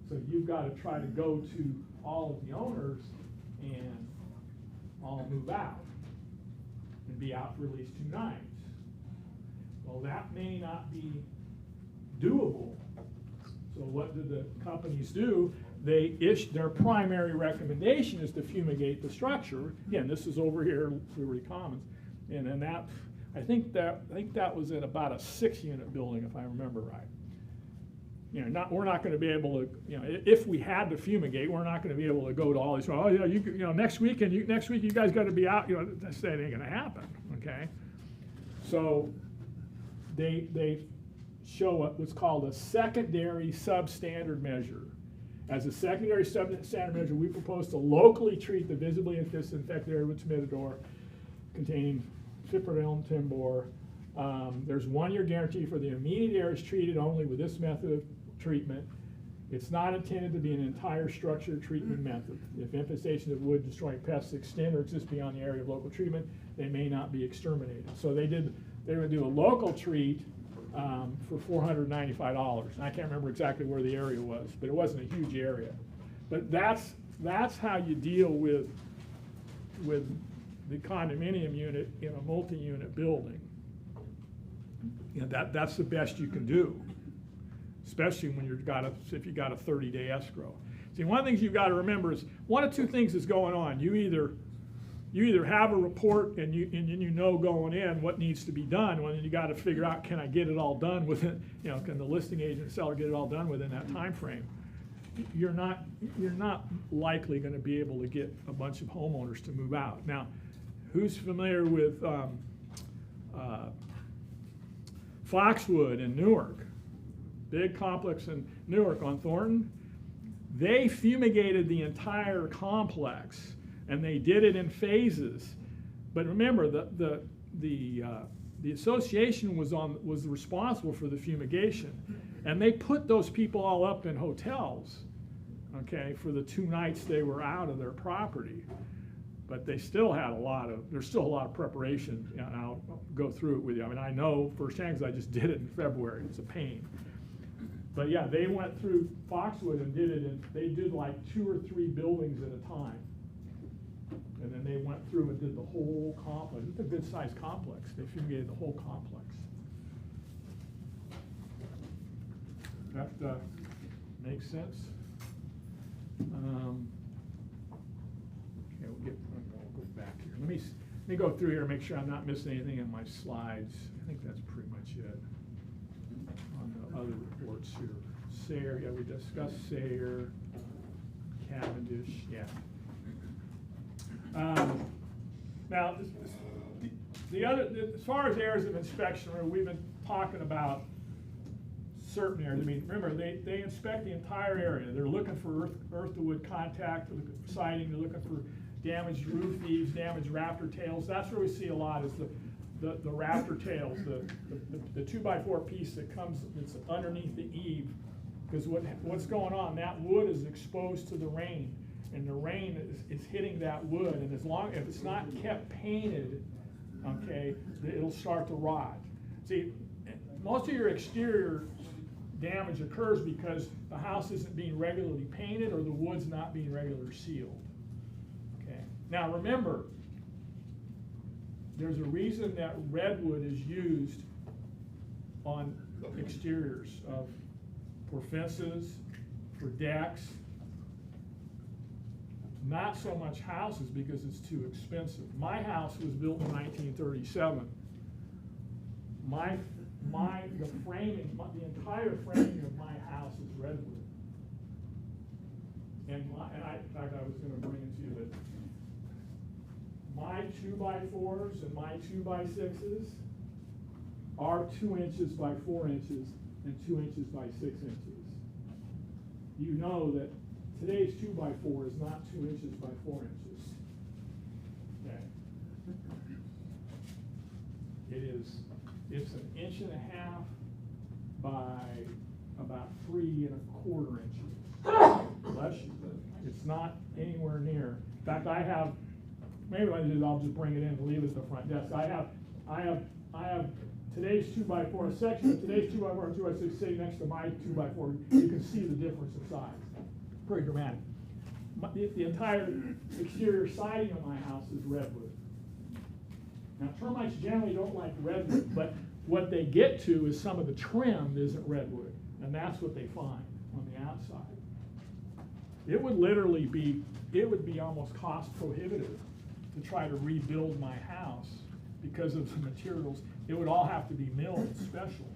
So you've got to try to go to all of the owners and all move out and be out for at least 2 nights. Well, that may not be doable. So what do the companies do? They their primary recommendation is to fumigate the structure. Again, this is over here, Liberty Commons, and then that I think that was in about a 6-unit building, if I remember right. We're not going to be able to, if we had to fumigate, we're not going to be able to go to all these. Oh yeah, next week you guys got to be out. That ain't going to happen. Okay, so they show what's called a secondary substandard measure. As a secondary substandard measure, we propose to locally treat the visibly infected area with timidor containing Cyprinol timbor. There's 1-year guarantee for the immediate areas treated only with this method of treatment. It's not intended to be an entire structure treatment method. If infestation of wood destroying pests extend or exist beyond the area of local treatment, they may not be exterminated. So they would do a local treat for $495. I can't remember exactly where the area was, but it wasn't a huge area. But that's how you deal with the condominium unit in a multi-unit building. That's the best you can do, especially when if you got a 30-day escrow. See, one of the things you've got to remember is one of 2 things is going on. You either have a report and you know going in what needs to be done, when you got to figure out, can I get it all done within, can the listing agent and seller get it all done within that time frame? You're not likely going to be able to get a bunch of homeowners to move out. Now, who's familiar with Foxwood in Newark? Big complex in Newark on Thornton. They fumigated the entire complex, and they did it in phases. But remember, the association was responsible for the fumigation, and they put those people all up in hotels okay, for the 2 nights they were out of their property. But they still had there's still a lot of preparation, and I'll go through it with you. I mean, I know firsthand because I just did it in February, it's a pain. But yeah, they went through Foxwood and did it, and they did like 2 or 3 buildings at a time. And then they went through and did the whole complex. It's a good-sized complex. They fumigated the whole complex. That makes sense? Okay, we'll go back here. Let me go through here and make sure I'm not missing anything in my slides. I think that's pretty much it on the other reports here. Sayre, yeah, we discussed Sayre, Cavendish, yeah. Now, as far as areas of inspection, we've been talking about certain areas. I mean, remember, they inspect the entire area. They're looking for earth-to-wood contact, they're looking for siding, they're looking for damaged roof eaves, damaged rafter tails. That's where we see a lot is the rafter tails, the 2x4 piece that comes, that's underneath the eave. Because what's going on, that wood is exposed to the rain, and the rain is hitting that wood, and if it's not kept painted, okay, it'll start to rot. See, most of your exterior damage occurs because the house isn't being regularly painted or the wood's not being regularly sealed. Okay. Now remember, there's a reason that redwood is used on exteriors for fences, for decks, not so much houses because it's too expensive. My house was built in 1937. The entire framing of my house is redwood. In fact, I was going to bring it to you that my 2x4s and my 2x6s are 2 inches by 4 inches and 2 inches by 6 inches. You know that today's 2x4 is not 2 inches by 4 inches. Okay. It's 1.5 inches by about 3 1/4 inches. Bless you. It's not anywhere near. In fact, I have. Maybe what I do is I'll just bring it in and leave it at the front desk. I have today's 2x4 section of today's 2x4 and 2x6 sitting next to my 2x4. You can see the difference in size. Pretty dramatic. The entire exterior siding of my house is redwood. Now, termites generally don't like redwood, but what they get to is some of the trim isn't redwood, and that's what they find on the outside. It would literally be, almost cost prohibitive to try to rebuild my house because of the materials. It would all have to be milled special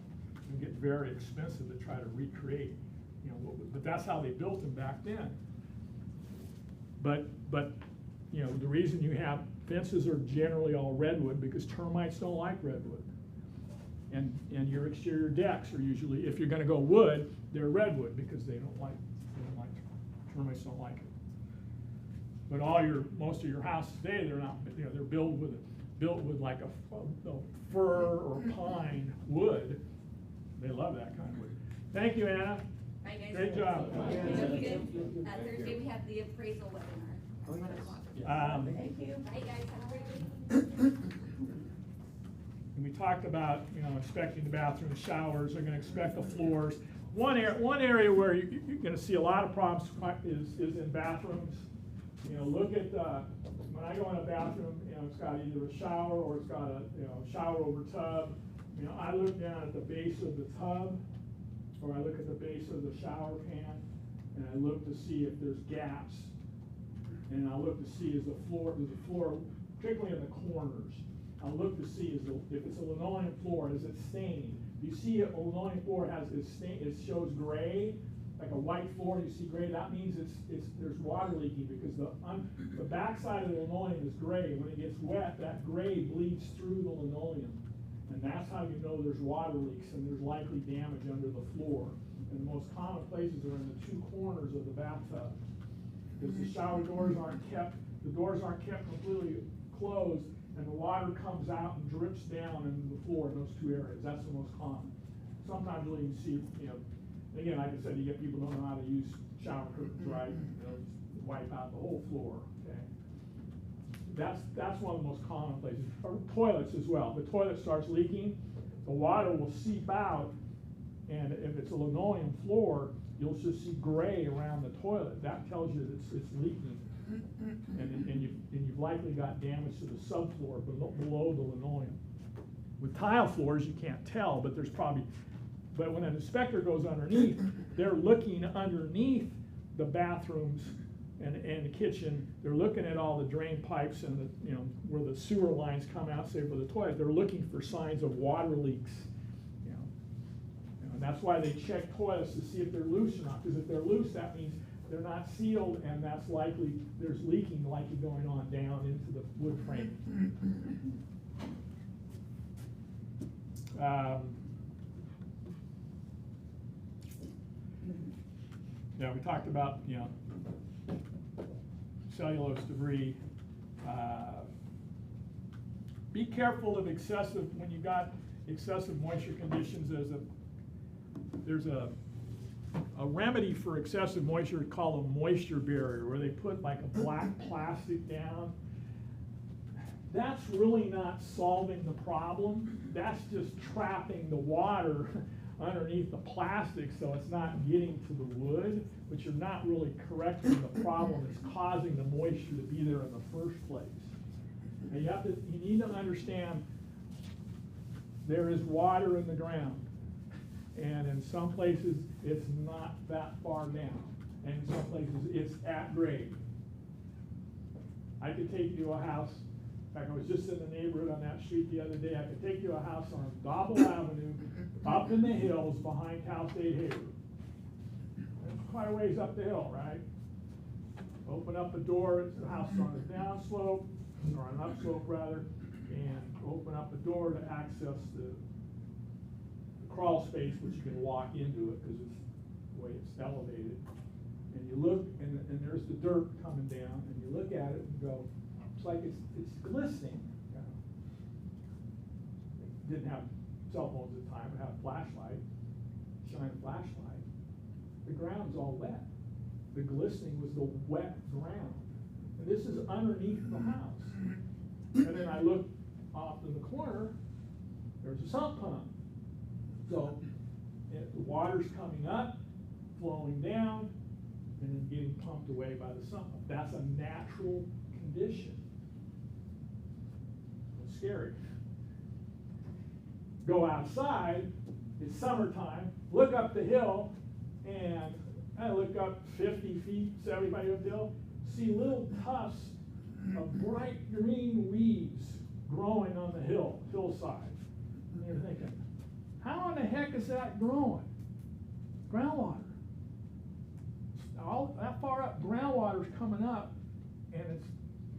and get very expensive to try to recreate. But that's how they built them back then. But the reason you have fences are generally all redwood because termites don't like redwood. And your exterior decks are usually, if you're going to go wood, they're redwood because termites don't like it. But most of your houses today, they're not. They're built with like a fir or pine wood. They love that kind of wood. Thank you, Anna. Bye, guys. Great job. Thursday we have the appraisal webinar. Oh, yes. 1 o'clock. Thank you. Bye, guys. Have a great week. And we talked about inspecting the bathrooms, showers. They're going to inspect the floors. One area where you're going to see a lot of problems is in bathrooms. Look at when I go in a bathroom, it's got either a shower or it's got a shower over tub. I look down at the base of the tub, or I look at the base of the shower pan, and I look to see if there's gaps. And I look to see there's a floor, particularly in the corners. I look to see if it's a linoleum floor, is it stained? You see a linoleum floor it shows gray, like a white floor. You see gray. That means there's water leaking because the backside of the linoleum is gray. When it gets wet, that gray bleeds through the linoleum, and that's how you know there's water leaks and there's likely damage under the floor. And the most common places are in the 2 corners of the bathtub because the shower doors aren't kept. The doors aren't kept completely closed, and the water comes out and drips down into the floor in those 2 areas. That's the most common. Sometimes you'll even see, again, like I said, you get people who don't know how to use shower curtains, right, they'll just wipe out the whole floor, okay? That's one of the most common places. Or toilets as well. The toilet starts leaking, the water will seep out, and if it's a linoleum floor, you'll just see gray around the toilet. That tells you that it's leaking. And you've likely got damage to the subfloor below the linoleum. With tile floors, you can't tell, but but when an inspector goes underneath, they're looking underneath the bathrooms and the kitchen. They're looking at all the drain pipes and where the sewer lines come out, say for the toilet. They're looking for signs of water leaks. And that's why they check toilets to see if they're loose or not. Because if they're loose, that means they're not sealed, and that's likely there's leaking likely going on down into the wood frame. Yeah, we talked about cellulose debris. Be careful of when you got excessive moisture conditions. There's a remedy for excessive moisture called a moisture barrier, where they put like a black plastic down. That's really not solving the problem. That's just trapping the water underneath the plastic, so it's not getting to the wood, but you're not really correcting the problem that's causing the moisture to be there in the first place. And you need to understand there is water in the ground, and in some places it's not that far down, and in some places it's at grade. I could take you to a house. In fact, I was just in the neighborhood on that street the other day. I could take you to a house on Dobble Avenue, up in the hills behind Cal State Hayward. It's quite a ways up the hill, right? Open up the door, the house is on a downslope, or an upslope rather, and open up the door to access the crawl space, which you can walk into it because it's the way it's elevated. And you look, and there's the dirt coming down, and you look at it and go, it's like it's glistening. They didn't have cell phones at the time, but had a flashlight, shine a flashlight. The ground's all wet. The glistening was the wet ground. And this is underneath the house. And then I look off in the corner, there's a sump pump. So the water's coming up, flowing down, and then getting pumped away by the sump pump. That's a natural condition. It's scary. Go outside, it's summertime, look up the hill, and I look up 50 feet, 75 feet up the hill, see little tufts of bright green weeds growing on the hillside. And you're thinking, how in the heck is that growing? Groundwater. All that far up, groundwater's coming up, and it's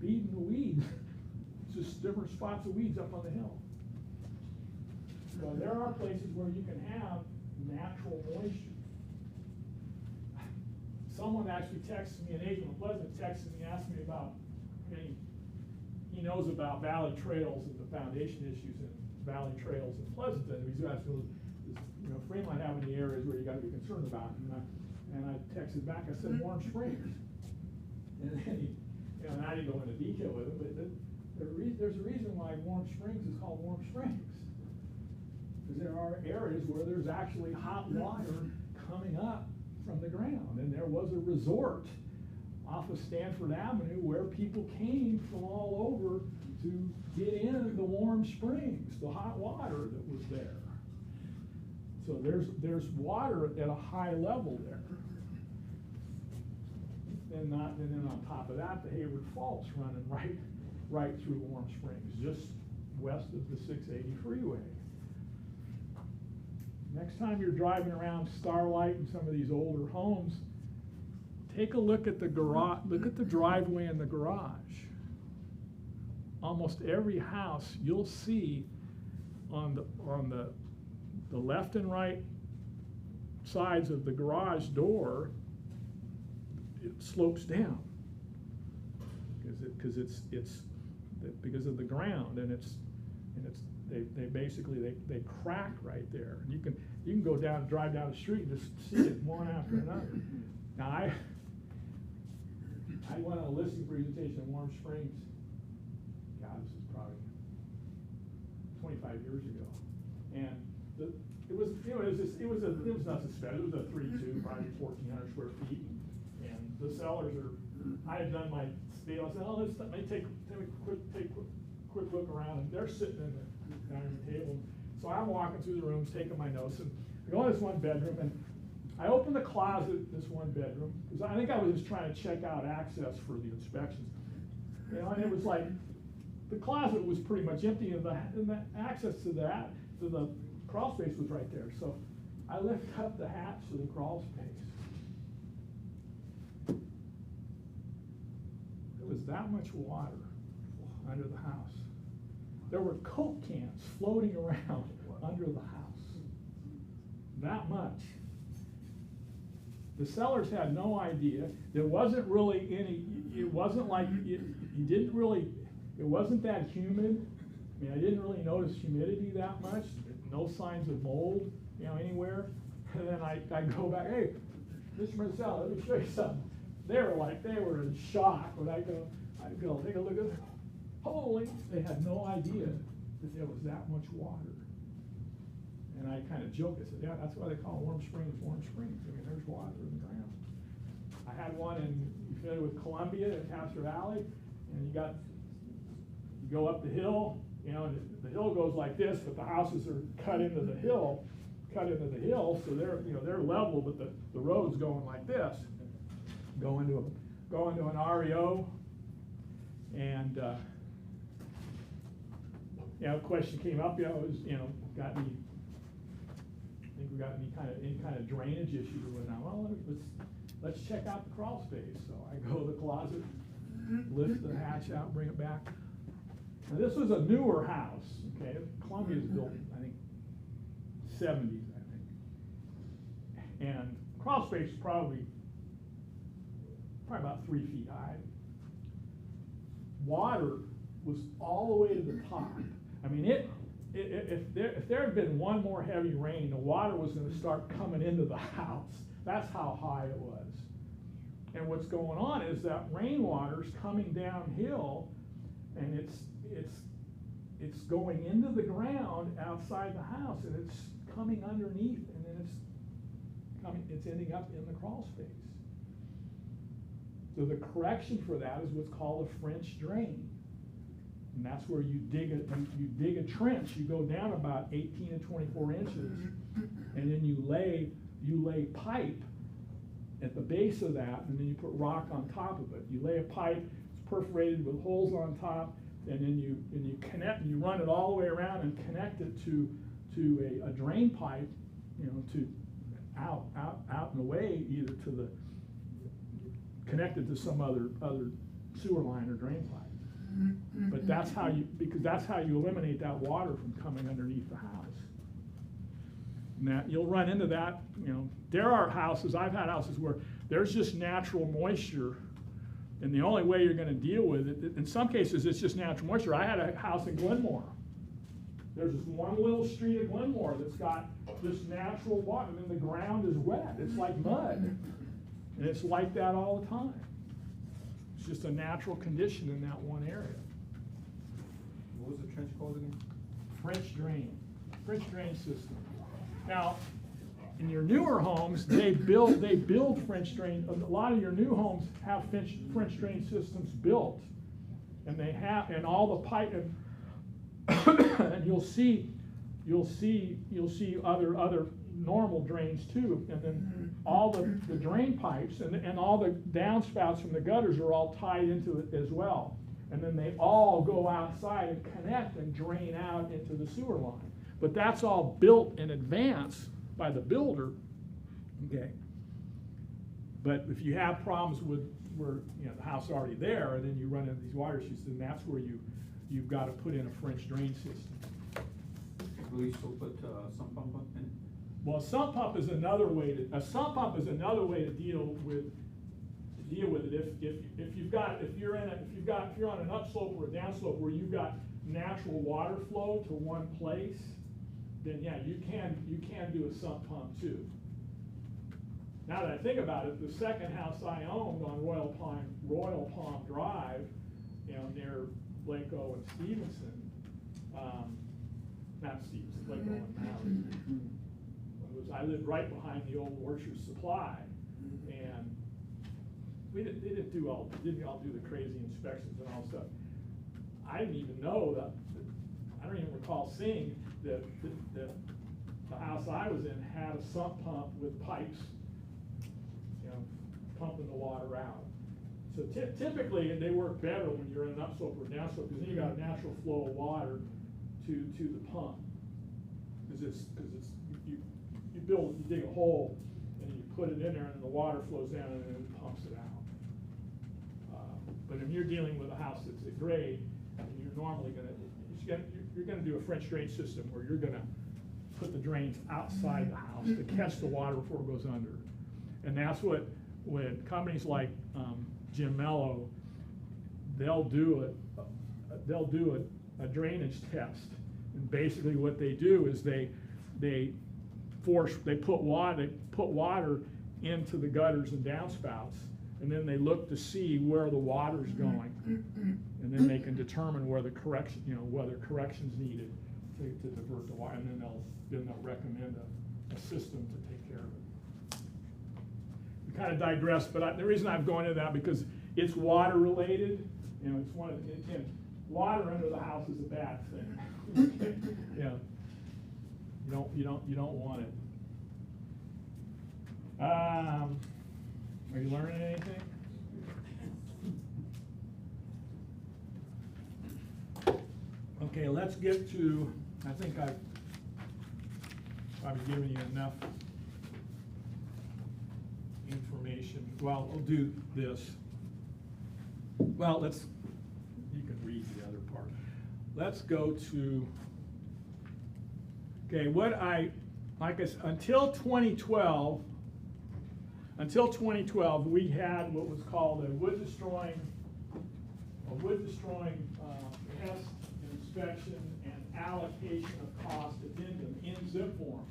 beating the weeds. It's just different spots of weeds up on the hill. So there are places where you can have natural moisture. Someone actually texted me, an agent of Pleasant texted me, asked me about, he knows about valley trails and the foundation issues in valley trails in Pleasanton. And he's asking, does Fremont have any areas where you got to be concerned about? And I texted back, I said, Warm Springs. And then and I didn't go into detail with him, but there's a reason why Warm Springs is called Warm Springs. Because there are areas where there's actually hot water coming up from the ground. And there was a resort off of Stanford Avenue where people came from all over to get in the warm springs, the hot water that was there. So there's water at a high level there. And then on top of that, the Hayward Fault's running right through Warm Springs, just west of the 680 freeway. Next time you're driving around Starlight and some of these older homes, take a look at the garage, look at the driveway and the garage. Almost every house you'll see on the left and right sides of the garage door, it slopes down because it's because of the ground, and they basically crack right there. And you can go down, drive down the street and just see it one after another. Now, I went on a listing presentation in Warm Springs. God, this is probably 25 years ago. And it was nothing special. It was a 3-2, probably 1,400 square feet. And the sellers I had done my spiel. I said, oh, let me take a quick look around. And they're sitting in the dining room table. So I'm walking through the rooms, taking my notes, and I go in this one bedroom, and I opened the closet, this one bedroom, because I think I was just trying to check out access for the inspections. You know, and it was like, the closet was pretty much empty, and the access to the crawl space was right there. So I lifted up the hatch to the crawl space. There was that much water under the house. There were Coke cans floating around under the house. That much. The sellers had no idea. There wasn't really any, it wasn't like, it wasn't that humid. I mean, I didn't really notice humidity that much. No signs of mold, you know, anywhere. And then I go back, hey, Mr. Marcel, let me show you something. They were in shock when I go, take a look at it. Holy, they had no idea that there was that much water. And I kind of joked, I said, yeah, that's why they call Warm Springs Warm Springs. I mean, there's water in the ground. I had one you familiar with Columbia in Castro Valley, and you go up the hill, you know, and the hill goes like this, but the houses are cut into the hill, so they're level, but the road's going like this. Go into an REO, and question came up, got any kind of drainage issue with now. Well, let's check out the crawl space. So I go to the closet, lift the hatch out, bring it back. Now this was a newer house. Okay, Columbia's built, I think, 70s, I think, and crawl space is probably about 3 feet high. Water was all the way to the top. I mean, if there had been one more heavy rain, the water was going to start coming into the house. That's how high it was. And what's going on is that rainwater's coming downhill, and it's going into the ground outside the house, and it's coming underneath, and then it's ending up in the crawl space. So the correction for that is what's called a French drain. And that's where you dig a trench. You go down about 18 to 24 inches, and then you lay pipe at the base of that, and then you put rock on top of it. You lay a pipe, it's perforated with holes on top, and then you connect, and you run it all the way around and connect it to a drain pipe, to out and away, either to the connected to some other sewer line or drain pipe. But that's how you eliminate that water from coming underneath the house. Now, you'll run into that, there are houses, I've had houses where there's just natural moisture, and the only way you're gonna deal with it, in some cases it's just natural moisture. I had a house in Glenmore. There's this one little street in Glenmore that's got this natural water, and then the ground is wet. It's like mud. And it's like that all the time. It's just a natural condition in that one area. What was the trench called again? French drain system. Now, in your newer homes, they build French drain. A lot of your new homes have French drain systems built, and they have, and all the pipe, and you'll see other normal drains too, and then all the drain pipes and all the downspouts from the gutters are all tied into it as well. And then they all go outside and connect and drain out into the sewer line. But that's all built in advance by the builder, okay? But if you have problems with where the house is already there, and then you run into these water issues, then that's where you've got to put in a French drain system. Will you still put sump pump in? Well, a sump pump is another way to deal with it. If you're on an upslope or a downslope where you've got natural water flow to one place, then yeah, you can do a sump pump too. Now that I think about it, the second house I owned on Royal Palm Drive, you know, near Waco and Stevenson, not Stevenson, Waco and Mallard. I lived right behind the old Orchard Supply, and they didn't all do the crazy inspections and all stuff. I didn't even know that, I don't even recall seeing that the house I was in had a sump pump with pipes, you know, pumping the water out. So typically, they work better when you're in an upslope or downslope, because then you got a natural flow of water to the pump. Because you dig a hole, and you put it in there, and then the water flows down, and then it pumps it out. But if you're dealing with a house that's at grade, you're normally you're gonna do a French drain system where you're gonna put the drains outside the house to catch the water before it goes under. And that's what, when companies like Jim Mello, they'll do a drainage test. And basically what they do is they put water into the gutters and downspouts, and then they look to see where the water's going, and then they can determine whether corrections needed to divert the water, and then they'll recommend a system to take care of it. We kind of digress, but the reason I'm going into that because it's water related. You know, it's water under the house is a bad thing. Yeah, you don't want it. Are you learning anything? Okay, let's get to, I think I've probably given you enough information. Well, we'll do this. Well, you can read the other part. Let's go to, okay, like I said, until 2012, we had what was called a wood destroying pest inspection and allocation of cost addendum in zip forms.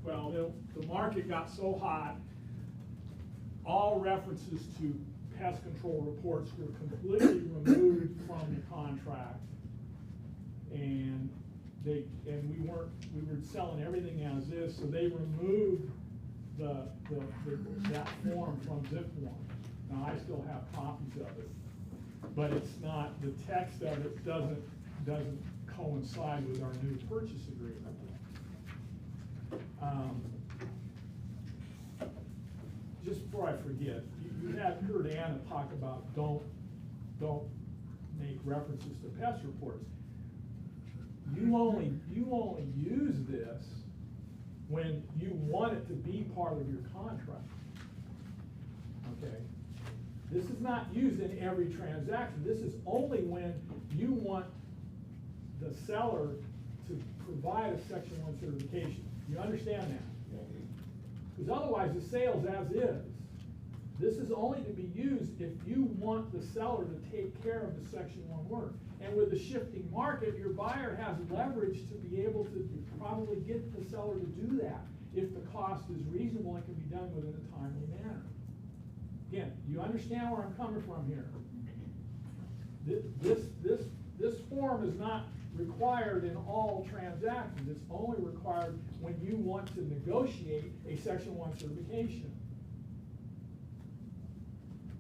Well, the market got so hot, all references to pest control reports were completely removed from the contract, and we were selling everything as is, so they removed that form from zip form. Now I still have copies of it, but it's not, the text of it doesn't coincide with our new purchase agreement. Just before I forget, you had heard Anna talk about don't make references to pest reports. You only use this when you want it to be part of your contract. Okay? This is not used in every transaction. This is only when you want the seller to provide a Section 1 certification. You understand that? Because otherwise the sale's as is. This is only to be used if you want the seller to take care of the Section 1 work. And with the shifting market, your buyer has leverage to be able to probably get the seller to do that if the cost is reasonable and can be done within a timely manner. Again, you understand where I'm coming from here. This form is not required in all transactions. It's only required when you want to negotiate a Section 1 certification.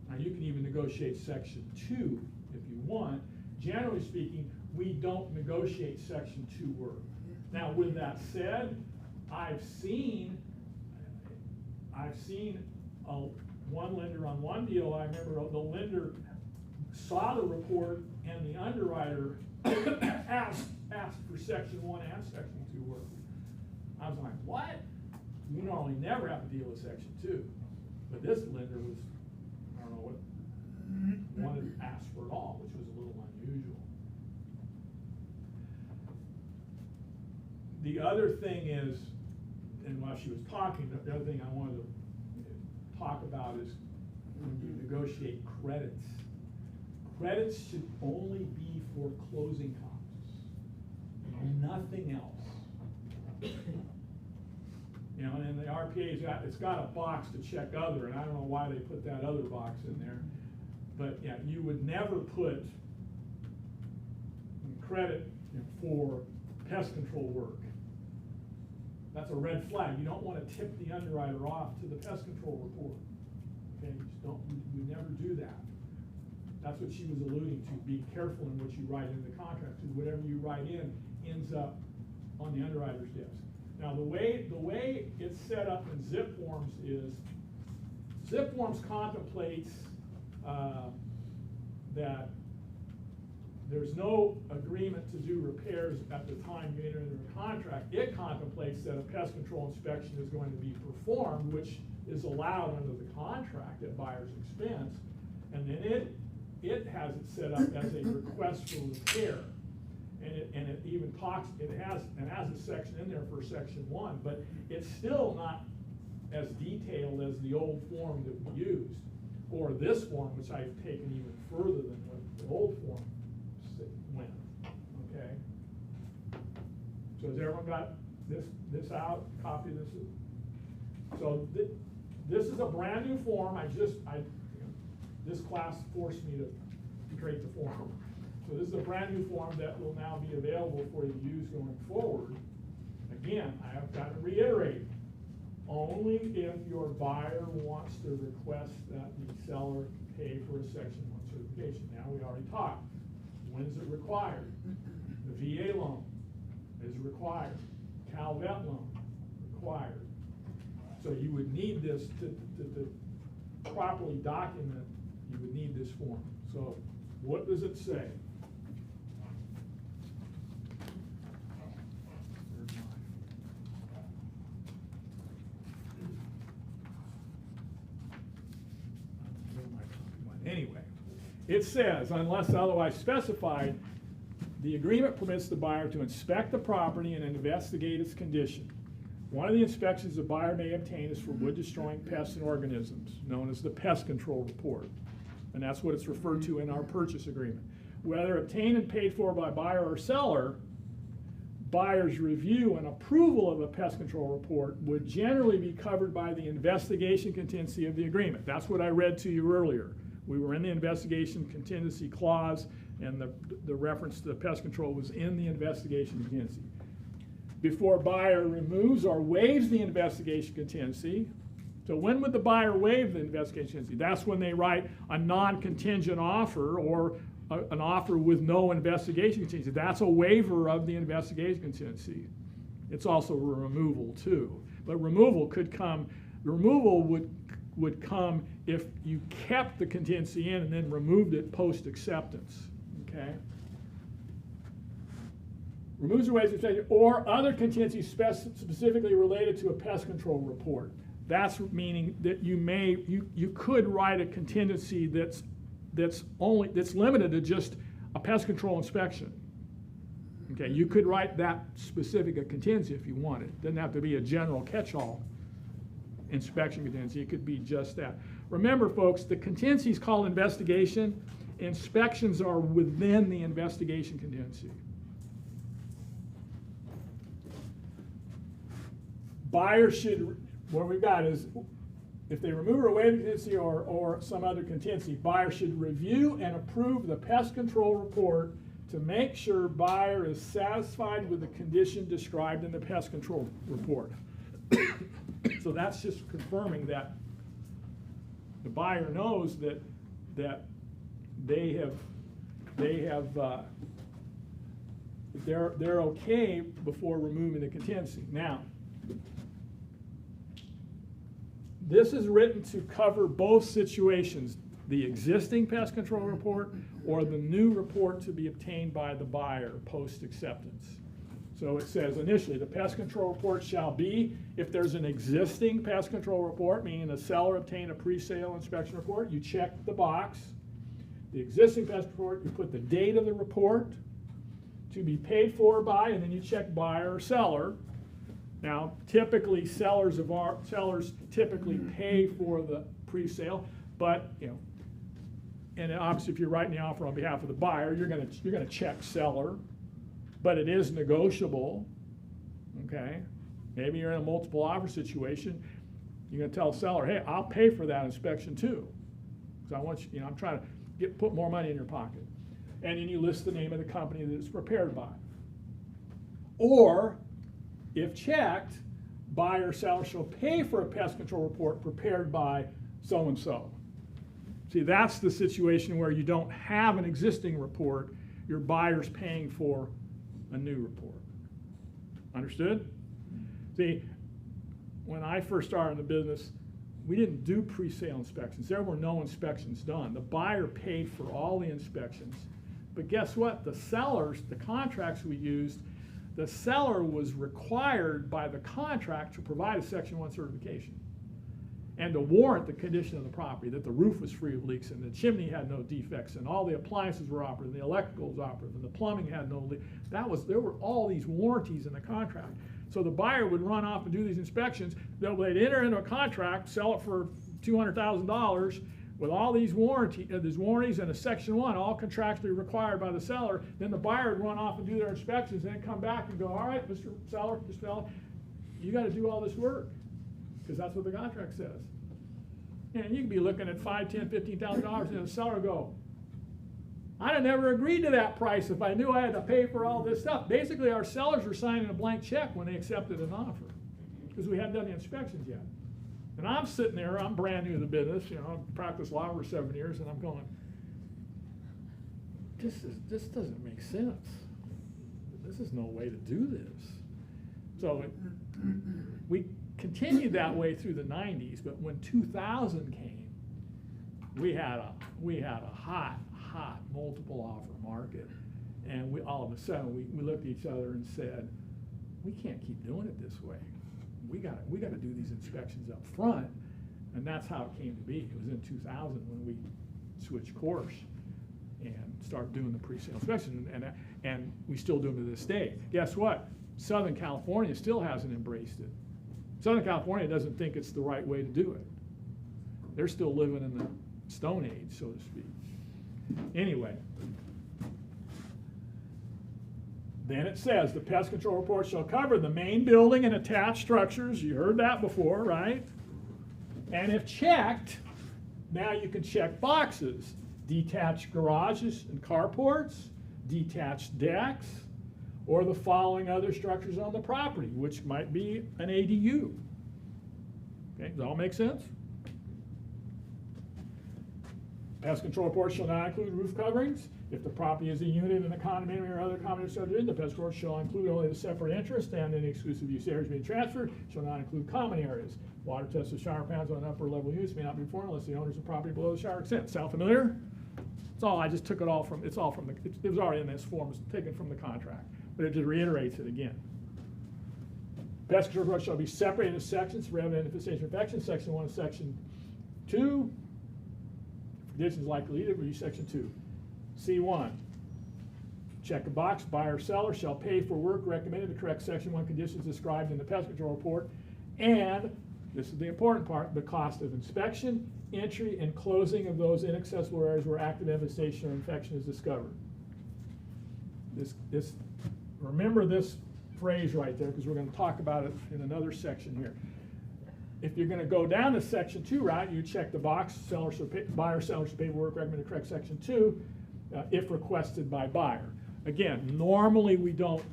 Now, you can even negotiate Section 2 if you want. Generally speaking, we don't negotiate Section 2 work. Now, with that said, I've seen one lender on one deal. I remember the lender saw the report and the underwriter asked for Section 1 and Section 2 work. I was like, what? We normally never have to deal with Section 2. But this lender was, I don't know what, wanted to ask for it all, which was a little unusual. The other thing is, and while she was talking, the other thing I wanted to talk about is when you negotiate credits. Credits should only be for closing costs, nothing else. You know, and the RPA's it's got a box to check other, and I don't know why they put that other box in there. But yeah, you would never put credit, you know, for pest control work. That's a red flag. You don't want to tip the underwriter off to the pest control report. Okay, you just don't, you never do that. That's what she was alluding to. Be careful in what you write in the contract, because whatever you write in ends up on the underwriter's desk. Now, the way it's set up in zip forms is, zip forms contemplates that there's no agreement to do repairs at the time you enter into a contract. It contemplates that a pest control inspection is going to be performed, which is allowed under the contract at buyer's expense, and then it has it set up as a request for repair. And it even talks, it has a section in there for section 1, but it's still not as detailed as the old form that we used, or this form, which I've taken even further than what the old form went. Okay. So has everyone got this out? Copy this. So this is a brand new form. This class forced me to create the form. So this is a brand new form that will now be available for you to use going forward. Again, I have got to reiterate, only if your buyer wants to request that the seller pay for a Section 1 certification. Now, we already talked. When is it required? The VA loan is required. CalVet loan required. So you would need this to properly document, you would need this form. So what does it say? Anyway, it says, unless otherwise specified, the agreement permits the buyer to inspect the property and investigate its condition. One of the inspections the buyer may obtain is for wood-destroying pests and organisms, known as the pest control report. And that's what it's referred to in our purchase agreement. Whether obtained and paid for by buyer or seller, buyer's review and approval of a pest control report would generally be covered by the investigation contingency of the agreement. That's what I read to you earlier. We were in the investigation contingency clause, and the reference to the pest control was in the investigation contingency. Before buyer removes or waives the investigation contingency, so when would the buyer waive the investigation contingency? That's when they write a non-contingent offer or an offer with no investigation contingency. That's a waiver of the investigation contingency. It's also a removal too. But removal would come if you kept the contingency in and then removed it post-acceptance, okay? Removes or waives or other contingency specifically related to a pest control report. That's meaning that you could write a contingency that's limited to just a pest control inspection. Okay, you could write that specific a contingency if you wanted. It doesn't have to be a general catch-all inspection contingency. It could be just that. Remember, folks, the contingency is called investigation. Inspections are within the investigation contingency. Buyer should, what we've got is, if they remove or waive contingency or some other contingency, buyer should review and approve the pest control report to make sure buyer is satisfied with the condition described in the pest control report. So that's just confirming that the buyer knows that they're okay before removing the contingency. Now, this is written to cover both situations, the existing pest control report or the new report to be obtained by the buyer post-acceptance. So it says initially, the pest control report shall be, if there's an existing pest control report, meaning the seller obtained a pre-sale inspection report, you check the box. The existing pest report, you put the date of the report, to be paid for by, and then you check buyer or seller. Now, typically, sellers typically pay for the pre-sale, but and obviously, if you're writing the offer on behalf of the buyer, you're gonna check seller, but it is negotiable. Okay, Maybe you're in a multiple offer situation. You're gonna tell the seller, hey, I'll pay for that inspection too. Because I want you know, I'm trying to put more money in your pocket. And then you list the name of the company that it's prepared by. Or, if checked, buyer or seller shall pay for a pest control report prepared by so-and-so. See, that's the situation where you don't have an existing report, your buyer's paying for a new report. Understood? See, when I first started in the business, we didn't do pre-sale inspections. There were no inspections done. The buyer paid for all the inspections. But guess what? The sellers, the contracts we used, the seller was required by the contract to provide a Section 1 certification and to warrant the condition of the property, that the roof was free of leaks and the chimney had no defects and all the appliances were operative, the electrical was operative, and the plumbing had no leak. There were all these warranties in the contract. So the buyer would run off and do these inspections. They'd enter into a contract, sell it for $200,000 with all these warranties and a Section 1, all contractually required by the seller. Then the buyer would run off and do their inspections and then come back and go, all right, Mr. Seller, you got to do all this work, because that's what the contract says. And you can be looking at $5,000, $10,000, $15,000, and the seller go, I'd have never agreed to that price if I knew I had to pay for all this stuff. Basically, our sellers were signing a blank check when they accepted an offer, because we hadn't done the inspections yet. And I'm sitting there, I'm brand new to the business, you know, I've practiced law for 7 years, and I'm going, this doesn't make sense. This is no way to do this. So we continued that way through the 90s, but when 2000 came, we had a hot multiple offer market, and we all of a sudden we looked at each other and said, we can't keep doing it this way. We got to do these inspections up front, and that's how it came to be. It was in 2000 when we switched course and started doing the pre-sale inspection, and we still do them to this day. Guess what? Southern California still hasn't embraced it. Southern California doesn't think it's the right way to do it. They're still living in the Stone Age, so to speak. Anyway, then it says the pest control report shall cover the main building and attached structures. You heard that before, right? And if checked, now you can check boxes. Detached garages and carports, detached decks, or the following other structures on the property, which might be an ADU. Okay, does that all make sense? Pest control report shall not include roof coverings. If the property is a unit in a condominium or other condominium subdivision, the pest report shall include only the separate interest and any exclusive use areas being transferred, shall not include common areas. Water tests of shower pans on an upper level use may not be performed unless the owners of property below the shower extent. Sound familiar? It's all, I just took it all from, it was already in this form, it's taken from the contract, but it just reiterates it again. Pest control report shall be separated into sections for evident infestation infection, Section 1 and Section 2. Conditions likely to be Section 2. C1, check a box, buyer or seller shall pay for work recommended to correct Section 1 conditions described in the pest control report, and, this is the important part, the cost of inspection, entry, and closing of those inaccessible areas where active infestation or infection is discovered. Remember this phrase right there, because we're going to talk about it in another section here. If you're going to go down the Section 2 route, you check the box, buyer or seller should pay for work recommended to correct Section 2 if requested by buyer. Again, normally we don't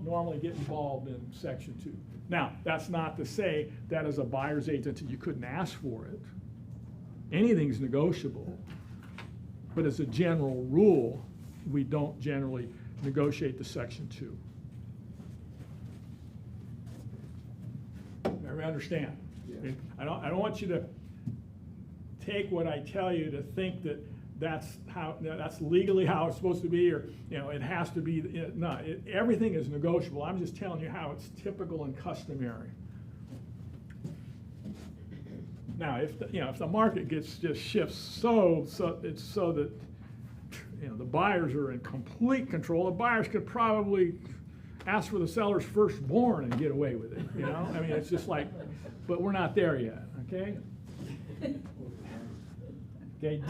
normally get involved in Section 2. Now, that's not to say that as a buyer's agent you couldn't ask for it. Anything's negotiable. But as a general rule, we don't generally negotiate the Section 2. I understand. Yeah. I don't want you to take what I tell you to think that that's legally how it's supposed to be, or it has to be. No, everything is negotiable. I'm just telling you how it's typical and customary. Now, if the market shifts so that the buyers are in complete control, the buyers could probably ask for the seller's firstborn and get away with it, I mean, it's just like, but we're not there yet, okay? Okay,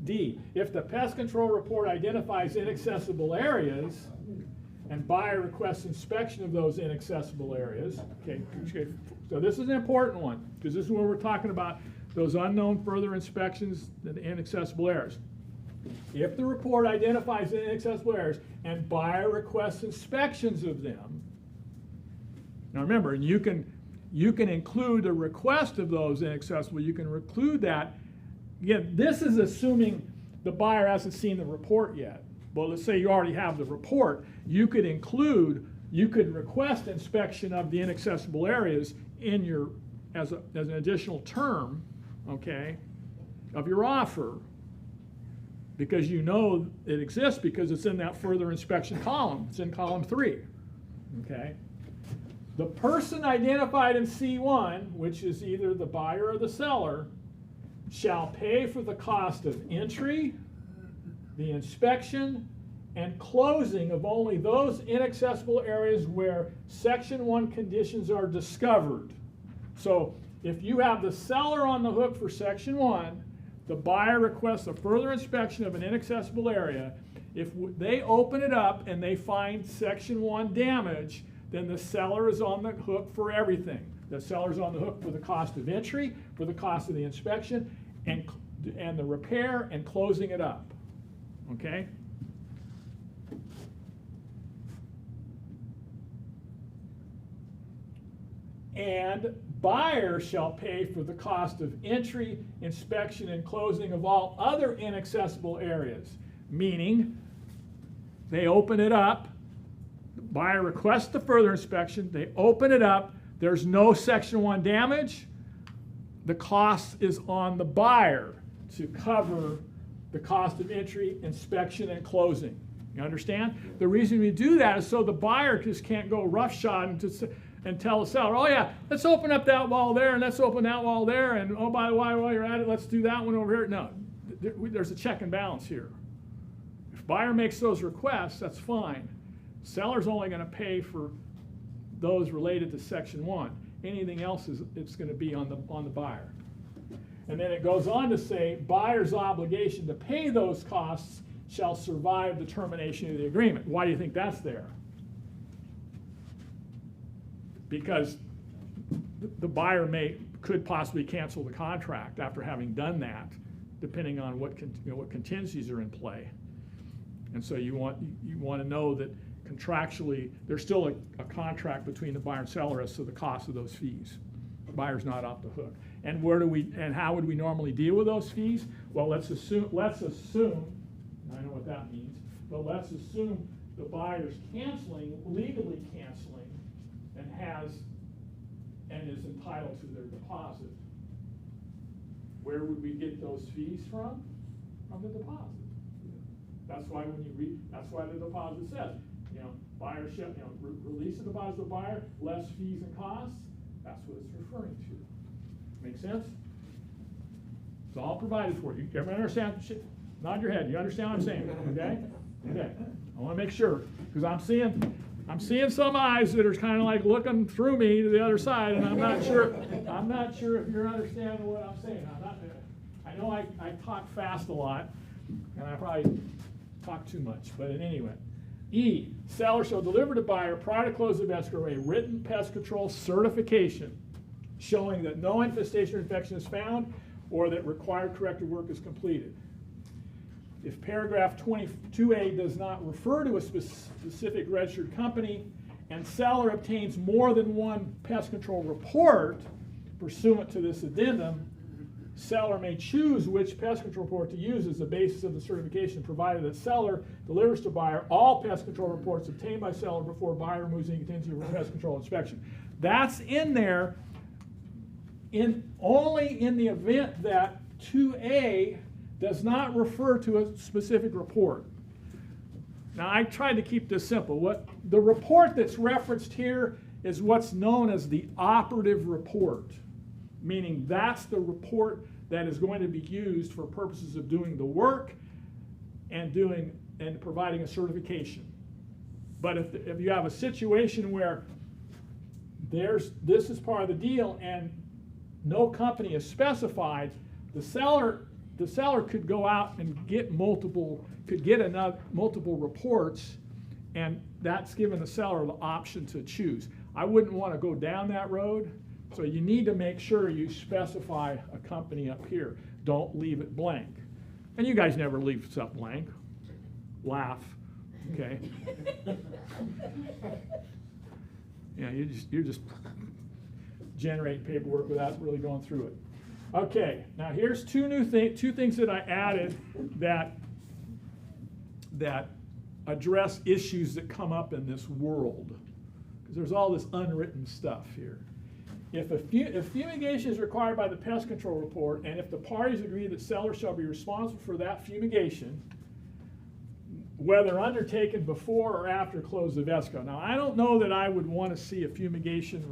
D, if the pest control report identifies inaccessible areas and buyer requests inspection of those inaccessible areas. Okay, so this is an important one, because this is where we're talking about those unknown further inspections and inaccessible areas. If the report identifies inaccessible areas and buyer requests inspections of them, now remember, you can include a request of those inaccessible, you can include that. Again, this is assuming the buyer hasn't seen the report yet. But let's say you already have the report, you could request inspection of the inaccessible areas in your, as an additional term, okay, of your offer, because you know it exists because it's in that further inspection column. It's in column 3, okay? The person identified in C1, which is either the buyer or the seller, shall pay for the cost of entry, the inspection, and closing of only those inaccessible areas where Section 1 conditions are discovered. So if you have the seller on the hook for Section 1, the buyer requests a further inspection of an inaccessible area. If they open it up and they find Section 1 damage, then the seller is on the hook for everything. The seller's on the hook for the cost of entry, for the cost of the inspection, and the repair and closing it up. Okay? And buyer shall pay for the cost of entry, inspection, and closing of all other inaccessible areas. Meaning, they open it up, the buyer requests the further inspection, they open it up, there's no Section 1 damage, the cost is on the buyer to cover the cost of entry, inspection, and closing. You understand? The reason we do that is so the buyer just can't go roughshod and tell the seller, oh yeah, let's open up that wall there, and let's open that wall there, and oh, by the way, while you're at it, let's do that one over here. No, there's a check and balance here. If buyer makes those requests, that's fine. Seller's only going to pay for those related to Section 1. Anything else it's going to be on the buyer. And then it goes on to say, buyer's obligation to pay those costs shall survive the termination of the agreement. Why do you think that's there? Because the buyer could possibly cancel the contract after having done that, depending on what contingencies are in play. And so you want to know that contractually there's still a contract between the buyer and seller as to the cost of those fees. The buyer's not off the hook. And how would we normally deal with those fees? Well, let's assume, I know what that means, but let's assume the buyer's legally canceling, and is entitled to their deposit. Where would we get those fees from? From the deposit. That's why that's why the deposit says, buyer shall, release the deposit to the buyer, less fees and costs. That's what it's referring to. Make sense? It's all provided for you. Everybody understand? Nod your head. You understand what I'm saying? Okay? Okay. I want to make sure, because I'm seeing some eyes that are kind of like looking through me to the other side, and I'm not sure if you're understanding what I'm saying. I know I talk fast a lot, and I probably talk too much, but in any event. E, seller shall deliver to buyer prior to close of escrow a written pest control certification showing that no infestation or infection is found or that required corrective work is completed. If paragraph 22A does not refer to a specific registered company and seller obtains more than one pest control report pursuant to this addendum, seller may choose which pest control report to use as the basis of the certification, provided that seller delivers to buyer all pest control reports obtained by seller before buyer removes any contingency for pest control inspection. That's in there only in the event that 2A does not refer to a specific report. Now, I tried to keep this simple. The report that's referenced here is what's known as the operative report, meaning that's the report that is going to be used for purposes of doing the work and providing a certification. But if you have a situation where this is part of the deal and no company is specified, the seller could go out and get multiple reports And that's given the seller the option to choose. I wouldn't want to go down that road, so you need to make sure you specify a company up here. Don't leave it blank. And you guys never leave stuff blank. Laugh, okay? Yeah, you're just generating paperwork without really going through it. Okay, now here's two things that I added that address issues that come up in this world. Because there's all this unwritten stuff here. If fumigation is required by the pest control report, and if the parties agree that seller shall be responsible for that fumigation, whether undertaken before or after close of escrow. Now, I don't know that I would want to see a fumigation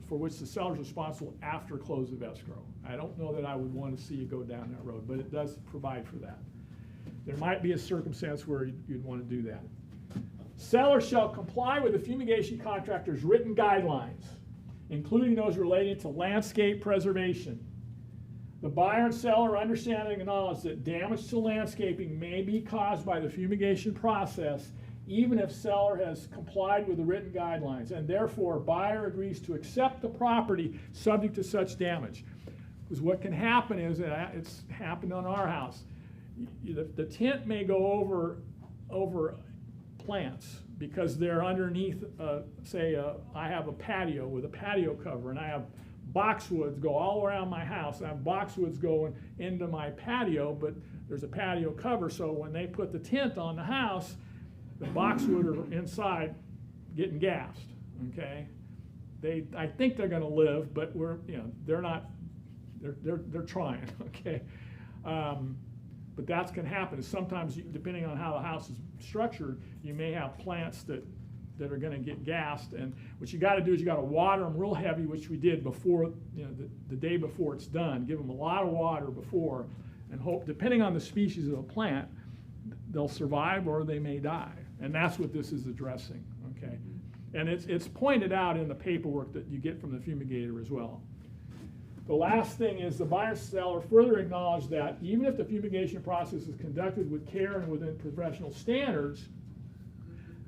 for which the seller is responsible after close of escrow. I don't know that I would want to see you go down that road, but it does provide for that. There might be a circumstance where you'd want to do that. Seller shall comply with the fumigation contractor's written guidelines, including those relating to landscape preservation. The buyer and seller understand and acknowledge that damage to landscaping may be caused by the fumigation process, even if seller has complied with the written guidelines, and therefore buyer agrees to accept the property subject to such damage. Because what can happen is, it's happened on our house, the tint may go over plants because they're underneath, say, I have a patio with a patio cover, and I have boxwoods go all around my house. I have boxwoods going into my patio, but there's a patio cover, so when they put the tint on the house, the boxwood are inside getting gassed, okay? I think they're gonna live, but they're not, they're trying, okay? But that's can happen. Sometimes, depending on how the house is structured, you may have plants that are going to get gassed, and what you got to do is you got to water them real heavy, which we did before, the day before it's done. Give them a lot of water before, and hope, depending on the species of the plant, they'll survive or they may die. And that's what this is addressing, okay? And it's pointed out in the paperwork that you get from the fumigator as well. The last thing is the buyer seller further acknowledge that even if the fumigation process is conducted with care and within professional standards,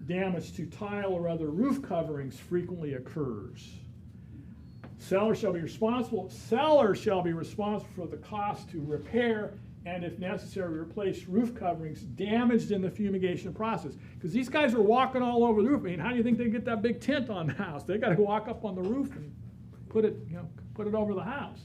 damage to tile or other roof coverings frequently occurs. Seller shall be responsible for the cost to repair and, if necessary, replace roof coverings damaged in the fumigation process. Because these guys are walking all over the roof. I mean, how do you think they get that big tent on the house? They got to walk up on the roof and put it over the house.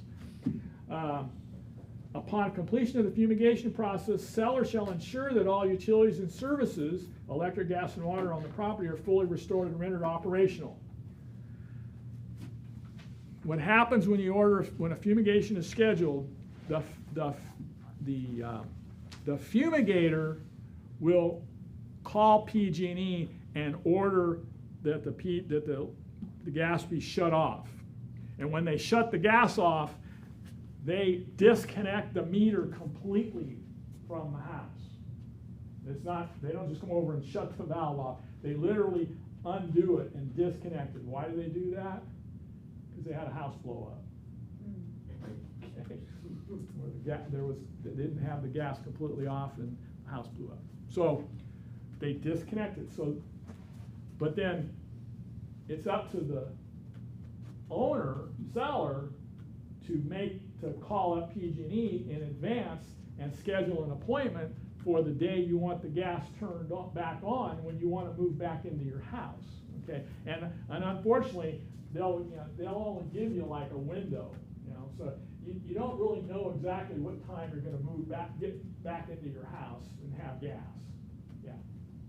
Upon completion of the fumigation process, seller shall ensure that all utilities and services, electric, gas, and water on the property are fully restored and rendered operational. What happens when when a fumigation is scheduled, the fumigator will call PG&E and order that the gas be shut off. And when they shut the gas off, they disconnect the meter completely from the house. They don't just come over and shut the valve off. They literally undo it and disconnect it. Why do they do that? Because they had a house blow up. Okay. They didn't have the gas completely off and the house blew up. So they disconnected. But then it's up to the seller to call up PG&E in advance and schedule an appointment for the day you want the gas turned back on when you want to move back into your house. Okay, and unfortunately they'll only give you like a window, so you don't really know exactly what time you're going to get back into your house and have gas. Yeah.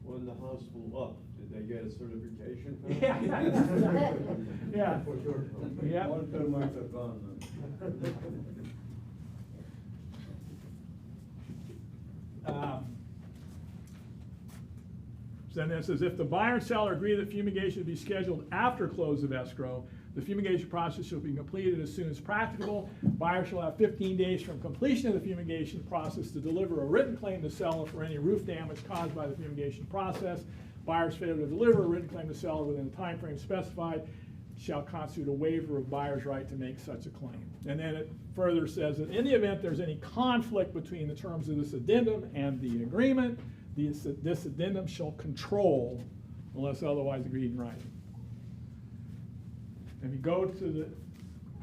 When the house blew up, did they get a certification? Yeah. Yeah. For sure. Yeah. All termites are gone now. So then it says, if the buyer and seller agree that fumigation be scheduled after close of escrow, the fumigation process shall be completed as soon as practicable. Buyer shall have 15 days from completion of the fumigation process to deliver a written claim to seller for any roof damage caused by the fumigation process. Buyer's failure to deliver a written claim to seller within the time frame specified shall constitute a waiver of buyer's right to make such a claim. And then it further says that in the event there's any conflict between the terms of this addendum and the agreement, this addendum shall control unless otherwise agreed in writing. If you go to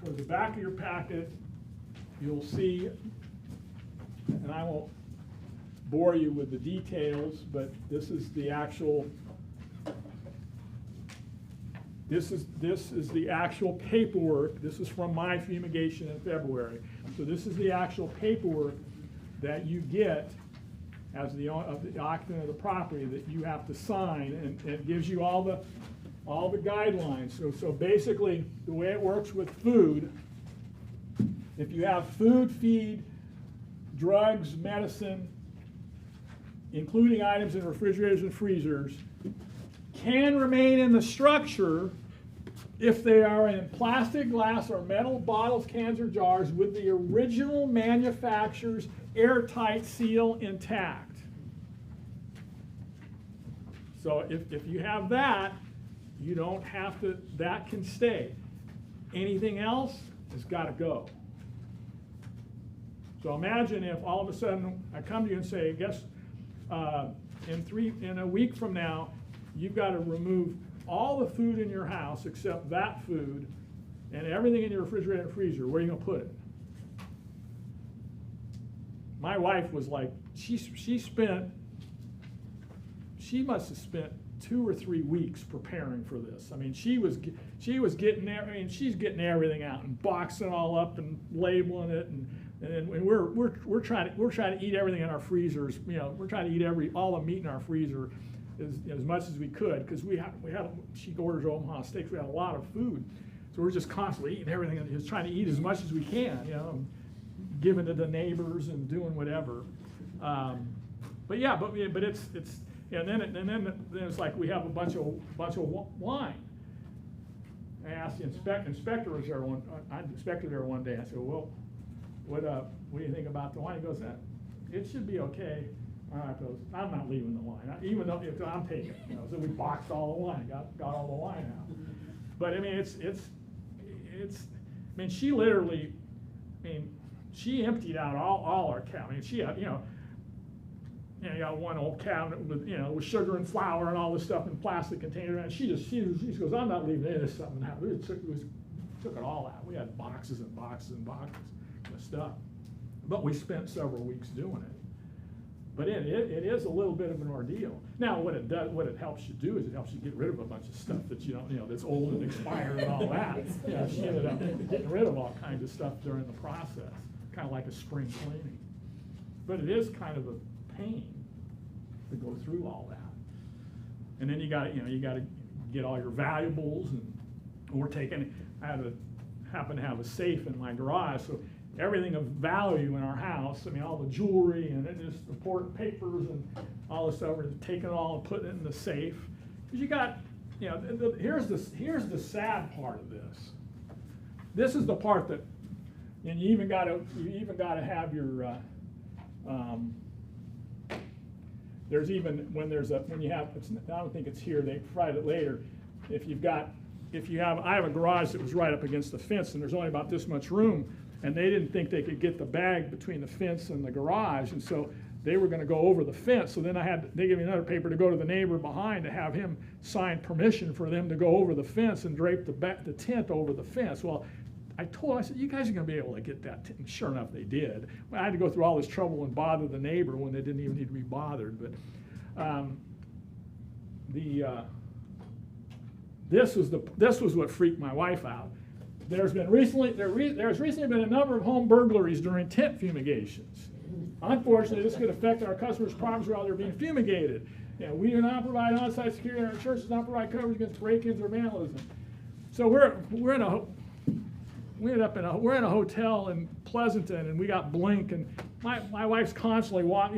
toward the back of your packet, you'll see, and I won't bore you with the details, but this is the actual, this is the actual paperwork. This is from my fumigation in February. So this is the actual paperwork that you get as the occupant of the property that you have to sign, and it gives you all the guidelines. So basically, the way it works with food, if you have food, feed, drugs, medicine, including items in refrigerators and freezers, can remain in the structure if they are in plastic, glass, or metal bottles, cans, or jars with the original manufacturer's airtight seal intact. So if you have that, you don't have to, that can stay. Anything else has got to go. So imagine if all of a sudden I come to you and say, guess in a week from now, you've got to remove all the food in your house except that food and everything in your refrigerator and freezer. Where are you going to put it? My wife was like, she must have spent 2 or 3 weeks preparing for this. I mean, she was getting there. I mean, she's getting everything out and boxing it all up and labeling it, and we're trying to eat everything in our freezers. You know, we're trying to eat all the meat in our freezer as much as we could, because she orders Omaha steaks. We had a lot of food, so we're just constantly eating everything and just trying to eat as much as we can. You know, giving to the neighbors and doing whatever. But it's. And then it's like we have a bunch of wine. I asked the inspector was there one day. I said, well, what do you think about the wine? He goes, it should be okay. All right, goes, I'm not leaving the wine, even though I'm taking it. You know, so we boxed all the wine, got all the wine out. But I mean, it's. I mean, she literally. I mean, she emptied out all our cabinet. I mean, she had, you got one old cabinet with sugar and flour and all this stuff in plastic container, and she goes, I'm not leaving any of this stuff in the house. We took it all out. We had boxes and boxes and boxes of stuff, but we spent several weeks doing it. But it is a little bit of an ordeal. Now, what it helps you do is it helps you get rid of a bunch of stuff that that's old and expired and all that. She ended up getting rid of all kinds of stuff during the process, kind of like a spring cleaning. But it is kind of a pain to go through all that, and then you got to get all your valuables, and I happen to have a safe in my garage, so everything of value in our house, I mean, all the jewelry and just important papers and all this stuff, we're taking it all and putting it in the safe, because you got, here's the sad part of this. This is the part that, and you even got to have your there's even when you have, I don't think it's here, they provide it later. I have a garage that was right up against the fence, and there's only about this much room, and they didn't think they could get the bag between the fence and the garage, and so they were going to go over the fence. So then they gave me another paper to go to the neighbor behind to have him sign permission for them to go over the fence and drape the tent over the fence. Well, I said, you guys are going to be able to get that. And sure enough, they did. I had to go through all this trouble and bother the neighbor when they didn't even need to be bothered. But this was what freaked my wife out. There's recently been a number of home burglaries during tent fumigations. Unfortunately, this could affect our customers' properties while they're being fumigated. We do not provide on-site security, and our church does not provide coverage against break-ins or vandalism. So we're in a hotel in Pleasanton, and we got Blink, and my wife's constantly while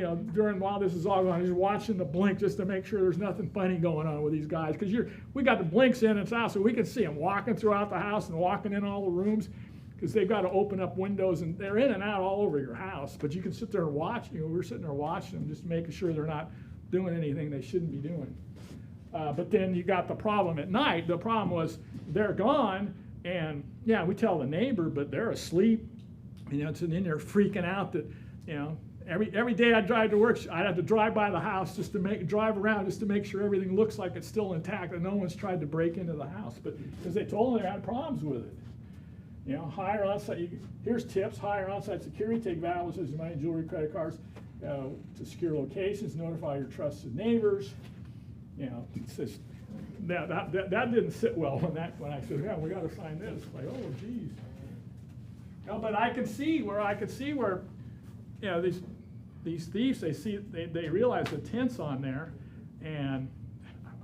this is all going on, she's watching the Blink just to make sure there's nothing funny going on with these guys, because we got the Blinks in and out, so we can see them walking throughout the house and walking in all the rooms, because they've got to open up windows, and they're in and out all over your house. But you can sit there and watch. We're sitting there watching them, just making sure they're not doing anything they shouldn't be doing. But then you got the problem at night. The problem was they're gone. And we tell the neighbor, but they're asleep, and then they're freaking out that, every day I drive to work, I'd have to drive by the house drive around just to make sure everything looks like it's still intact and no one's tried to break into the house. But because they told them they had problems with it. You know, hire on-site, here's tips, hire on-site security, take valuables such as money, jewelry, credit cards to secure locations, notify your trusted neighbors. You know, it's just, that didn't sit well when I said, yeah, we got to sign this. Like, oh, geez. No, but I can see where, you know, these thieves, they realize the tint's on there, and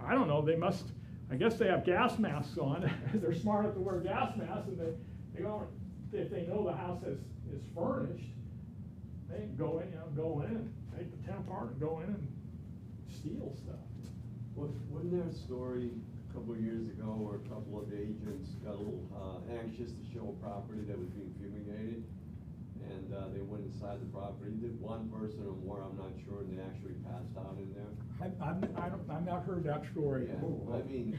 I don't know, I guess they have gas masks on. They're smart enough to wear gas masks, and they don't, if they know the house is furnished, they can go in and take the tent apart and go in and steal stuff. Wasn't there a story a couple of years ago where a couple of agents got a little anxious to show a property that was being fumigated? And they went inside the property, did one person or more, I'm not sure, and they actually passed out in there. I've not heard that story. Yeah, I mean,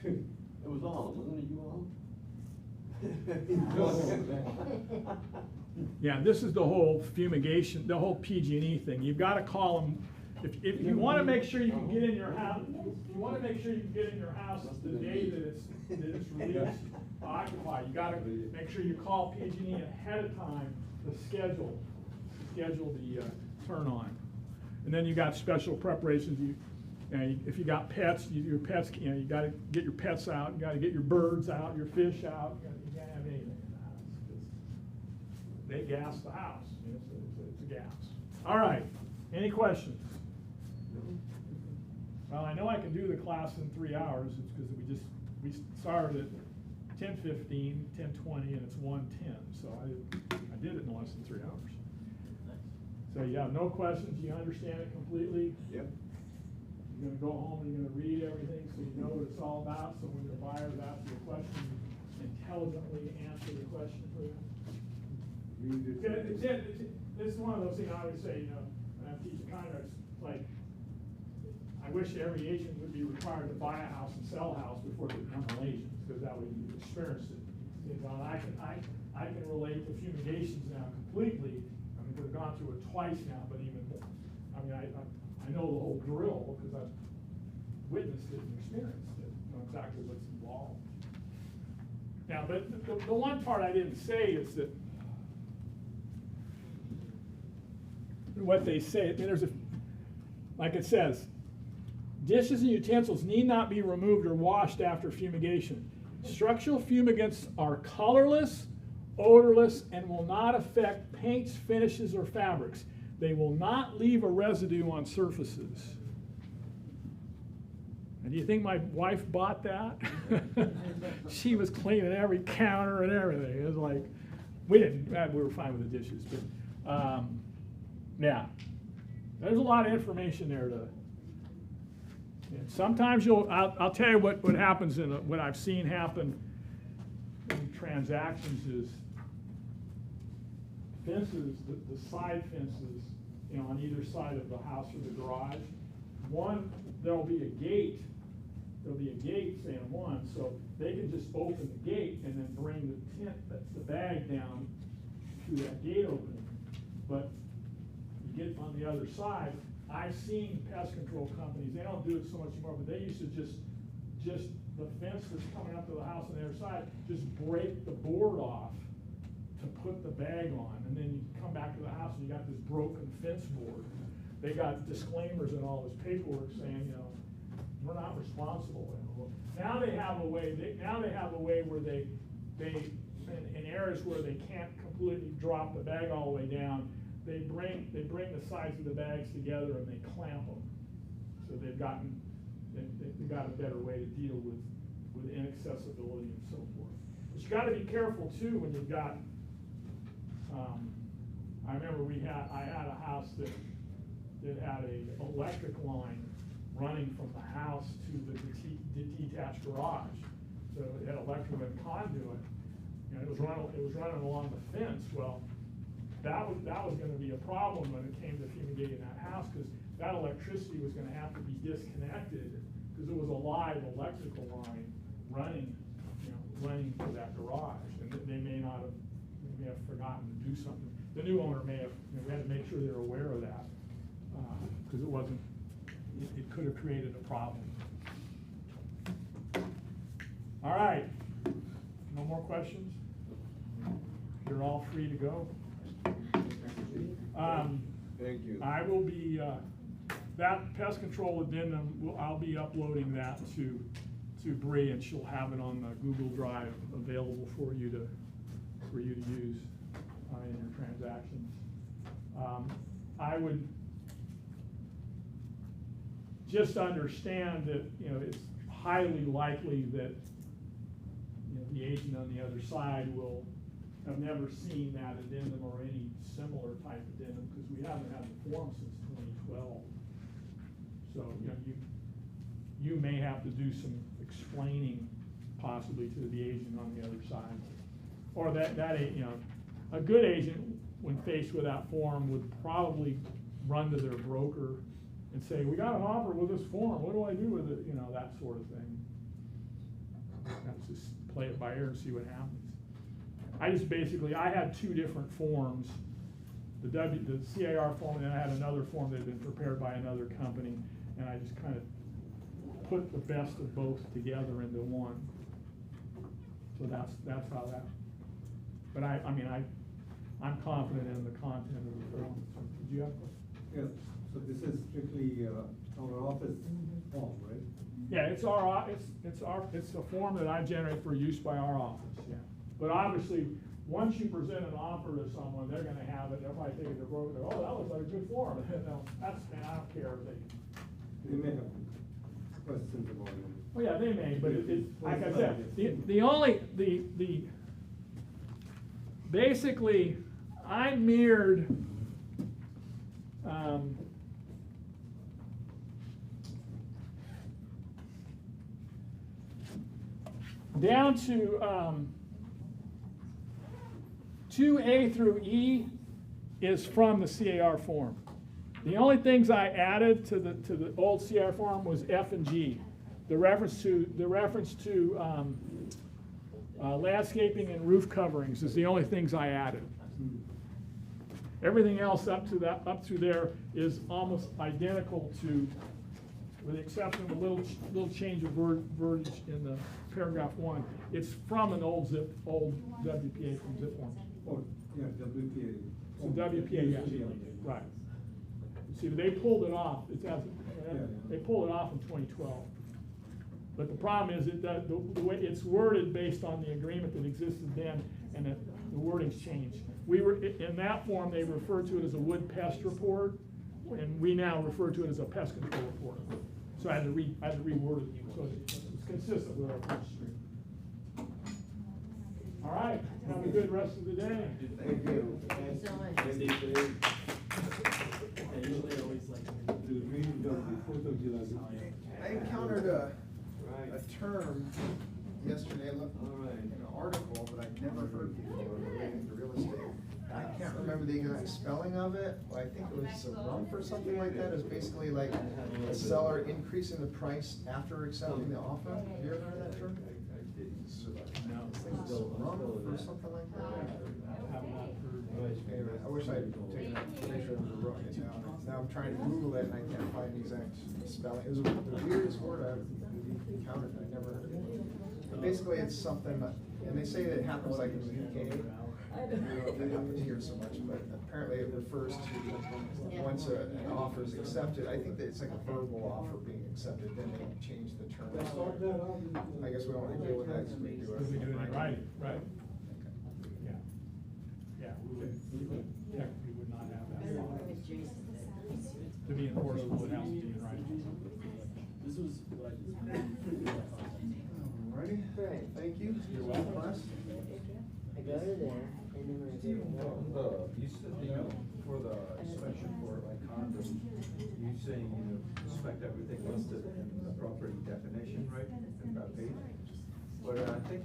it was all, wasn't it you all? Yeah, this is the whole fumigation, the whole PG&E thing. You've got to call them, if you want to make sure you can get in your house, the day that it's released to occupy, you got to make sure you call PG&E ahead of time to schedule the turn on. And then you got special preparations. If you got pets, your pets, you got to get your pets out. You got to get your birds out, your fish out. You can't have anything in the house because they gas the house. It's a gas. All right. Any questions? Well, I know I can do the class in 3 hours. It's because we started at 10:15, 10:20, and it's 1:10. So I did it in less than 3 hours. So you have no questions. You understand it completely. Yep. You're going to go home and you're going to read everything so you know what it's all about. So when your buyers ask you a question, you intelligently answer the question for them. This is one of those things I always say, when I'm teaching contracts, like, I wish every agent would be required to buy a house and sell a house before they become an agent, because that way you experience it. I can relate to fumigations now completely. I mean, we've gone through it twice now, but even more. I mean, I know the whole drill because I've witnessed it and experienced it. I know exactly what's involved. Now, but the one part I didn't say is that what they say, I mean, like it says, dishes and utensils need not be removed or washed after fumigation. Structural fumigants are colorless, odorless, and will not affect paints, finishes, or fabrics. They will not leave a residue on surfaces. And do you think my wife bought that? She was cleaning every counter and everything. It was like, we were fine with the dishes, but yeah. There's a lot of information there to. And sometimes I'll tell you what happens what I've seen happen in transactions is fences, the side fences, on either side of the house or the garage. One, there'll be a gate, say on one, so they can just open the gate and then bring the bag down through that gate opening. But you get on the other side, I've seen pest control companies, they don't do it so much anymore, but they used to just the fence that's coming up to the house on the other side, just break the board off to put the bag on, and then you come back to the house and you got this broken fence board. They got disclaimers and all this paperwork saying, we're not responsible. Now they have a way. Where they in areas where they can't completely drop the bag all the way down, they bring the sides of the bags together and they clamp them. So they've got a better way to deal with inaccessibility and so forth. But you got to be careful too when you've got. I remember I had a house that had an electric line running from the house to the detached garage. So it had electrical and conduit, and it was running along the fence. Well, that was going to be a problem when it came to fumigating that house, because that electricity was going to have to be disconnected because it was a live electrical line running to that garage, and they may have forgotten to do something. the new owner may have, we had to make sure they were aware of that, because it wasn't, it could have created a problem. All right, no more questions? You're all free to go. Thank you. I will be, that pest control addendum, I'll be uploading that to Bree, and she'll have it on the Google Drive available for you to use in your transactions. I would just understand that, it's highly likely that, the agent on the other side will have never seen that addendum or any similar type addendum, because we haven't had the form since 2012. So, you may have to do some explaining possibly to the agent on the other side. Or a good agent, when faced with that form, would probably run to their broker and say, we got an offer with this form, what do I do with it? That sort of thing. That's just play it by ear and see what happens. I had two different forms, the CAR form, and then I had another form that had been prepared by another company, and I just kind of put the best of both together into one. So that's how that, but I'm confident in the content of the form. So, did you have a question? Yes, so this is strictly our office form, right? Yeah, it's a form that I generate for use by our office, yeah. But obviously, once you present an offer to someone, they're gonna have it, they'll probably take it to broker, oh, that looks like a good form. And I don't care if They may have questions about it. oh yeah, they may, but like I said, basically, I mirrored, down to 2A through E is from the CAR form. The only things I added to the old CAR form was F and G. The reference to landscaping and roof coverings is the only things I added. Everything else up through there is almost identical to, with the exception of a little change of verbiage in the paragraph 1. It's from an old WPA from zip forms. Oh, yeah, WPA. So WPA, yeah, right. See, they pulled it off. They pulled it off in 2012. But the problem is that the way it's worded based on the agreement that existed then, and the wording's changed. In that form, they refer to it as a wood pest report, and we now refer to it as a pest control report. So I had to reword it, so it's consistent with our first stream. All right, have a good rest of the day. Thank you. Thank you so much. I encountered a term yesterday, I looked in an article that I'd never heard before relating to real estate. I can't remember the exact spelling of it, but I think it was a rump or something like that. It's basically like a seller increasing the price after accepting the offer. Have you ever heard that term? No. It's a rump or something like that. Anyway, I wish I'd taken a picture of it and wrote it down. Now I'm trying to Google it and I can't find the exact spelling. It was the weirdest word I've encountered. I never heard of it. But basically, it's something, and they say that it happens like in the UK. I don't know if that happens here so much, but apparently it refers to once an offer is accepted. I think that it's like a verbal offer being accepted, then they change the terms. I guess we don't want to deal with that because we do it. Because we do it in writing, right? Yeah. Yeah, we would not have that law. To be enforceable, it has to be in writing. This was what I just. Alrighty, thank you. You're welcome, class. I go to there, and then when I go to You said, for the inspection for like condos, you saying, inspect everything listed in the property definition, right, in that page? But I think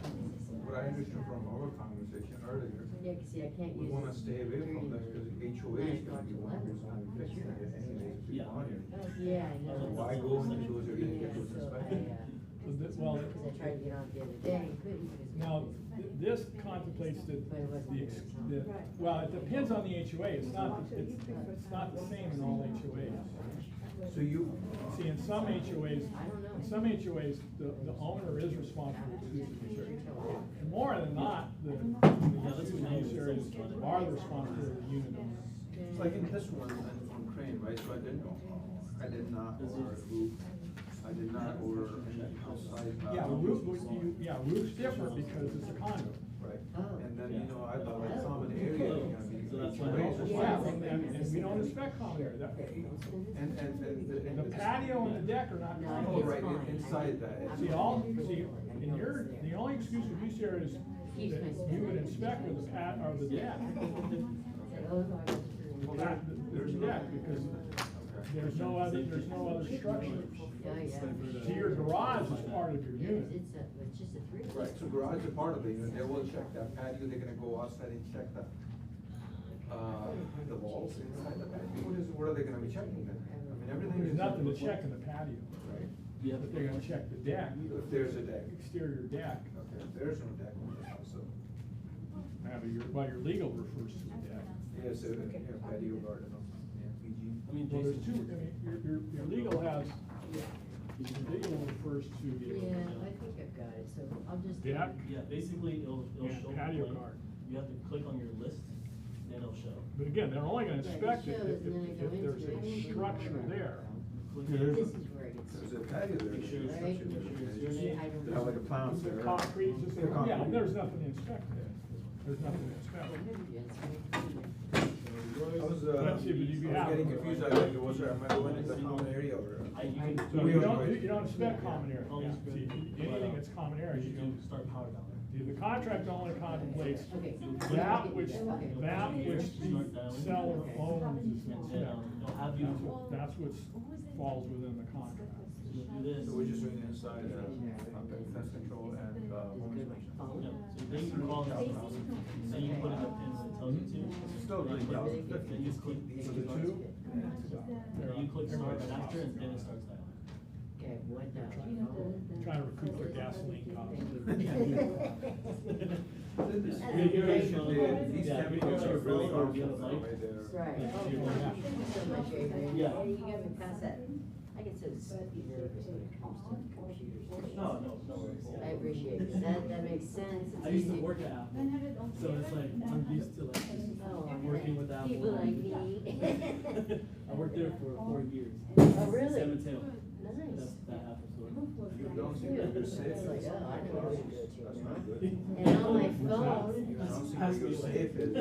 what I understood from our conversation earlier, yeah, see, I can't we use. wanna stay away from that because HOA is gonna be one who's gonna be fixing it anyways if you want it. Yeah, I know. So why go into those, you're gonna get those inspected? Well, Cause I tried to get on the other day, and couldn't because. it now, was- this contemplates But it wasn't the, well, it depends on the HOA, it's not the same in all HOAs. So you, See, in some HOAs, I don't know. in some HOAs, the owner is responsible for the exclusive use area. And more than not, the exclusive use areas are the responsibility of the unit owner. it's like in this one, on Crane, right, so I did not order a roof, I did not order any outside. Yeah, roof's different because it's a condo. Right, Oh. and then, you know, I thought like common area, you know, So that's why- HOAs or Yeah, something. and we don't inspect common area. And The patio and the deck are not No, common. Oh, it's right, fine. inside that. See, in your, the only exclusive use areas Keeps my that you would inspect are the are the deck. Those are the- There's deck, because there's no other structure. Yeah, yeah. So your garage is part of your unit. It's just a three. Right, so garage is part of it, you know, they will check that patio, they're gonna go outside and check the walls inside the patio, what are they gonna be checking then? I mean, everything is. There's nothing to check in the patio, Right, Yeah, but they're gonna check the deck. if there's a deck. Exterior deck. Okay, there's no deck on this house, so. Your legal refers to the deck. Yes, patio garden, yeah, PG. I mean, Well, there's Jason. two, I mean, your legal has, your legal refers to Yeah, I think I've got it, so I'll just. deck. Yeah, basically, it'll Yeah, show. the patio plan. guard. You have to click on your list, then it'll show. But again, they're only gonna Yeah, it inspect it shows, and then I if go there's into it. a structure there. Click This here. is where it gets. There's a patio there. Make sure it's- Right. make sure it's your name. I don't They have like a pound Is it there. concrete, just, Yeah, concrete. yeah, there's nothing to inspect there. There's nothing to inspect. I was, Let's see, but you I was have- getting confused, I like, was there, am I going into the common area or? You can. So you don't inspect common area. Oh, Yeah, it's good. see, anything that's common area, You you can don't. start power down there. The contract only contemplates Okay. that which Okay. the seller owns is And inspected. they'll have you. That's what falls within the contract. You'll do this. So we're just doing inside, pest control and, home inspection. Yeah, so then you call the house, then you put in the pin that tells you to. Still really Then you good. then you click these For the two? Then you click start right after, and then it starts dialing. Okay, what now? Trying to recoup their gasoline costs. This That's regulation, great. these Yeah, chemicals are really or we have a harmful mic. right there. Right, Yeah. okay, thank you so much, Adrian. Yeah. Hey, you got me past that. I get so nervous when it comes to computers. No worries. I appreciate it, that makes sense. It's I used to easy. work at Apple, so it's like, I'm used to like just Oh, working with Apple. people like me. I worked there for 4 years. Oh, really? San Mateo. Nice. That's that Apple store. You don't see where you're safe. It's like, oh, I know where to go to That's now. not good. And on my phone, You don't see where you're safe is. I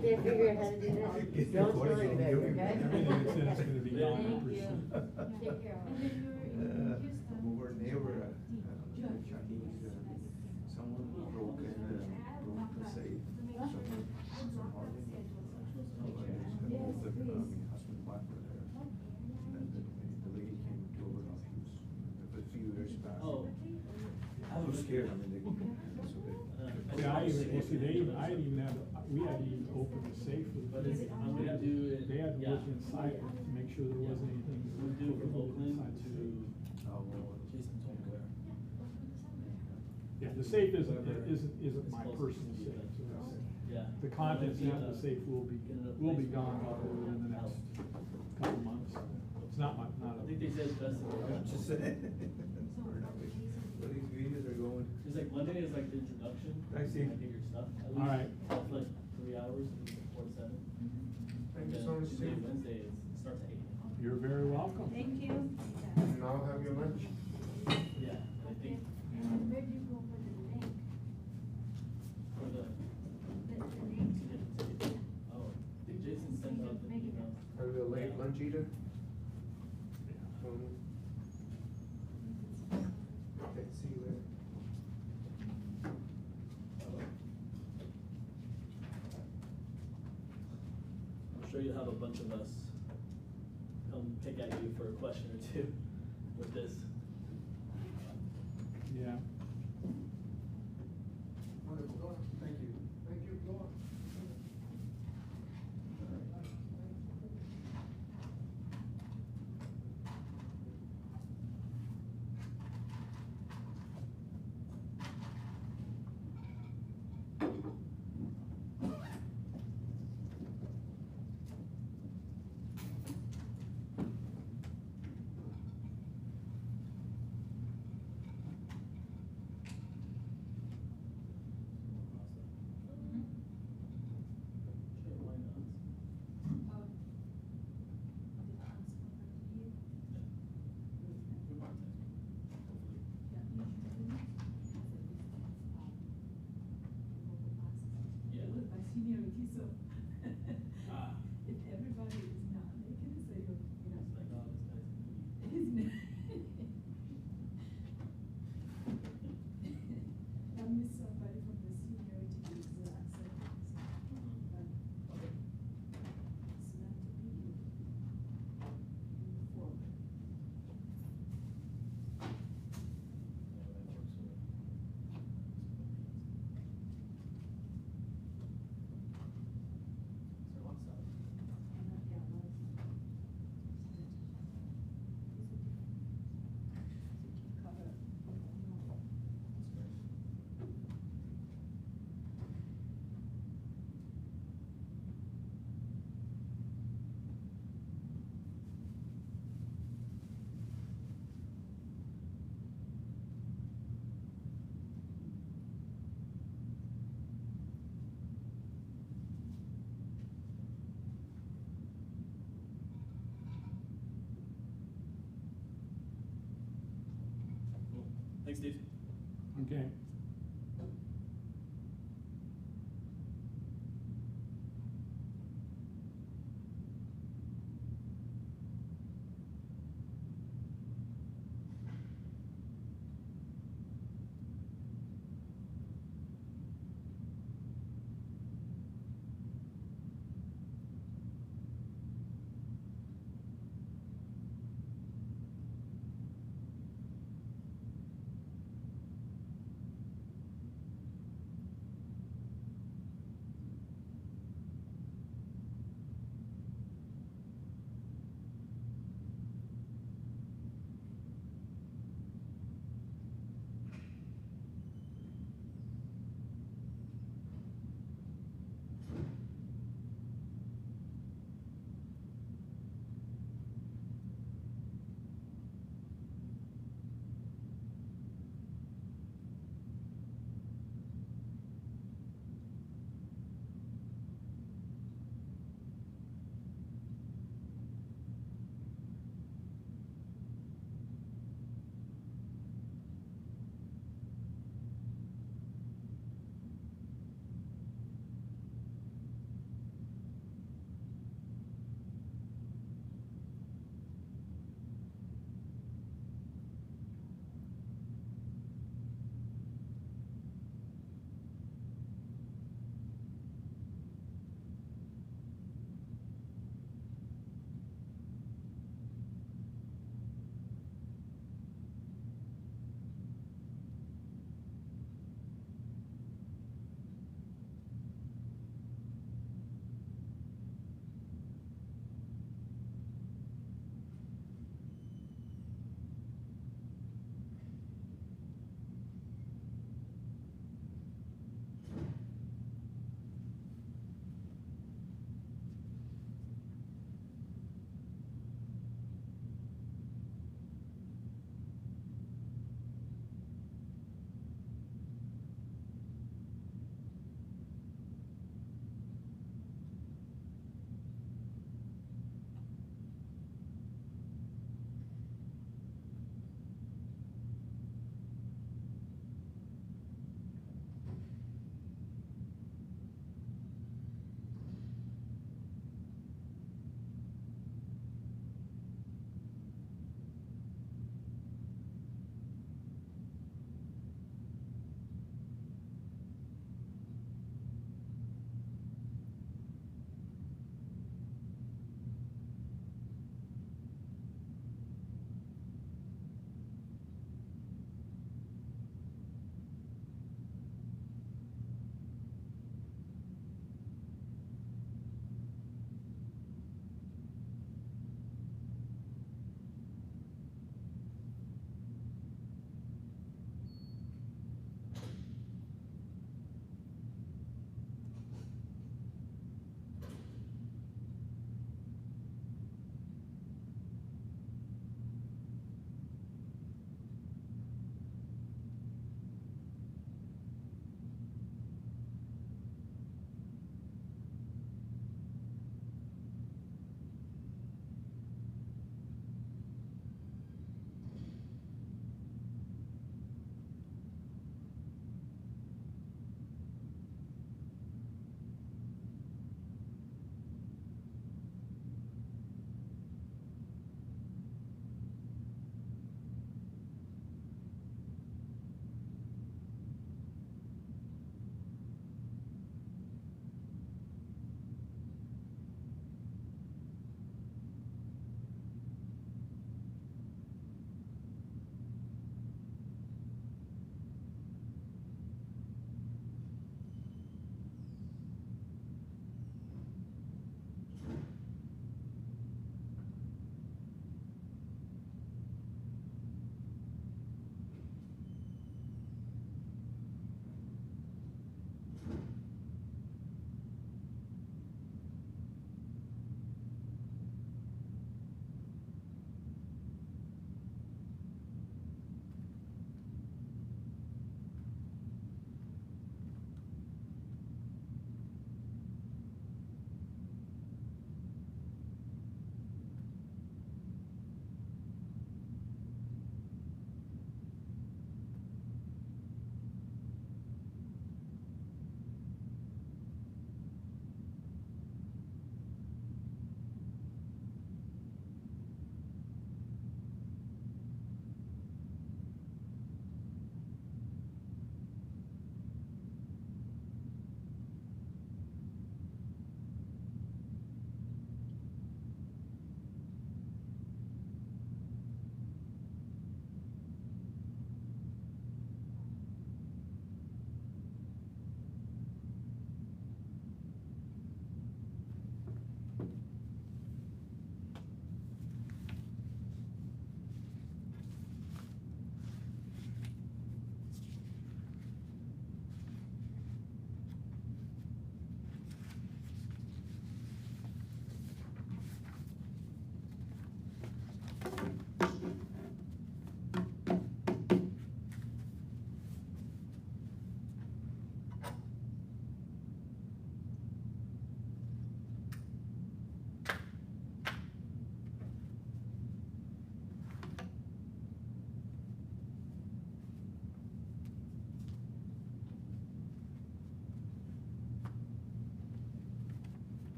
can't figure out how to do that. Don't tell anybody, okay? Everything that's in it's gonna be Thank 100%. Take care. Our neighbor, Chinese, someone broke in, broke the safe, someone, some hardened. Both the, husband and wife were there. And then the lady came to over, she was, a few years back. Oh. I was scared, I mean, they, so they. Yeah, I even had, we had to even open the safe with. But it's, I'm gonna do it. They had to yeah. look inside it to make sure there wasn't anything. I'm gonna do it from Oakland inside the safe. to, Jason told me where. Yeah, the safe isn't my It's close personal to safe, you, so but- it's- Yeah. the contents It'll of the safe will be gone within the next couple months. It's not my, not I a. think they said it's best to go. I'm just saying. But these videos are going. It's like Monday is like the introduction. I see. I get your stuff. At All right. It's like 3 hours, 4 to 7. Thank you And so much, Tuesday and Steve. Wednesday, it starts at 8. You're very welcome. Thank you. Now have your lunch. Yeah, and I think Where do you go for the link? for the, oh, I think Jason sent out the emails. Are you a late lunch eater? Okay, see you later. I'm sure you'll have a bunch of us come pick at you for a question or two with this. Yeah. Wonderful, go on. Thank you. Thank you, go on. Thanks, Steve. Okay.